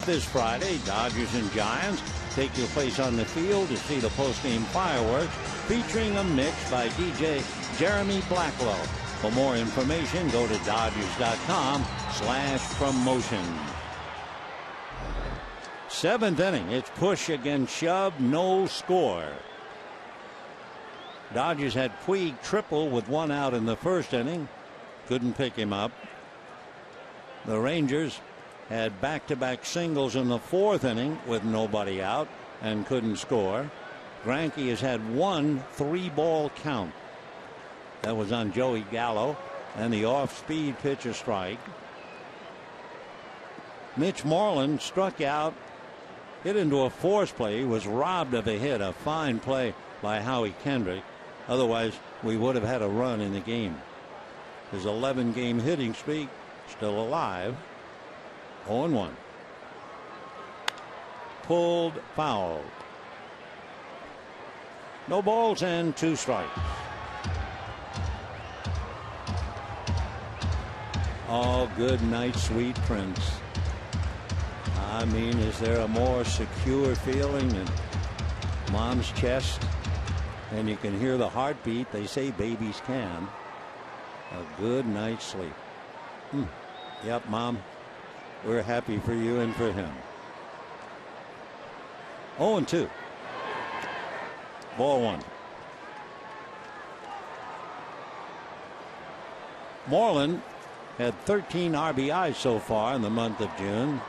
This Friday, Dodgers and Giants take your place on the field to see the postgame fireworks featuring a mix by DJ Jeremy Blacklow. For more information, go to Dodgers.com/promotion. Seventh inning. It's push against shove, no score. Dodgers had Puig triple with one out in the first inning. Couldn't pick him up. The Rangers had back-to-back singles in the fourth inning with nobody out and couldn't score. Greinke has had one 3-ball count. That was on Joey Gallo, and the off-speed pitch a strike. Mitch Moreland struck out, hit into a force play. He was robbed of a hit. A fine play by Howie Kendrick. Otherwise, we would have had a run in the game. His 11-game hitting streak still alive. 0-1. Pulled foul. No balls and 2 strikes. Oh, good night, sweet prince. I mean, is there a more secure feeling in mom's chest? And you can hear the heartbeat. They say babies can. A good night's sleep. Yep, Mom. We're happy for you and for him. 0-2. Ball 1. Moreland had 13 RBIs so far in the month of June.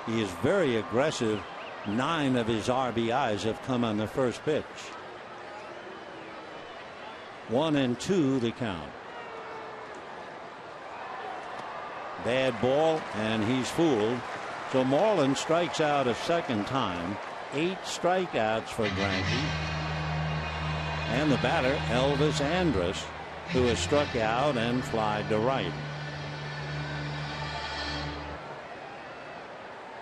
He is very aggressive. 9 of his RBIs have come on the first pitch. 1-2 the count. Bad ball, and he's fooled. So Moreland strikes out a second time. 8 strikeouts for Greinke. And the batter, Elvis Andrus, who has struck out and flied to right.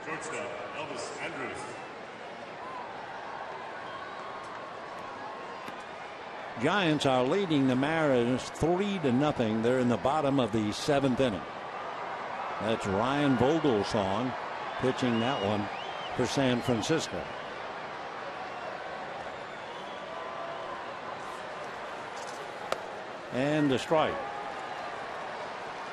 Shortstop, Elvis Andrus. Giants are leading the Mariners 3-0. They're in the bottom of the 7th inning. That's Ryan Vogelsong pitching that one for San Francisco. And a strike.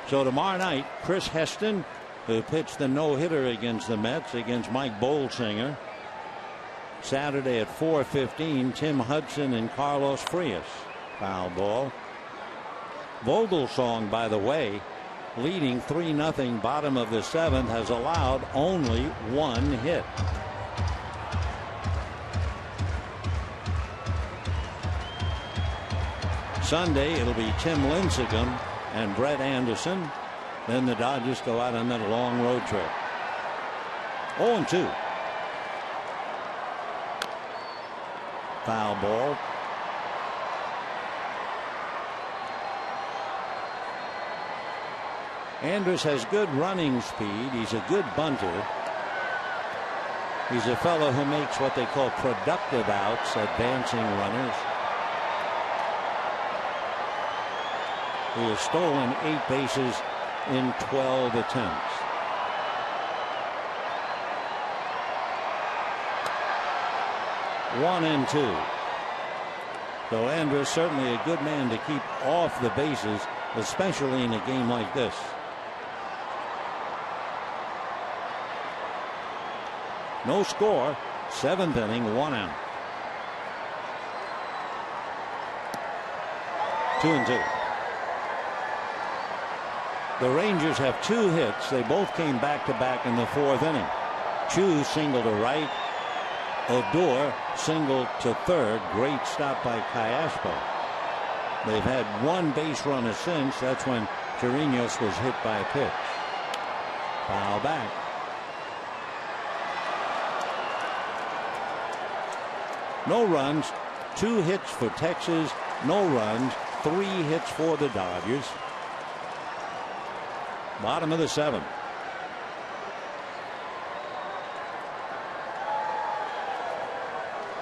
So tomorrow night, Chris Heston, who pitched the no-hitter against the Mets against Mike Bolsinger. Saturday at 4:15, Tim Hudson and Carlos Frias. Foul ball. Vogelsong, by the way, leading 3-0, bottom of the 7th, has allowed only 1 hit. Sunday, it'll be Tim Lincecum and Brett Anderson. Then the Dodgers go out on that long road trip. 0-2. Foul ball. Andrus has good running speed. He's a good bunter. He's a fellow who makes what they call productive outs, advancing runners. He has stolen 8 bases in 12 attempts. One and 2. So Andrus certainly a good man to keep off the bases, especially in a game like this. No score. 7th inning, 1 out. 2-2. The Rangers have 2 hits. They both came back-to-back in the 4th inning. Chu single to right. Odor single to third. Great stop by Cayaspo. They've had 1 base runner since. That's when Chirinos was hit by a pitch. Foul back. No runs. 2 hits for Texas. No runs. 3 hits for the Dodgers. Bottom of the 7th.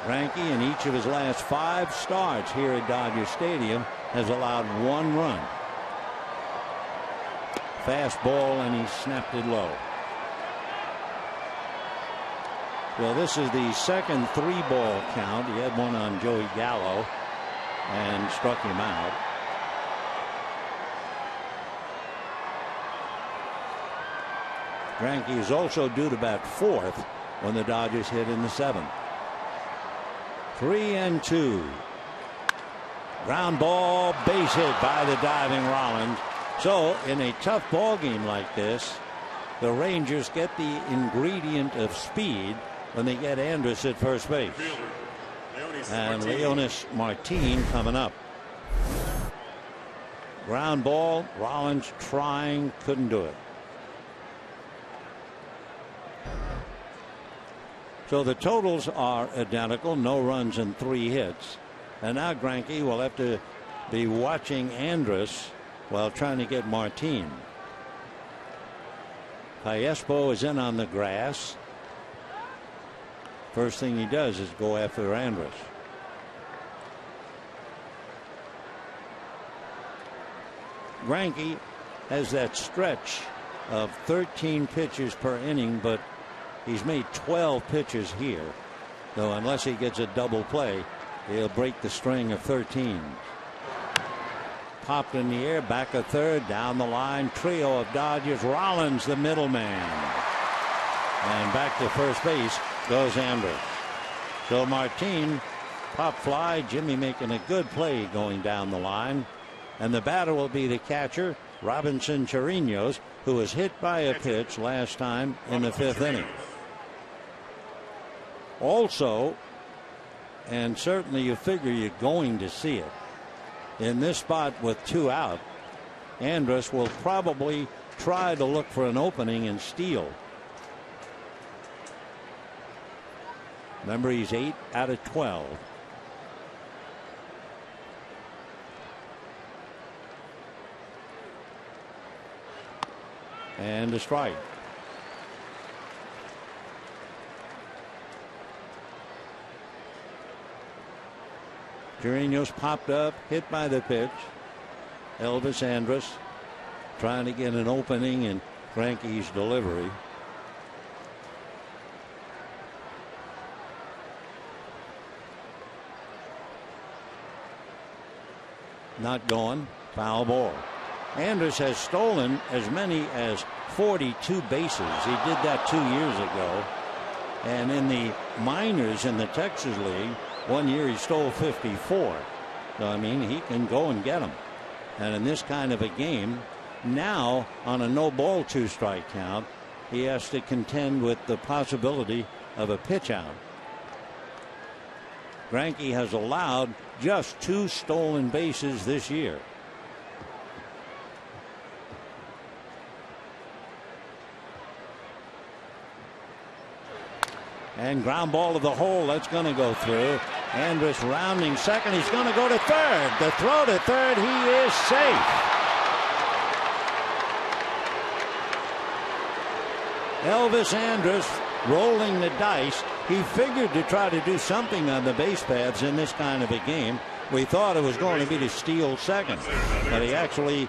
Greinke, in each of his last 5 starts here at Dodger Stadium, has allowed 1 run. Fastball, and he snapped it low. Well, this is the second 3-ball count. He had one on Joey Gallo and struck him out. Greinke is also due to bat fourth when the Dodgers hit in the seventh. 3-2. Ground ball, base hit by the diving Rollins. So in a tough ball game like this, the Rangers get the ingredient of speed when they get Andrus at first base. And Leonis Martin coming up. Ground ball, Rollins trying, couldn't do it. So the totals are identical, no runs and 3 hits. And now Greinke will have to be watching Andrus while trying to get Martin. Paespo is in on the grass. First thing he does is go after Andrus. Greinke has that stretch of 13 pitches per inning, but he's made 12 pitches here. So unless he gets a double play, he'll break the string of 13. Popped in the air, back a third, down the line, trio of Dodgers. Rollins, the middleman. And back to first base goes Andrus. So Martin, pop fly, Jimmy making a good play going down the line. And the batter will be the catcher, Robinson Chirinos, who was hit by a pitch last time in the 5th inning. Also, and certainly you figure you're going to see it, in this spot with 2 out, Andrus will probably try to look for an opening and steal. Remember, he's 8 out of 12. And a strike. Chirinos popped up, hit by the pitch. Elvis Andrus trying to get an opening in Greinke's delivery. Not going. Foul ball. Andrus has stolen as many as 42 bases. He did that 2 years ago. And in the minors in the Texas League, 1 year he stole 54. So, I mean, he can go and get them. And in this kind of a game, now on a no ball 2-strike count, he has to contend with the possibility of a pitch out. Greinke has allowed just 2 stolen bases this year. And ground ball to the hole. That's going to go through. Andrus rounding second. He's going to go to third. The throw to third. He is safe. Elvis Andrus rolling the dice. He figured to try to do something on the base paths in this kind of a game. We thought it was going to be to steal second, but he actually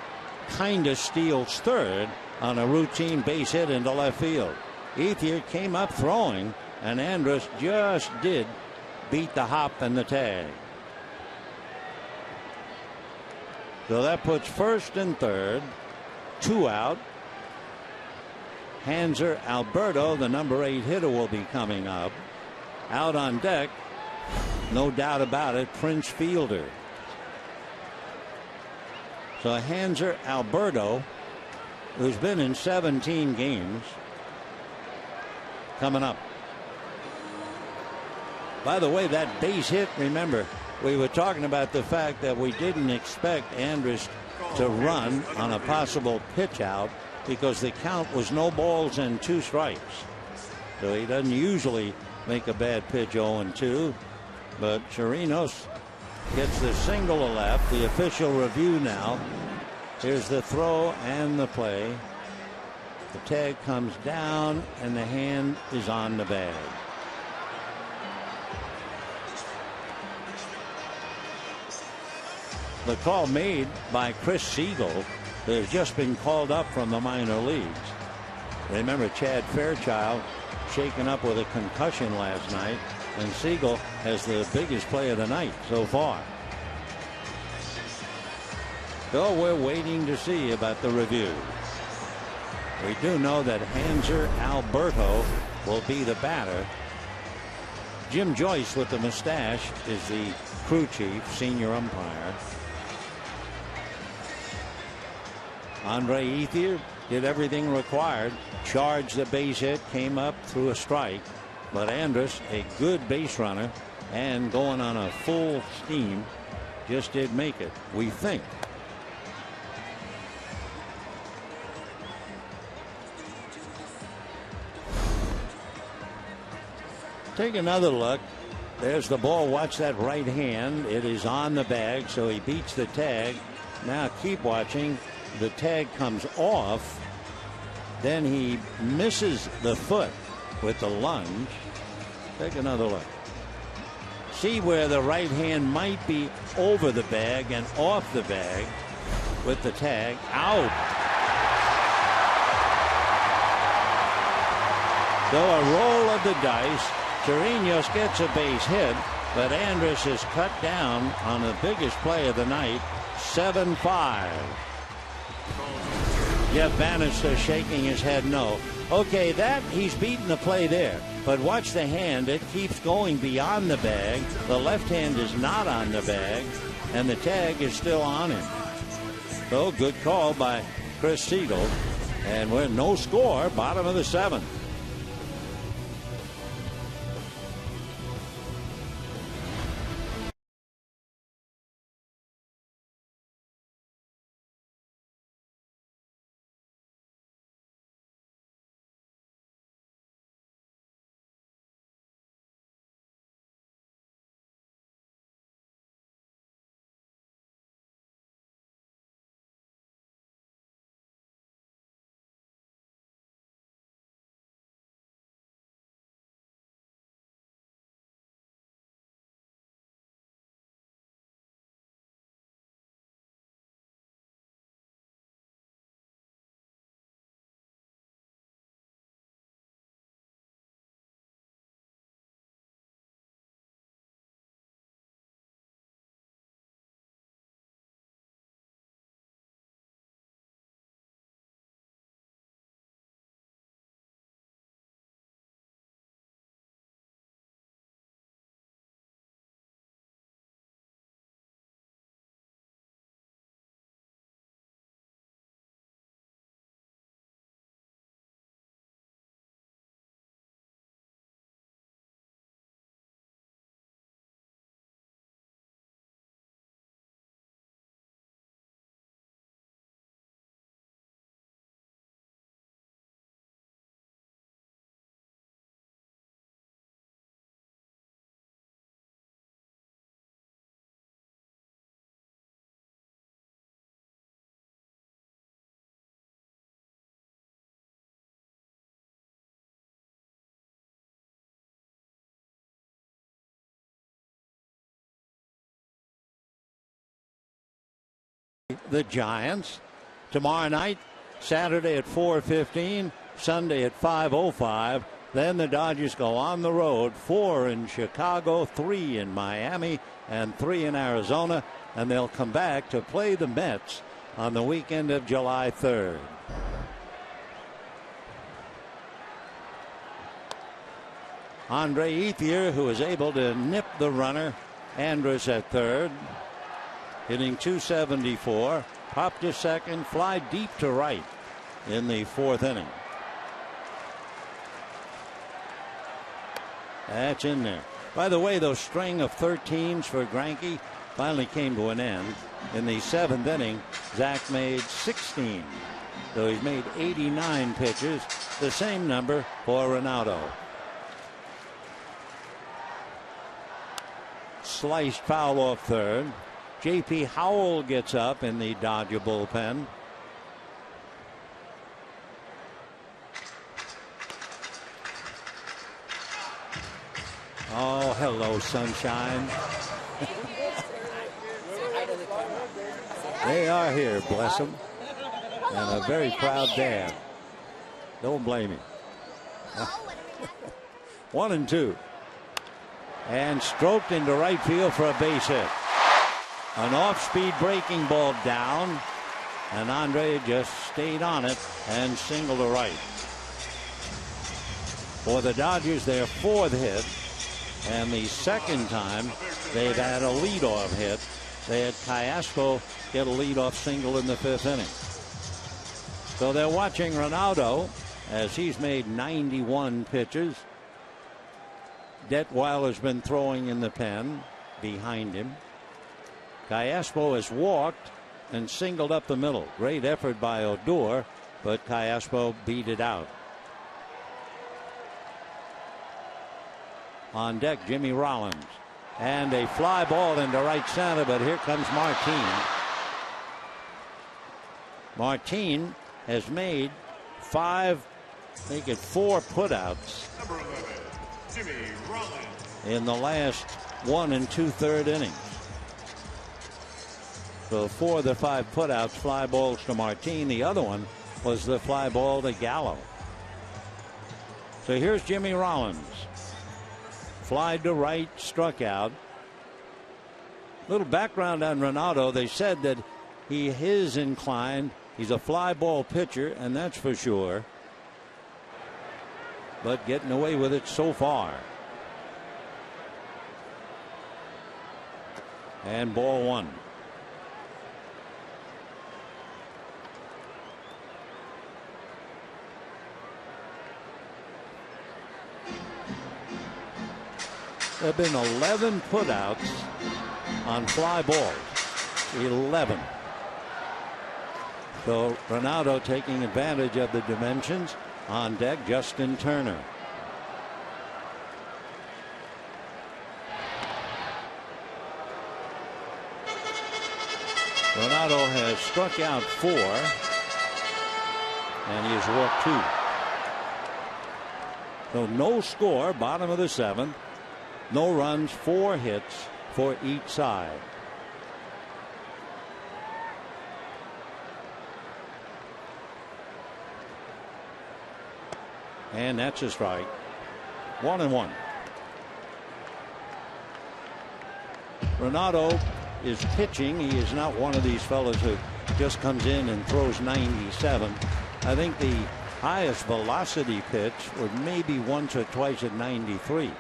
kind of steals third on a routine base hit into left field. Ethier came up throwing, and Andrus just did beat the hop and the tag. So that puts first and third, 2 out. Hanser Alberto, the number 8 hitter, will be coming up. Out on deck, no doubt about it, Prince Fielder. So Hanser Alberto, who's been in 17 games, coming up. By the way, that base hit, remember, we were talking about the fact that we didn't expect Andrus to run on a possible pitch out because the count was no balls and 2 strikes. So he doesn't usually make a bad pitch 0-2. But Chirinos gets the single to left. The official review now. Here's the throw and the play. The tag comes down and the hand is on the bag. The call made by Chris Siegel, who has just been called up from the minor leagues. Remember, Chad Fairchild shaken up with a concussion last night, and Siegel has the biggest play of the night so far. So we're waiting to see about the review. We do know that Hanser Alberto will be the batter. Jim Joyce with the mustache is the crew chief, senior umpire. Andre Ethier did everything required, charged the base hit, came up through a strike, but Andrus, a good base runner and going on a full steam, just did make it, we think. Take another look. There's the ball. Watch that right hand. It is on the bag, so he beats the tag. Now keep watching. The tag comes off. Then he misses the foot with the lunge. Take another look. See where the right hand might be over the bag and off the bag with the tag. Out. So a roll of the dice. Chirinos gets a base hit, but Andrus is cut down on the biggest play of the night, 7-5. Jeff Bannister shaking his head no. Okay, that he's beaten the play there, but watch the hand. It keeps going beyond the bag. The left hand is not on the bag, and the tag is still on him. So good call by Chris Siegel, and we're no score, bottom of the seventh. The Giants tomorrow night, Saturday at 4:15, Sunday at 5:05. Then the Dodgers go on the road, 4 in Chicago, 3 in Miami, and 3 in Arizona, and they'll come back to play the Mets on the weekend of July 3rd. Andre Ethier, who is able to nip the runner, Andrus at third, hitting .274, popped to second, fly deep to right in the fourth inning. That's in there. By the way, those string of 13s for Greinke finally came to an end. In the seventh inning, Zach made 16. So he's made 89 pitches, the same number for Ronaldo. Sliced foul off third. J.P. Howell gets up in the Dodger bullpen. Oh, hello, sunshine. They are here, bless them. And a very proud dad. Don't blame him. 1-2. And stroked into right field for a base hit. An off-speed breaking ball down, and Andre just stayed on it and singled to right. For the Dodgers, their fourth hit, and the second time they've had a leadoff hit. They had Callaspo get a leadoff single in the fifth inning. So they're watching Ronaldo as he's made 91 pitches. Detweiler's been throwing in the pen behind him. Callaspo has walked and singled up the middle. Great effort by Odor, but Callaspo beat it out. On deck, Jimmy Rollins. And a fly ball into right center, but here comes Martin. Martin has made 4 putouts Number 11, Jimmy Rollins. in the last 1 2/3 innings. So 4 of the 5 putouts, fly balls to Martin. The other one was the fly ball to Gallo. So here's Jimmy Rollins. Flied to right, struck out. Little background on Ronaldo. They said that he is inclined. He's a fly ball pitcher, and that's for sure. But getting away with it so far. And ball 1. There have been 11 putouts on fly balls. 11. So Ronaldo taking advantage of the dimensions. On deck, Justin Turner. Ronaldo has struck out 4, and he has walked 2. So no score, bottom of the 7th. No runs, 4 hits for each side. And that's a strike. 1-1. Ronaldo is pitching. He is not one of these fellows who just comes in and throws 97. I think the highest velocity pitch was maybe once or twice at 93.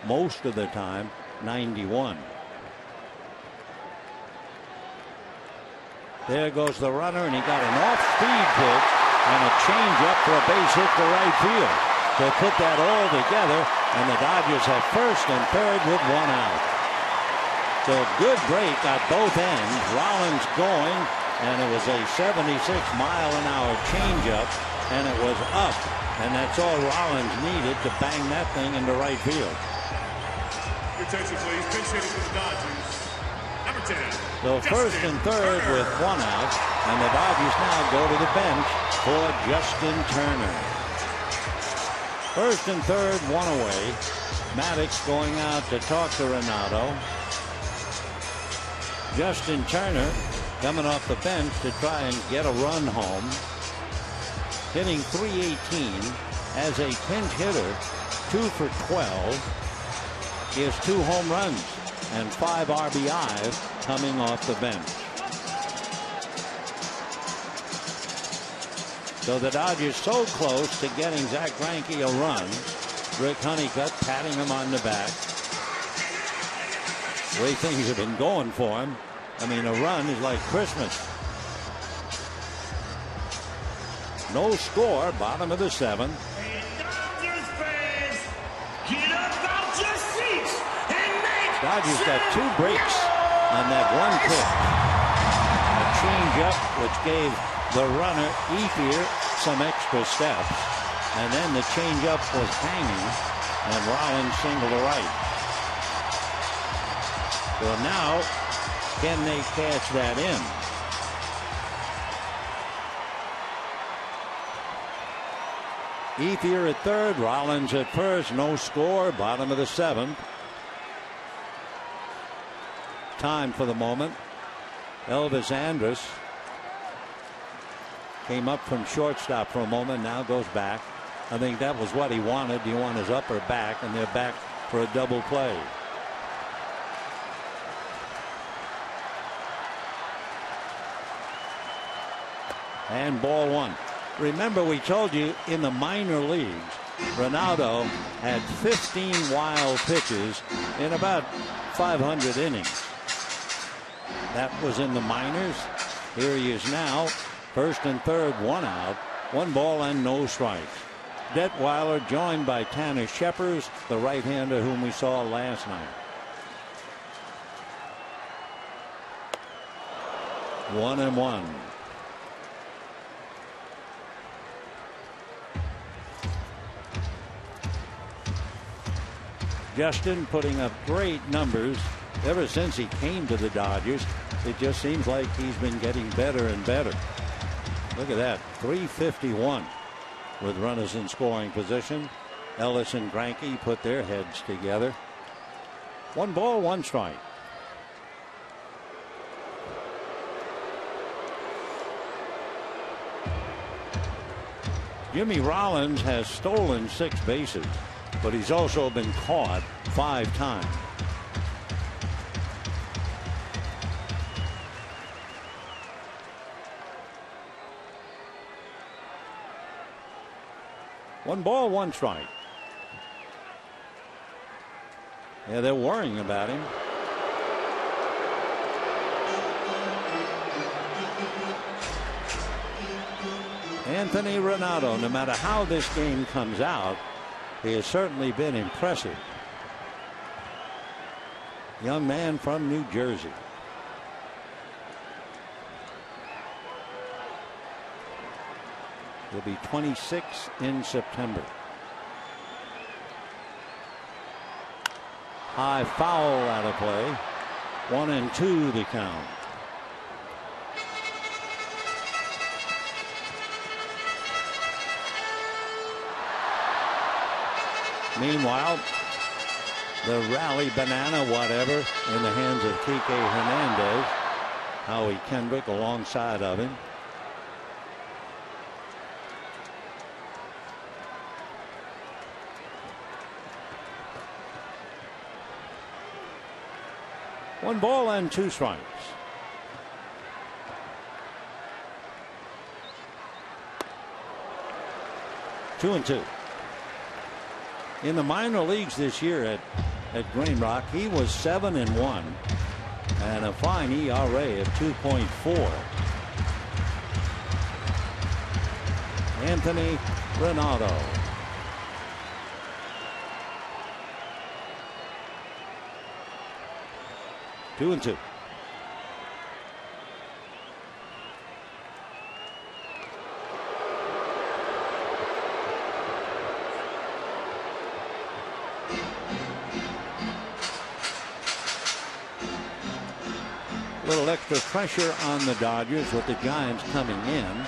Most of the time 91. There goes the runner, and he got an off-speed pitch and a changeup for a base hit to right field. So put that all together, and the Dodgers have first and third with 1 out. So good break at both ends. Rollins going, and it was a 76-mile-an-hour changeup, and it was up, and that's all Rollins needed to bang that thing into right field. Your attention, please. Pinch hitting for the Dodgers. Number 10. So first and third with 1 out, and the Dodgers now go to the bench for Justin Turner. First and third, 1 away. Maddox going out to talk to Ronaldo. Justin Turner coming off the bench to try and get a run home. Hitting .318 as a pinch hitter, 2 for 12. He has 2 home runs and 5 RBIs coming off the bench. So the Dodgers so close to getting Zach Greinke a run. Rick Honeycutt patting him on the back. The way things have been going for him, I mean, a run is like Christmas. No score, bottom of the 7th. Dodgers got 2 breaks on that one pitch. A changeup which gave the runner Ethier some extra steps, and then the changeup was hanging, and Rollins singled to right. So now, can they catch that in? Ethier at third, Rollins at first. No score, bottom of the 7th. Time for the moment. Elvis Andrus came up from shortstop for a moment, now goes back. I think that was what he wanted. He wanted his upper back, and they're back for a double play. And ball one. Remember, we told you in the minor leagues, Ronaldo had 15 wild pitches in about 500 innings. That was in the minors. Here he is now, first and third, one out, 1 ball and no strikes. Detweiler joined by Tanner Scheppers, the right-hander whom we saw last night. 1-1. Justin putting up great numbers ever since he came to the Dodgers. It just seems like he's been getting better and better. Look at that, 351 with runners in scoring position. Ellis and Greinke put their heads together. 1 ball, 1 strike. Jimmy Rollins has stolen 6 bases, but he's also been caught 5 times. One ball, 1 strike. Yeah, they're worrying about him. Anthony Ronaldo, no matter how this game comes out, he has certainly been impressive. Young man from New Jersey. He'll be 26 in September. High foul out of play. 1-2 the count. Meanwhile, the rally banana whatever in the hands of Kike Hernandez. Howie Kendrick alongside of him. One ball and 2 strikes. Two and two. In the minor leagues this year at Green Rock, he was 7-1 and a fine ERA of 2.4. Anthony Ronaldo. Two and two. Little extra pressure on the Dodgers with the Giants coming in.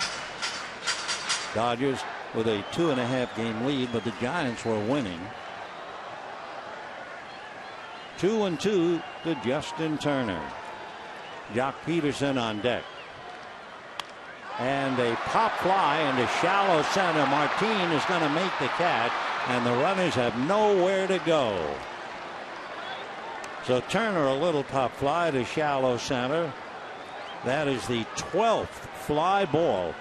Dodgers with a 2.5 game lead, but the Giants were winning. 2-2 to Justin Turner. Jock Peterson on deck. And a pop fly into shallow center. Martin is going to make the catch, and the runners have nowhere to go. So Turner, a little pop fly to shallow center. That is the 12th fly ball.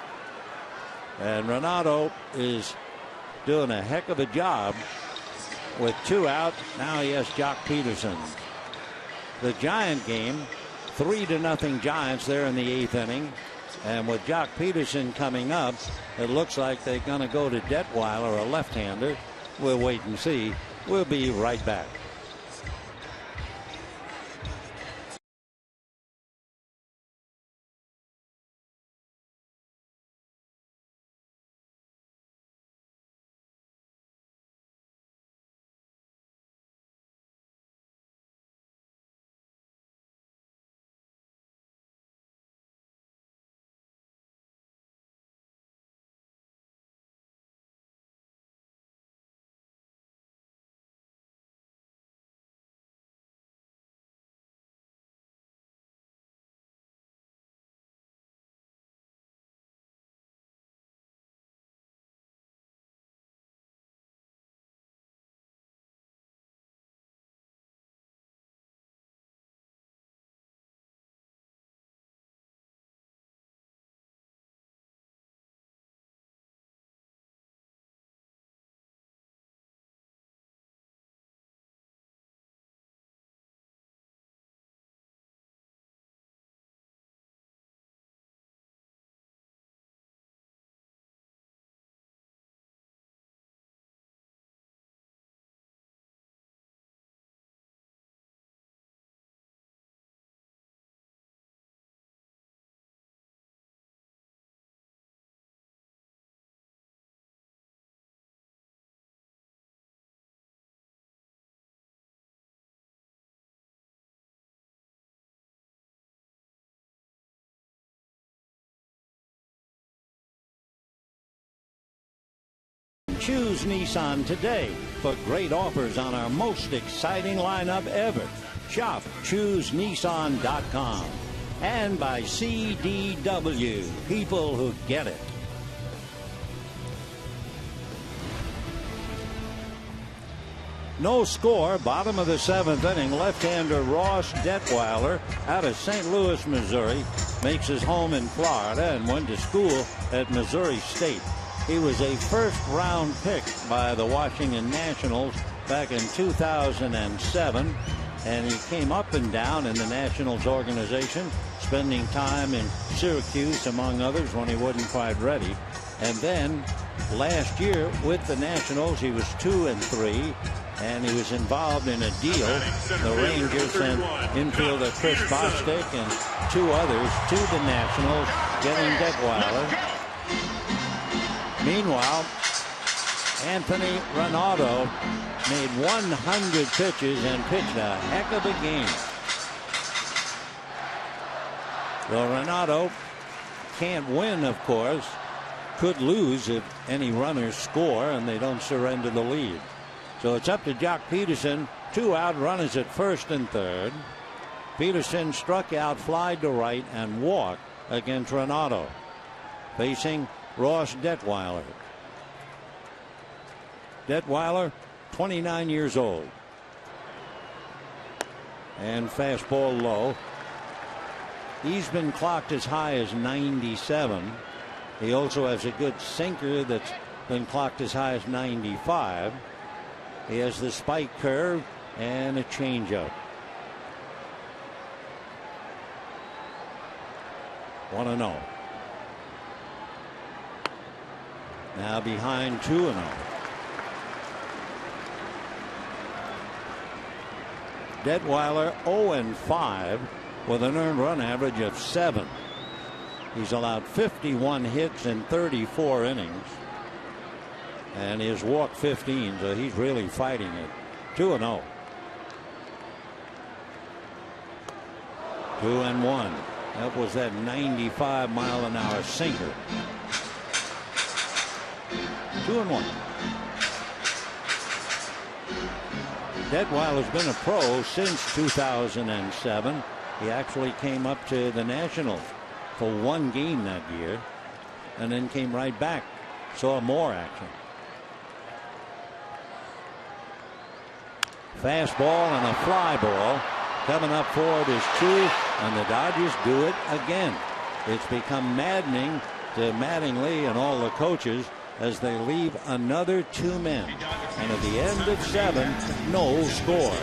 And Ronaldo is doing a heck of a job. With 2 out, now he has Jock Peterson. The Giant game, 3-0 Giants there in the 8th inning. And with Jock Peterson coming up, it looks like they're going to go to Detweiler, a left-hander. We'll wait and see. We'll be right back. Choose Nissan today for great offers on our most exciting lineup ever. Shop ChooseNissan.com. And by CDW, people who get it. No score, bottom of the 7th inning. Left-hander Ross Detweiler out of St. Louis, Missouri, makes his home in Florida and went to school at Missouri State. He was a first-round pick by the Washington Nationals back in 2007, and he came up and down in the Nationals organization, spending time in Syracuse, among others, when he wasn't quite ready. And then last year with the Nationals, he was 2-3. And he was involved in a deal. The Rangers sent infielder Chris Bostic and 2 others to the Nationals, getting Detweiler. Meanwhile, Anthony Ronaldo made 100 pitches and pitched a heck of a game. Well, Ronaldo can't win, of course. Could lose if any runners score and they don't surrender the lead. So it's up to Jock Peterson. 2 out, runners at first and third. Peterson struck out, flied to right, and walked against Ronaldo. Facing Ross Detweiler. Detweiler, 29 years old. And fastball low. He's been clocked as high as 97. He also has a good sinker that's been clocked as high as 95. He has the spike curve and a changeup. 1-0. Now behind 2-0. Detweiler 0-5 with an earned run average of 7. He's allowed 51 hits in 34 innings. And he has walked 15, so he's really fighting it. 2-0. 2-1. That was that 95-mile-an-hour sinker. 2-1. Detweiler's been a pro since 2007. He actually came up to the Nationals for 1 game that year and then came right back. Saw more action. Fastball and a fly ball. Coming up forward is 2, and the Dodgers do it again. It's become maddening to Mattingly and all the coaches as they leave another 2 men. And at the end of 7, no score.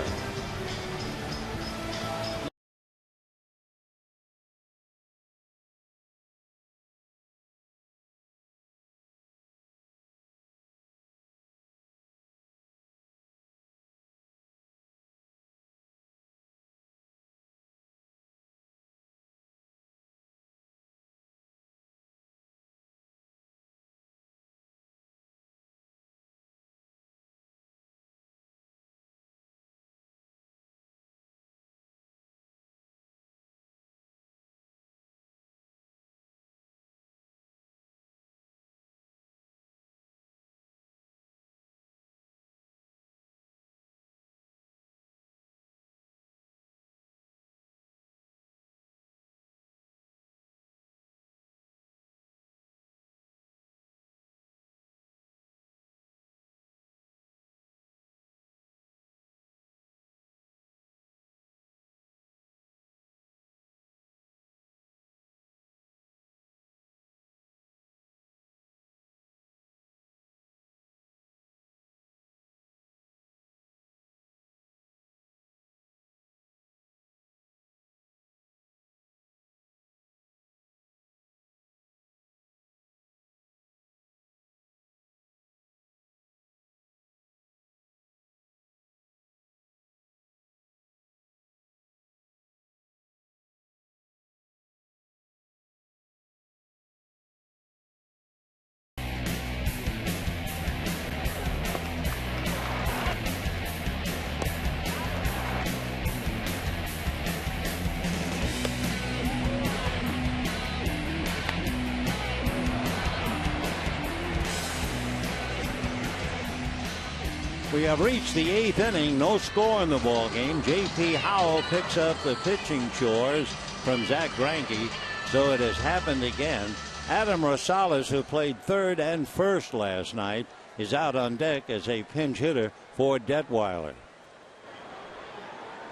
We have reached the 8th inning. No score in the ball game. J.P. Howell picks up the pitching chores from Zach Greinke. So it has happened again. Adam Rosales, who played third and first last night, is out on deck as a pinch hitter for Detweiler.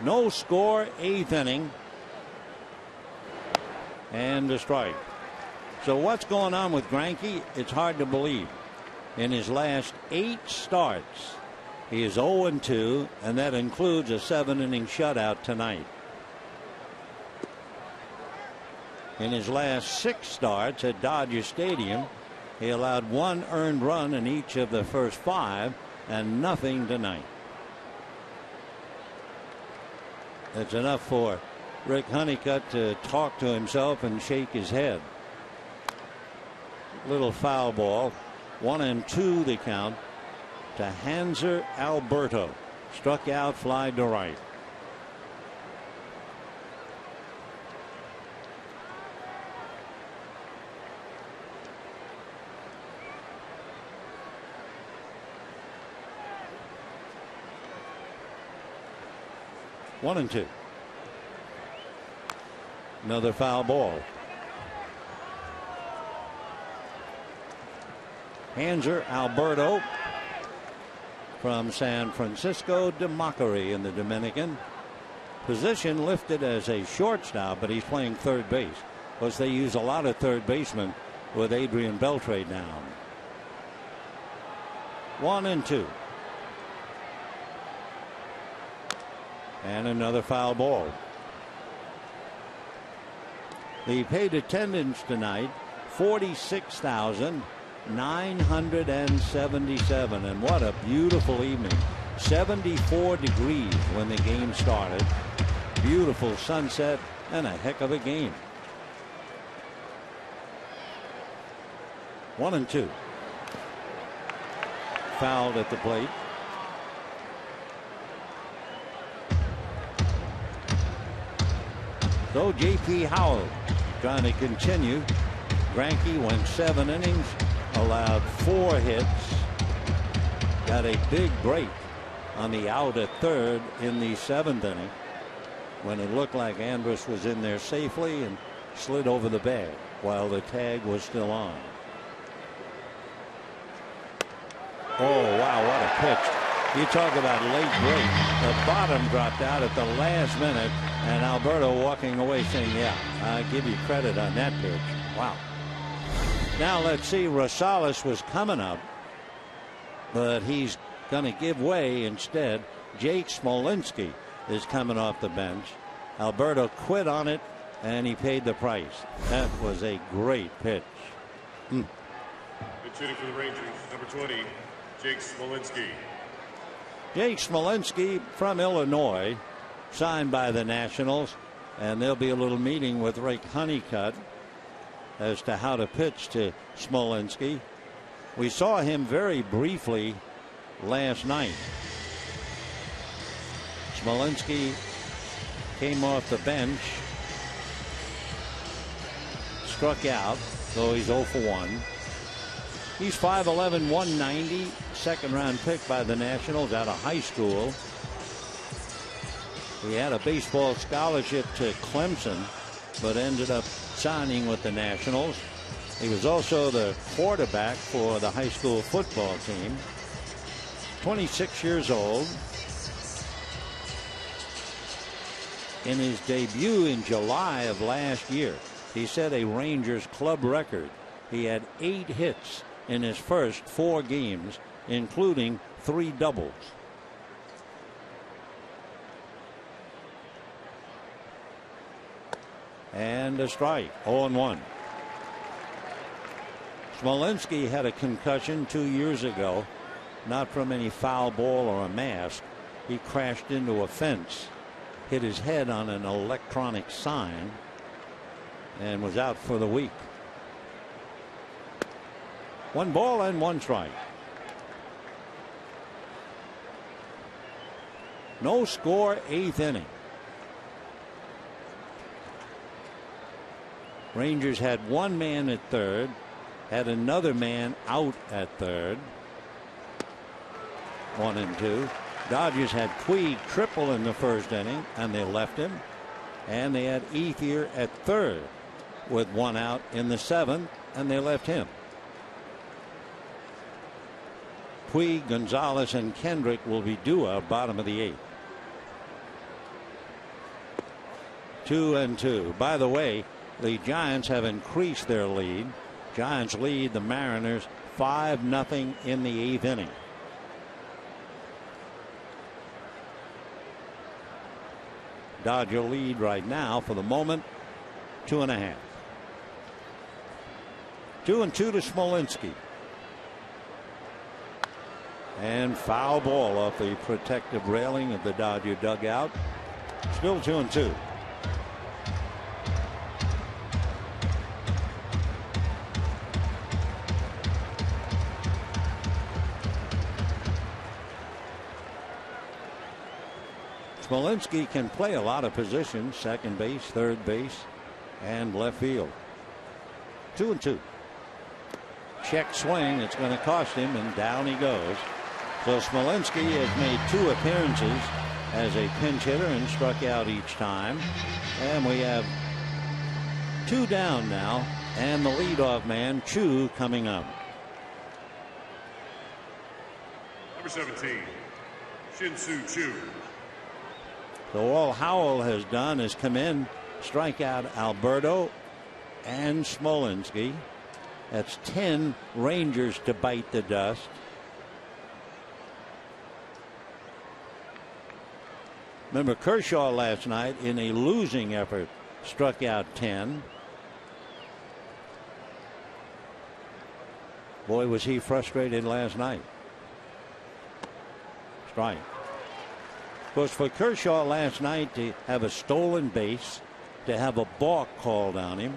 No score, 8th inning. And a strike. So what's going on with Greinke? It's hard to believe. In his last 8 starts, he is 0-2, and that includes a 7-inning shutout tonight. In his last 6 starts at Dodger Stadium, he allowed 1 earned run in each of the first 5 and nothing tonight. It's enough for Rick Honeycutt to talk to himself and shake his head. Little foul ball. 1-2 the count to Hanser Alberto. Struck out, fly to right. One and two. Another foul ball. Hanser Alberto from San Francisco de Macorís in the Dominican. Position lifted as a shortstop, but he's playing third base. Because they use a lot of third basemen with Adrian Beltre down. 1-2. And another foul ball. The paid attendance tonight, 46,977, and what a beautiful evening. 74 degrees when the game started. Beautiful sunset and a heck of a game. 1-2. Fouled at the plate. So J.P. Howell trying to continue. Greinke went 7 innings, allowed 4 hits, got a big break on the out at third in the 7th inning when it looked like Andrus was in there safely and slid over the bag while the tag was still on. Oh wow, what a pitch. You talk about late break. The bottom dropped out at the last minute, and Alberto walking away saying, yeah, I give you credit on that pitch. Wow. Now let's see, Rosales was coming up, but he's going to give way instead. Jake Smolinski is coming off the bench. Alberto quit on it, and he paid the price. That was a great pitch. Pitch hitting for the Rangers, number 20, Jake Smolinski. Jake Smolinski from Illinois, signed by the Nationals, and there'll be a little meeting with Rick Honeycutt as to how to pitch to Smolinski. We saw him very briefly last night. Smolinski came off the bench, struck out, though he's 0 for 1. He's 5'11", 190, second-round pick by the Nationals out of high school. He had a baseball scholarship to Clemson, but ended up signing with the Nationals. He was also the quarterback for the high school football team. 26 years old. In his debut in July of last year, he set a Rangers club record. He had 8 hits in his first 4 games, including 3 doubles. And a strike, 0-1. Smolinski had a concussion 2 years ago, not from any foul ball or a mask. He crashed into a fence, hit his head on an electronic sign, and was out for the week. 1 ball and 1 strike. No score, 8th inning. Rangers had 1 man at third, had another man out at third. 1-2. Dodgers had Puig triple in the first inning, and they left him. And they had Ethier at third with 1 out in the 7th, and they left him. Puig, Gonzalez, and Kendrick will be due out bottom of the 8th. 2-2. By the way, the Giants have increased their lead. Giants lead the Mariners 5-0 in the 8th inning. Dodger lead right now for the moment 2.5. 2-2 to Smolinski. And foul ball off the protective railing of the Dodger dugout. Still 2-2. Smolinski can play a lot of positions: second base, third base, and left field. 2-2. Check swing. It's going to cost him, and down he goes. So Smolinski has made 2 appearances as a pinch hitter and struck out each time. And we have 2 down now, and the leadoff man, Chu, coming up. Number 17, Shin-Soo Choo. So all Howell has done is come in, strike out Alberto and Smolinski. That's 10 Rangers to bite the dust. Remember, Kershaw last night in a losing effort struck out 10. Boy, was he frustrated last night. Strike. Of course, for Kershaw last night to have a stolen base, to have a balk called on him,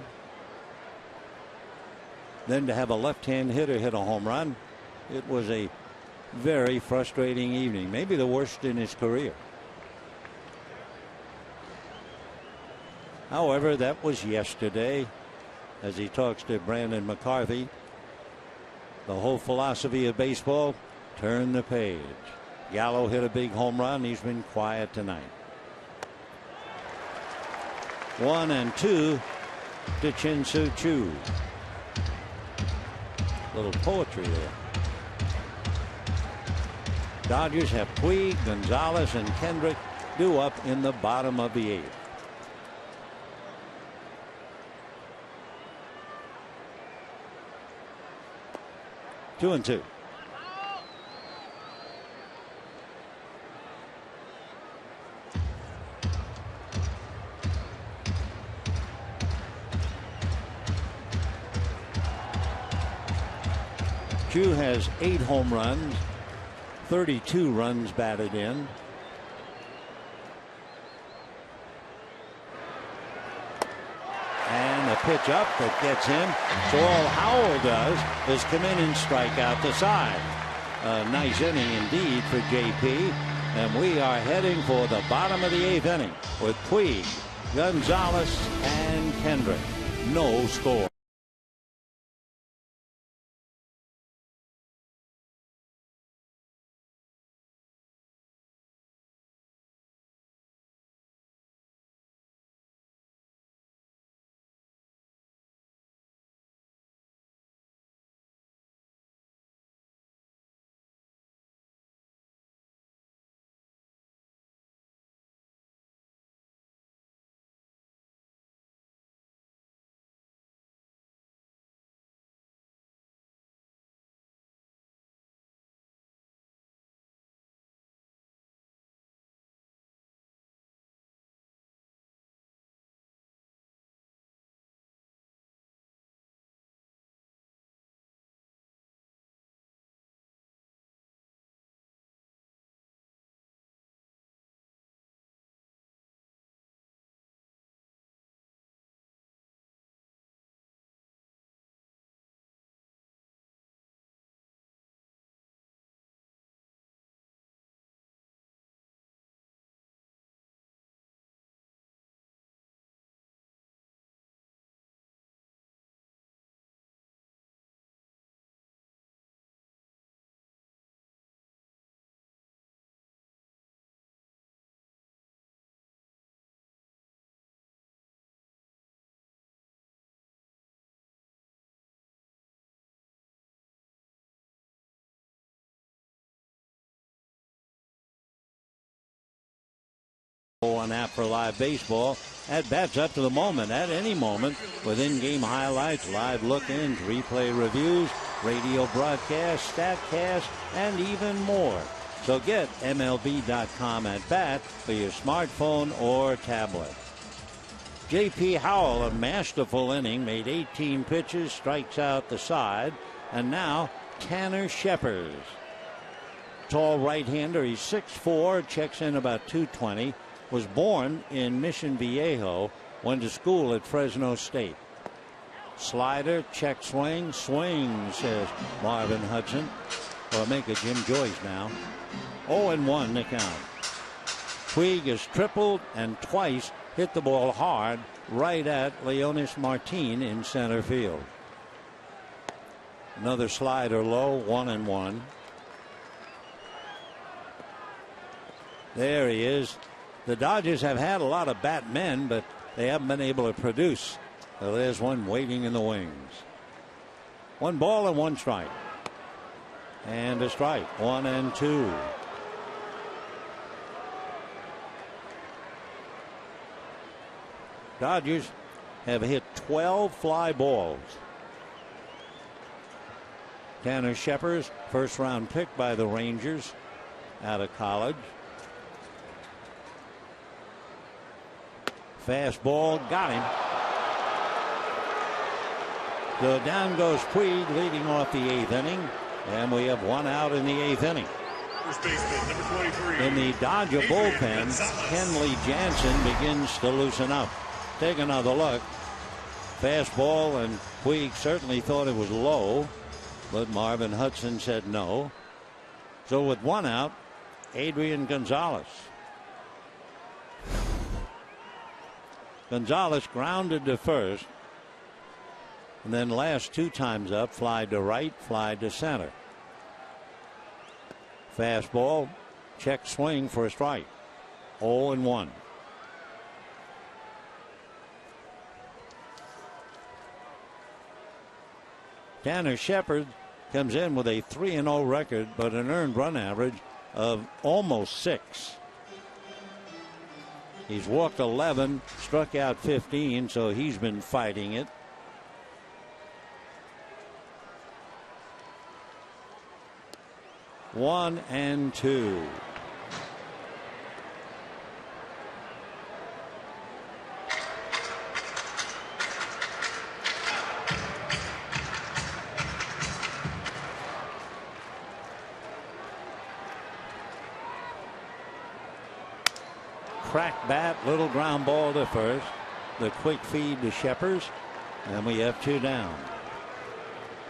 then to have a left-hand hitter hit a home run, it was a very frustrating evening, maybe the worst in his career. However, that was yesterday. As he talks to Brandon McCarthy, the whole philosophy of baseball: turn the page. Gallo hit a big home run. He's been quiet tonight. 1-2 to Shin-Soo Choo. Little poetry there. Dodgers have Puig, Gonzalez, and Kendrick due up in the bottom of the 8th. Two and two. Chu has 8 home runs, 32 runs batted in. And a pitch up that gets him. So all Howell does is come in and strike out the side. A nice inning indeed for JP. And we are heading for the bottom of the 8th inning with Puig, Gonzalez, and Kendrick. No score. One app for live baseball. At bats up to the moment, at any moment, with in-game highlights, live look-ins, replay reviews, radio broadcasts, StatCast, and even more. So get MLB.com at bat for your smartphone or tablet. J.P. Howell, a masterful inning, made 18 pitches, strikes out the side, and now Tanner Scheppers. Tall right-hander, he's 6'4", checks in about 220. Was born in Mission Viejo, went to school at Fresno State. Slider, check swing, swing, says Marvin Hudson. Or make a Jim Joyce now. 0-1 the count. Puig has tripled and twice hit the ball hard right at Leonis Martin in center field. Another slider low, 1-1. There he is. The Dodgers have had a lot of bat men, but they haven't been able to produce. So there's one waiting in the wings. 1 ball and 1 strike. And a strike. 1-2. Dodgers have hit 12 fly balls. Tanner Scheppers, first round pick by the Rangers out of college. Fastball, got him. So down goes Puig, leading off the 8th inning. And we have 1 out in the 8th inning. First baseman, number 23. In the Dodger bullpen, Kenley Jansen begins to loosen up. Take another look. Fastball, and Puig certainly thought it was low, but Marvin Hudson said no. So with 1 out, Adrian Gonzalez. Gonzalez grounded to first, and then last 2 times up, fly to right, fly to center. Fastball, check swing for a strike. 0-1. Tanner Scheppers comes in with a 3-0 record, but an earned run average of almost 6. He's walked 11, struck out 15, so he's been fighting it. One and two. Crack bat, little ground ball to first. The quick feed to Scheppers, and we have 2 down.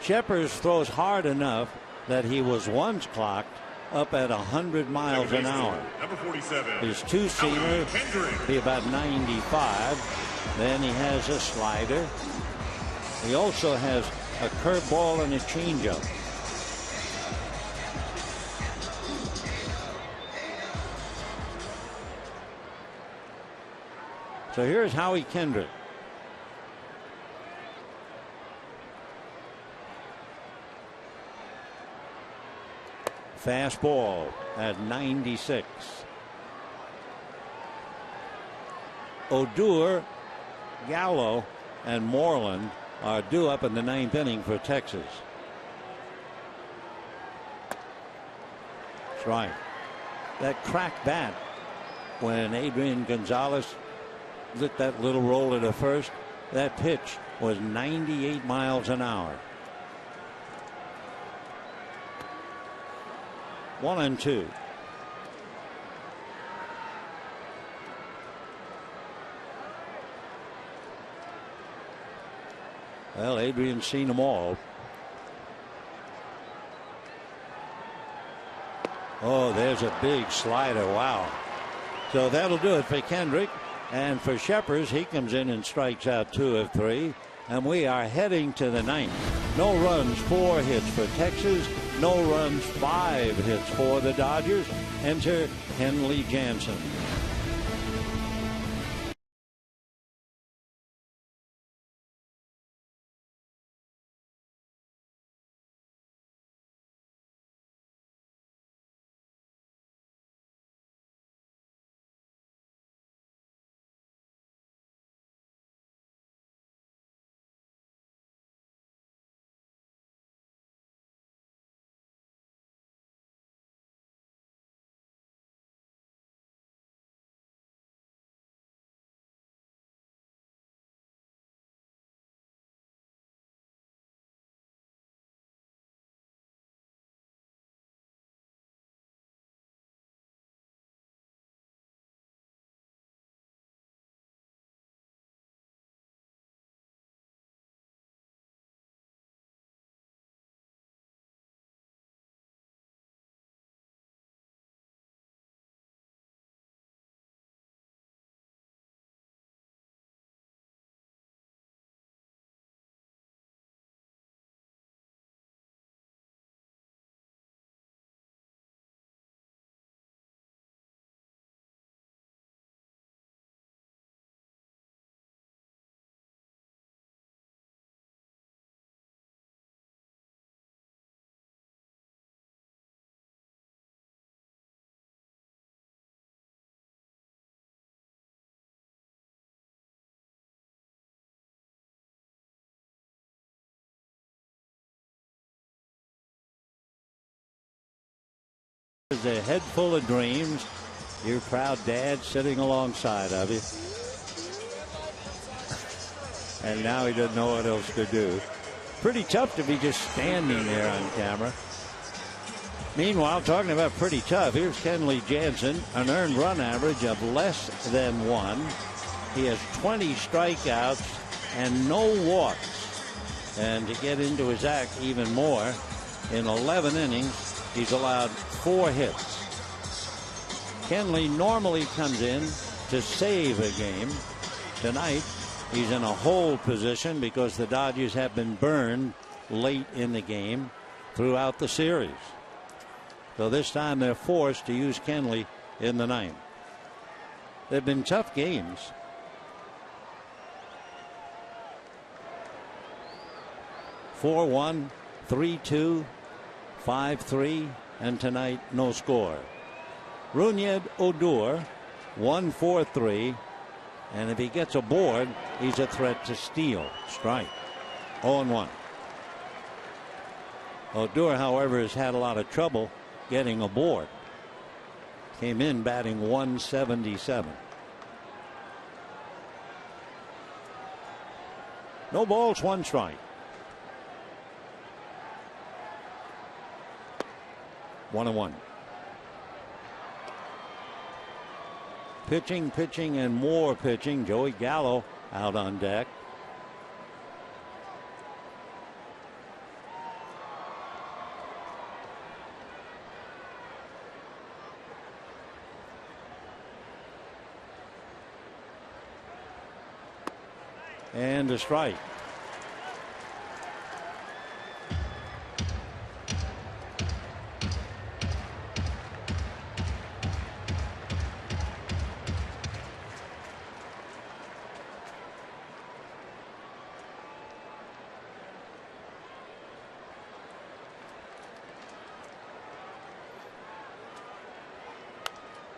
Scheppers throws hard enough that he was once clocked up at 100 miles an hour. Number 47. His 2-seamer be about 95. Then he has a slider. He also has a curveball and a changeup. So here's Howie Kendrick. Fastball at 96. Odor, Gallo, and Moreland are due up in the 9th inning for Texas. Strike. That cracked bat when Adrian Gonzalez lit that little roller to first, that pitch was 98 miles an hour. 1-2. Well, Adrian's seen them all. Oh, there's a big slider. Wow. So that'll do it for Kendrick. And for Scheppers, he comes in and strikes out 2 of 3. And we are heading to the 9th. No runs, 4 hits for Texas. No runs, 5 hits for the Dodgers. Enter Kenley Jansen. There's a head full of dreams. Your proud dad sitting alongside of you. And now he doesn't know what else to do. Pretty tough to be just standing there on camera. Meanwhile, talking about pretty tough, here's Kenley Jansen, an earned run average of less than 1. He has 20 strikeouts and no walks. And to get into his act even more, in 11 innings, he's allowed 4 hits. Kenley normally comes in to save a game. Tonight, he's in a hold position because the Dodgers have been burned late in the game throughout the series. So this time they're forced to use Kenley in the 9th. They've been tough games. (4-1), 3-2, 5-3, and tonight no score. Rougned Odor, 1-4-3, and if he gets a board, he's a threat to steal. Strike. 0-1. Odor, however, has had a lot of trouble getting a board. Came in batting .177. No balls, 1 strike. 1-1. Pitching, and more pitching. Joey Gallo out on deck. And a strike.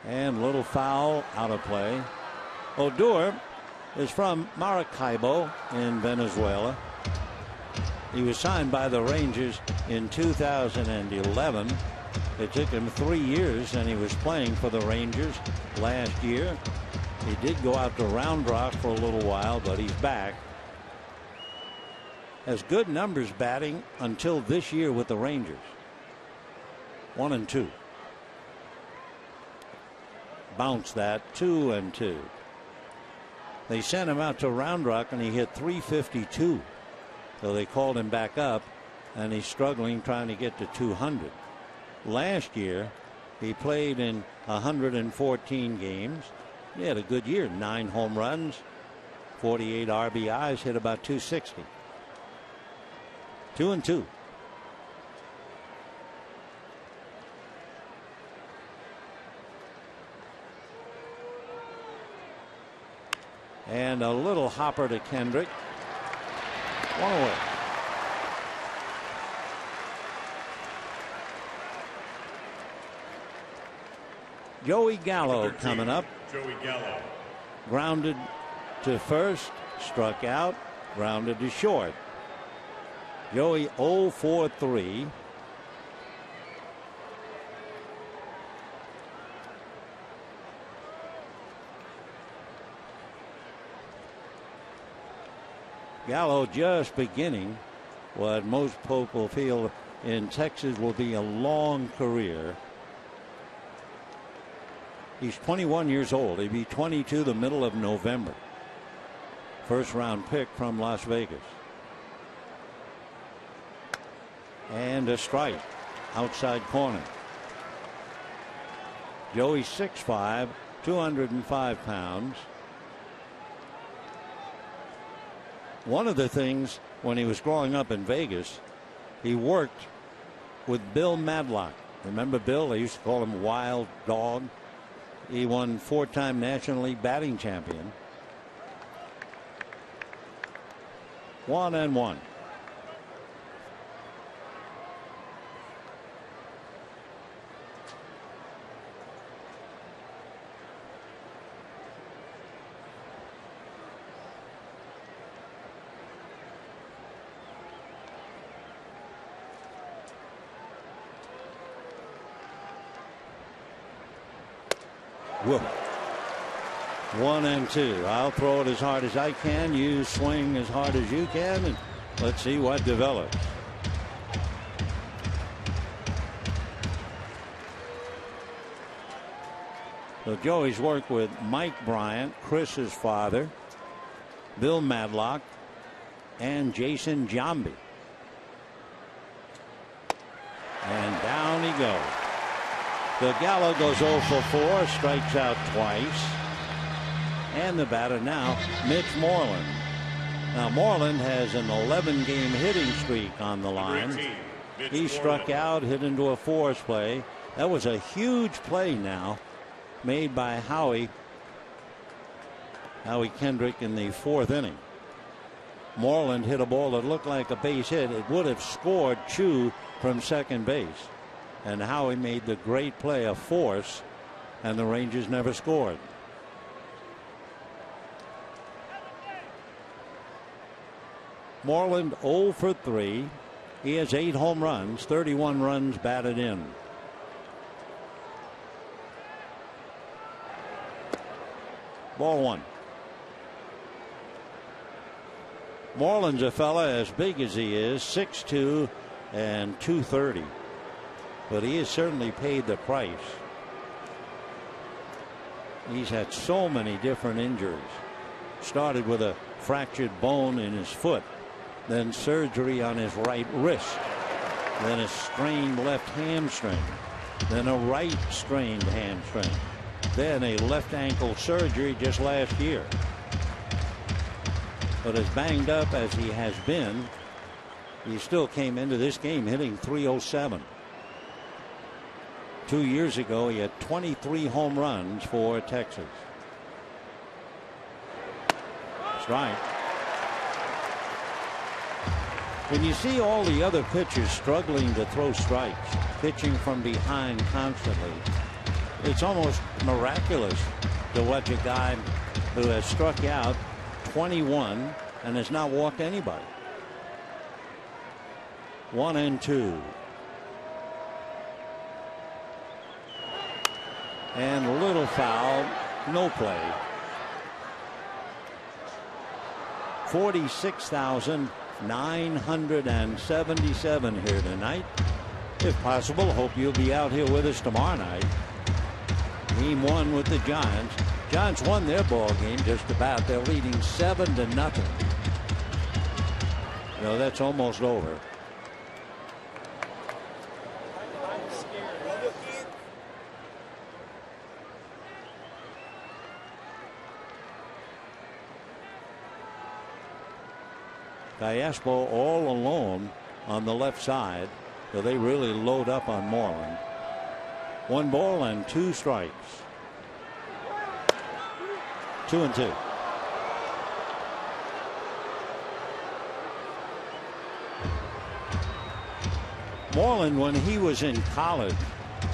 And little foul out of play. Odor is from Maracaibo in Venezuela. He was signed by the Rangers in 2011. It took him 3 years, and he was playing for the Rangers last year. He did go out to Round Rock for a little while, but he's back. Has good numbers batting until this year with the Rangers. 1-2. Bounce that. 2-2. They sent him out to Round Rock and he hit .352. So they called him back up, and he's struggling trying to get to 200. Last year he played in 114 games. He had a good year. 9 home runs, 48 RBIs, hit about .260. 2-2. And a little hopper to Kendrick. 1 away. Joey Gallo coming up. Joey Gallo. Grounded to first, struck out, grounded to short. Joey 0 for 3. Gallo just beginning what most people feel in Texas will be a long career. He's 21 years old. He'll be 22 the middle of November. First round pick from Las Vegas. And a strike outside corner. Joey 6'5", 205 pounds. One of the things when he was growing up in Vegas, he worked with Bill Madlock. Remember Bill? They used to call him Wild Dog. He won 4-time National League batting champion. 1-1. Whoa. 1-2. I'll throw it as hard as I can. You swing as hard as you can, and let's see what develops. So Joey's worked with Mike Bryant, Chris's father, Bill Madlock, and Jason Giambi. And down he goes. The Gallo goes 0 for 4, strikes out twice. And the batter now, Mitch Moreland. Now Moreland has an 11-game hitting streak on the line. He struck out, hit into a force play. That was a huge play now made by Howie Kendrick in the 4th inning. Moreland hit a ball that looked like a base hit. It would have scored Chu from second base. And Howie made the great play of force, and the Rangers never scored. Moreland 0 for 3. He has 8 home runs, 31 runs batted in. Ball 1. Moreland's a fella as big as he is, 6'2" and 230. But he has certainly paid the price. He's had so many different injuries. Started with a fractured bone in his foot, then surgery on his right wrist, then a strained left hamstring, then a right strained hamstring, then a left ankle surgery just last year. But as banged up as he has been, he still came into this game hitting .307. 2 years ago, he had 23 home runs for Texas. Strike. When you see all the other pitchers struggling to throw strikes, pitching from behind constantly, it's almost miraculous to watch a guy who has struck out 21 and has not walked anybody. 1-2. And a little foul, no play. 46,977 here tonight. If possible, hope you'll be out here with us tomorrow night. Game 1 with the Giants. Giants won their ball game just about. They're leading 7-0. No, that's almost over. Diaspo all alone on the left side, so they really load up on Moreland. 1 ball and 2 strikes. 2-2. Moreland, when he was in college,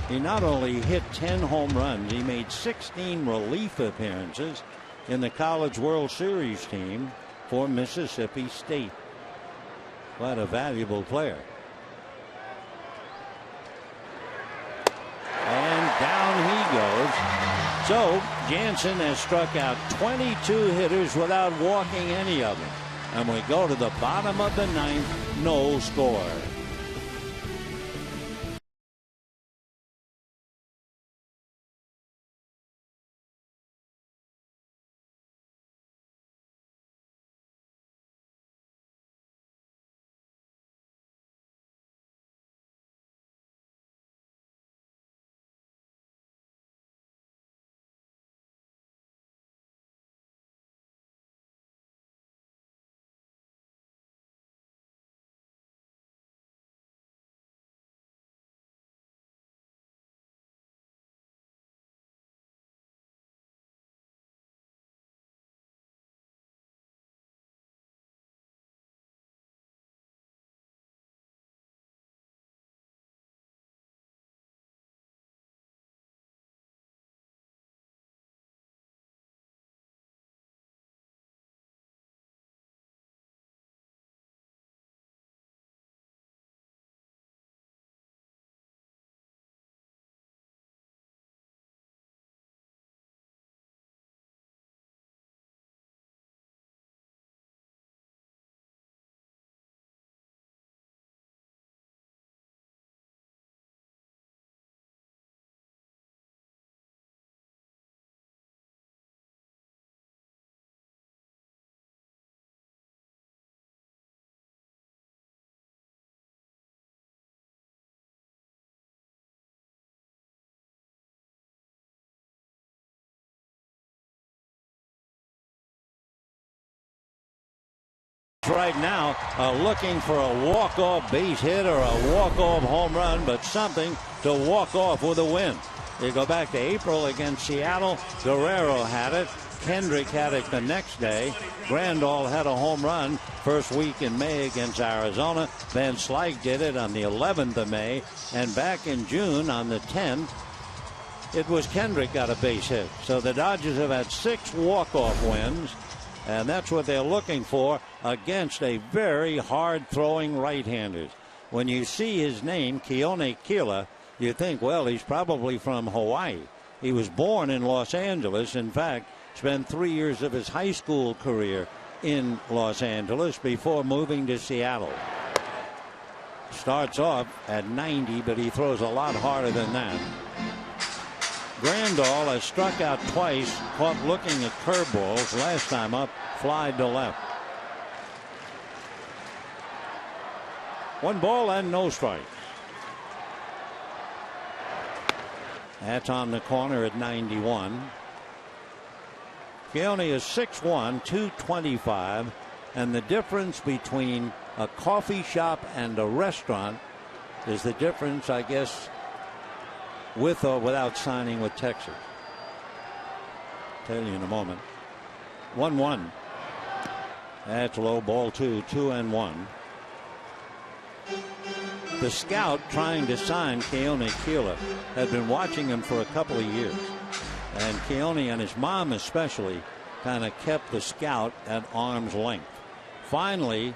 he not only hit 10 home runs, he made 16 relief appearances in the College World Series team for Mississippi State. What a valuable player. And down he goes. So Jansen has struck out 22 hitters without walking any of them. And we go to the bottom of the 9th, no score. right now are looking for a walk-off base hit or a walk-off home run, but something to walk off with a win. You go back to April against Seattle. Guerrero had it. Kendrick had it the next day. Grandal had a home run first week in May against Arizona. Van Slyke did it on the 11th of May. And back in June on the 10th, it was Kendrick got a base hit. So the Dodgers have had 6 walk-off wins, and that's what they're looking for against a very hard-throwing right-hander. When you see his name, Keone Kela, you think, well, he's probably from Hawaii. He was born in Los Angeles. In fact, spent 3 years of his high school career in Los Angeles before moving to Seattle. Starts off at 90, but he throws a lot harder than that. Grandal has struck out twice, caught looking at curveballs. Last time up, flied to left. 1 ball and no strikes. That's on the corner at 91. Keone is 6'1", 225, and the difference between a coffee shop and a restaurant is the difference, I guess, with or without signing with Texas. Tell you in a moment. 1-1. That's low, ball 2, 2-1. The scout trying to sign Keone Kela had been watching him for a couple of years. And Keone and his mom especially kind of kept the scout at arm's length. Finally,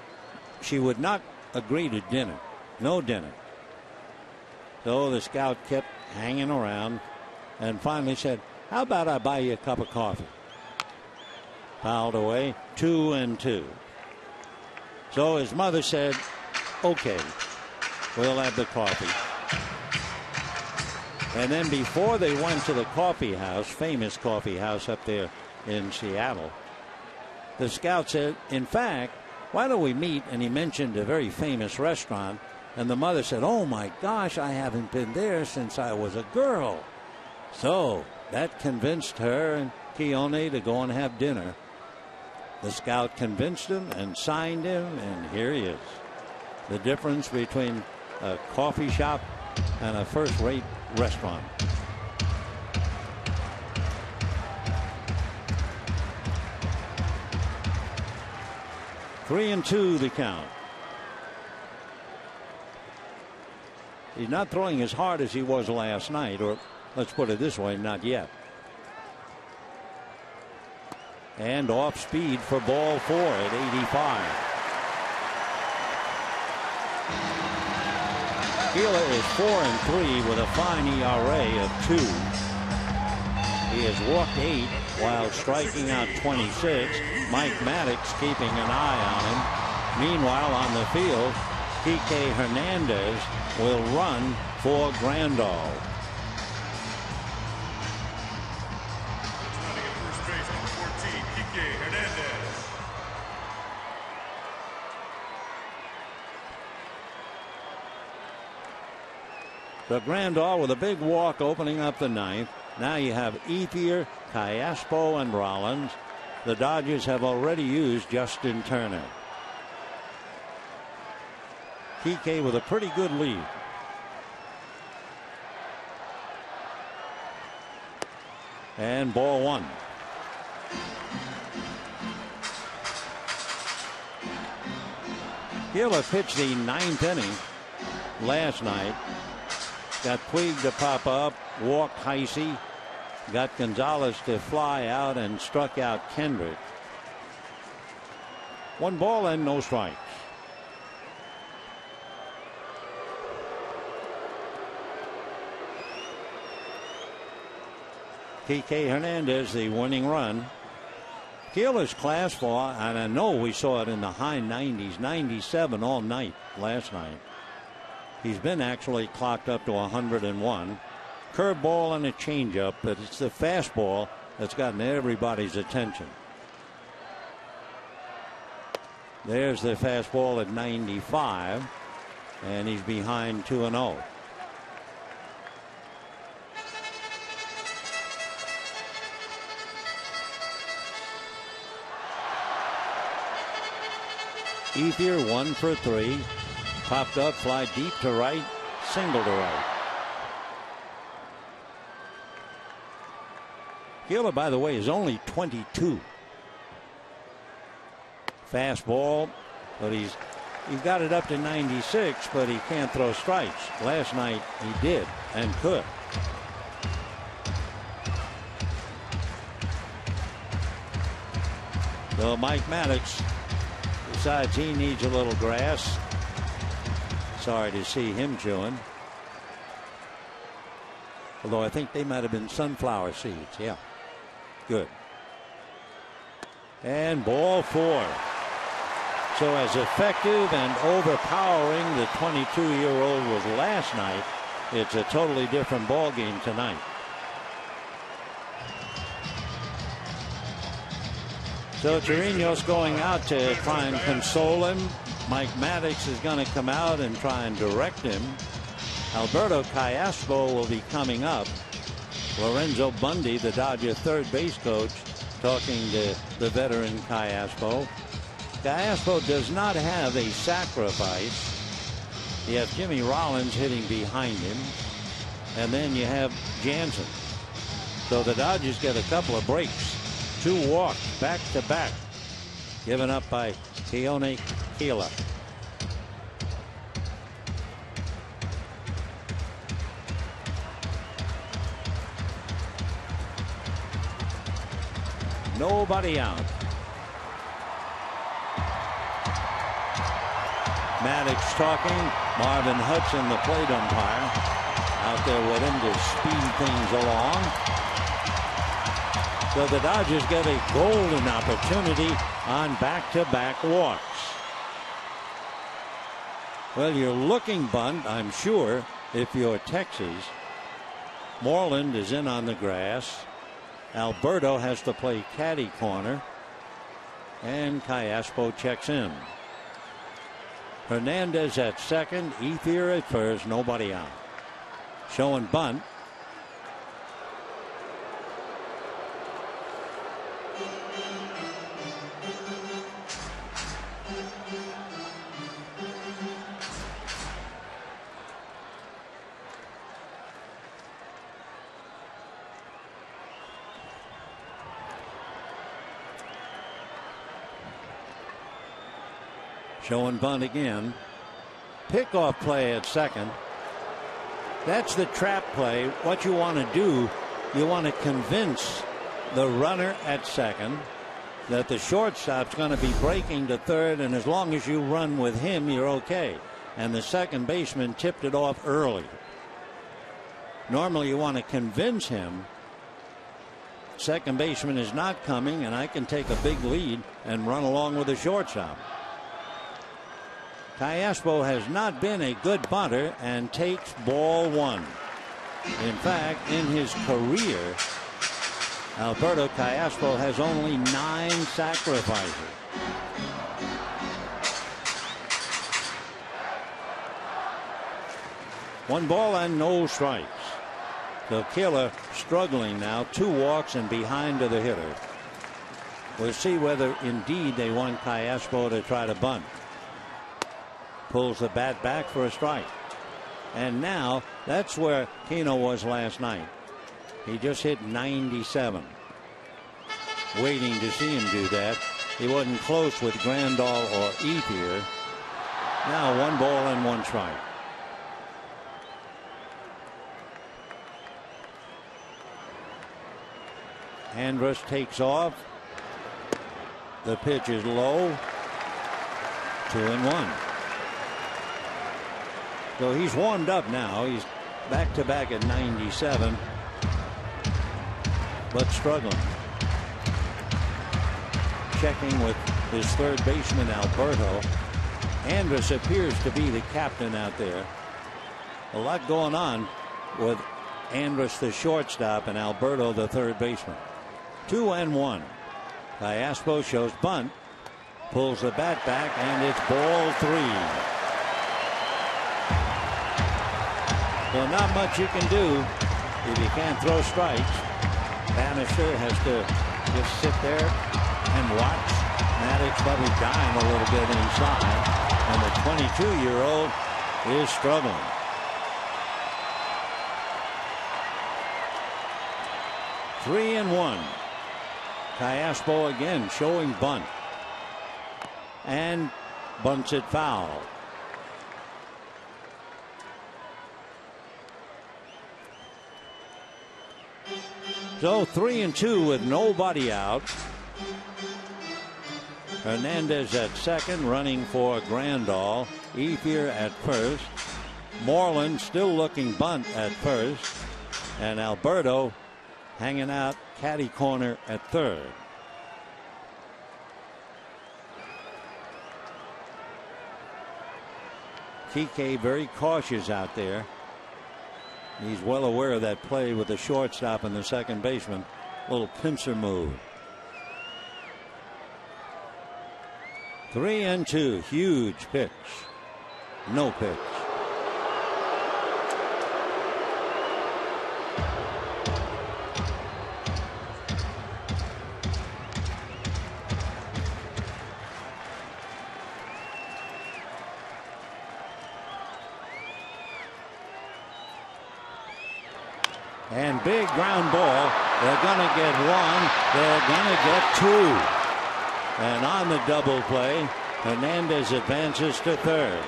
she would not agree to dinner. No dinner. So the scout kept hanging around and finally said, how about I buy you a cup of coffee? Fouled away, 2-2. So his mother said, okay, we'll have the coffee. And then before they went to the coffee house, famous coffee house up there in Seattle, the scout said, in fact, why don't we meet? And he mentioned a very famous restaurant. And the mother said, oh my gosh, I haven't been there since I was a girl. So that convinced her and Keone to go and have dinner. The scout convinced him and signed him, and here he is. The difference between a coffee shop and a first-rate restaurant. Three and two the count. He's not throwing as hard as he was last night, or let's put it this way, not yet. And off speed for ball 4 at 85. Kela is 4-3 with a fine ERA of 2. He has walked 8 while striking out 26. Mike Maddox keeping an eye on him. Meanwhile, on the field, Kike Hernandez will run for Grandal. So Grandal with a big walk opening up the ninth. Now you have Ethier, Callaspo, and Rollins. The Dodgers have already used Justin Turner. Kike with a pretty good lead. And ball 1. Kela pitched the 9th inning last night. Got Puig to pop up, walked Heisey, got Gonzalez to fly out, and struck out Kendrick. 1 ball and no strikes. Kike Hernandez, the winning run. Kela's class for, and I know we saw it in the high 90s, 97 all night last night. He's been actually clocked up to 101. Curveball and a changeup, but it's the fastball that's gotten everybody's attention. There's the fastball at 95, and he's behind 2-0. Ethier 1 for 3. Popped up, fly deep to right, single to right. Keeler, by the way, is only 22. Fastball, but he got it up to 96, but he can't throw strikes. Last night he did and could. So Mike Maddox decides he needs a little grass. Sorry to see him chewing. Although I think they might have been sunflower seeds. Yeah. Good. And ball 4. So as effective and overpowering the 22-year-old was last night, it's a totally different ball game tonight. So Chirinos going out to try and console him. Mike Maddox is going to come out and try and direct him. Alberto Callaspo will be coming up. Lorenzo Bundy, the Dodger third base coach, talking to the veteran Callaspo. Callaspo does not have a sacrifice. You have Jimmy Rollins hitting behind him, and then you have Jansen. So the Dodgers get a couple of breaks. 2 walks back to back, given up by Keone Keeler. Nobody out. Maddox talking. Marvin Hudson, the plate umpire, out there with him to speed things along. So the Dodgers get a golden opportunity on back-to-back walks. Well, you're looking bunt, I'm sure, if you're Texas. Moreland is in on the grass. Alberto has to play caddy corner. And Callaspo checks in. Hernandez at second. Ethier at first. Nobody out. Showing bunt. Showing bunt again. Pickoff play at second. That's the trap play. What you want to do, you want to convince the runner at second that the shortstop's going to be breaking to third, and as long as you run with him, you're okay. And the second baseman tipped it off early. Normally you want to convince him second baseman is not coming, and I can take a big lead and run along with the shortstop. Callaspo has not been a good bunter and takes ball 1. In fact, in his career, Alberto Callaspo has only 9 sacrifices. One ball and no strikes. So Keeler struggling now. 2 walks and behind to the hitter. We'll see whether indeed they want Callaspo to try to bunt. Pulls the bat back for a strike. And now that's where Keno was last night. He just hit 97. Waiting to see him do that. He wasn't close with Grandal or Ethier. Now 1 ball and 1 strike. Andrus takes off. The pitch is low. 2-1. So he's warmed up now. He's back to back at 97, but struggling. Checking with his third baseman Alberto. Andrus appears to be the captain out there. A lot going on with Andrus the shortstop and Alberto the third baseman. 2-1. Callaspo shows bunt, pulls the bat back, and it's ball 3. So not much you can do if you can't throw strikes. Bannister has to just sit there and watch Maddox probably dying a little bit inside, and the 22-year-old is struggling. Three and one. Callaspo again showing bunt, and bunts it foul. So 3 and 2 with nobody out. Hernandez at second, running for Grandal. Ethier at first. Moreland still looking bunt at first. And Alberto hanging out caddy corner at third. TK very cautious out there. He's well aware of that play with the shortstop and the second baseman. Little pincer move. 3 and 2. Huge pitch. No pitch. And big ground ball. They're going to get one. They're going to get two. And on the double play, Hernandez advances to third.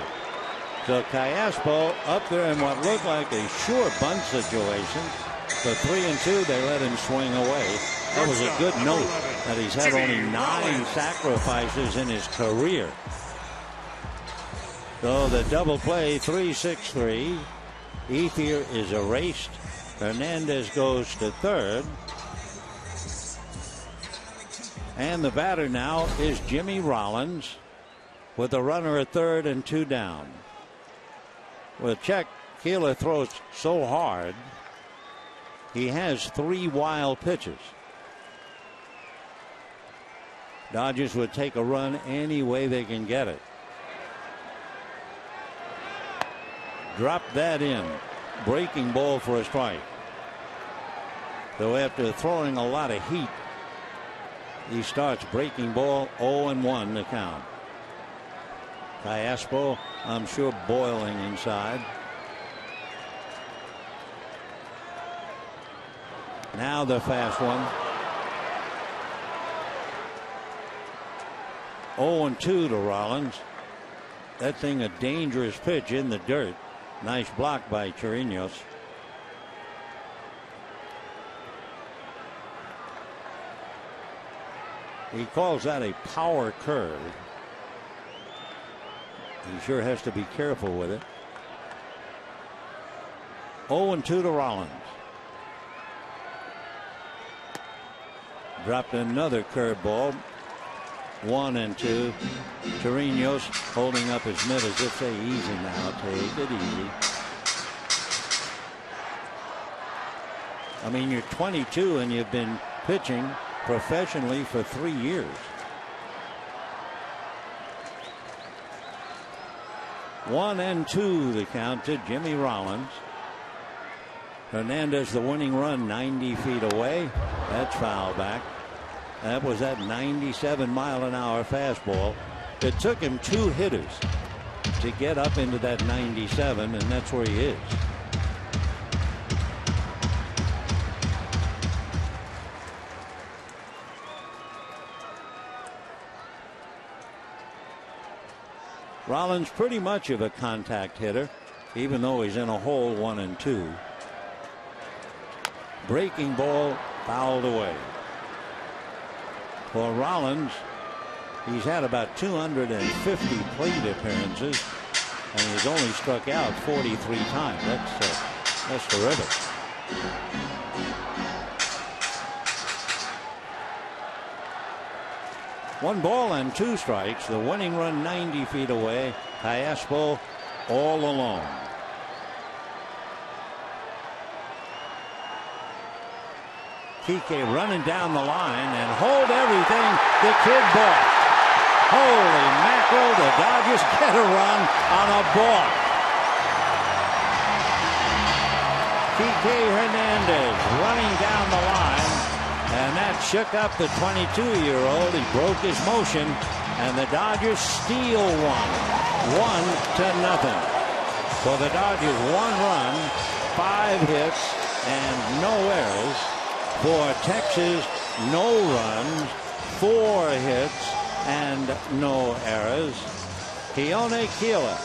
So Callaspo up there in what looked like a sure bunt situation. For 3 and 2, they let him swing away. That was a good note that he's had only 9 sacrifices in his career. So the double play, 3-6-3. Ethier is erased. Hernandez goes to third. And the batter now is Jimmy Rollins with a runner at third and 2 down. Well, check, Keeler throws so hard. He has 3 wild pitches. Dodgers would take a run any way they can get it. Drop that in. Breaking ball for a strike. So after throwing a lot of heat, he starts breaking ball. 0-1 the count. Callaspo, I'm sure, boiling inside. Now the fast one. 0-2 to Rollins. That thing a dangerous pitch in the dirt. Nice block by Chirinos. He calls that a power curve. He sure has to be careful with it. 0-2 to Rollins. Dropped another curveball. 1-2. Chirinos holding up his mitt as if say, easy now, take it easy. I mean, you're 22 and you've been pitching professionally for 3 years. One and two the count to Jimmy Rollins. Hernandez the winning run 90 feet away. That's foul back. That was that 97-mile-an-hour fastball. It took him 2 hitters to get up into that 97, and that's where he is. Rollins pretty much of a contact hitter, even though he's in a hole 1-2. Breaking ball fouled away. For Rollins, he's had about 250 plate appearances, and he's only struck out 43 times. That's terrific. One ball and 2 strikes. The winning run 90 feet away. Callaspo all alone. TK running down the line and hold everything. The kid balk. Holy mackerel, the Dodgers get a run on a balk. TK Hernandez running down the line, And that shook up the 22-year-old. He broke his motion, and the Dodgers steal one. 1-0. For the Dodgers, 1 run, 5 hits, and no errors. For Texas, no runs, 4 hits, and no errors. Keone Keeler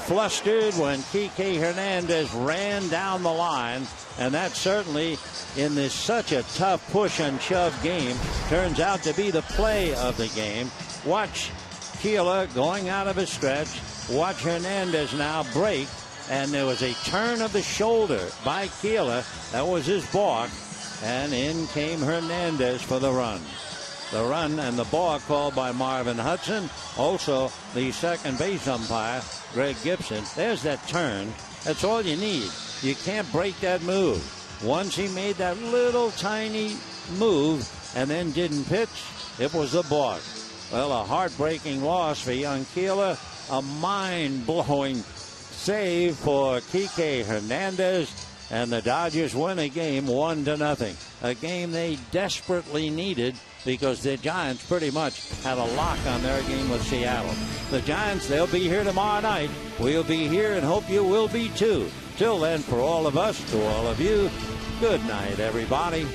flustered when Kike Hernandez ran down the line, and that certainly, in this such a tough push and shove game, turns out to be the play of the game. Watch Keeler going out of his stretch. Watch Hernandez now break, and there was a turn of the shoulder by Keeler. That was his balk, and in came Hernandez for the run. The run and the ball called by Marvin Hudson. Also, the second base umpire, Greg Gibson. There's that turn. That's all you need. You can't break that move. Once he made that little tiny move and then didn't pitch, it was a balk. Well, a heartbreaking loss for young Keeler. A mind-blowing save for Kike Hernandez. And the Dodgers win a game 1-0. A game they desperately needed, because the Giants pretty much had a lock on their game with Seattle. The Giants, they'll be here tomorrow night. We'll be here and hope you will be too. Till then, for all of us, to all of you, good night, everybody.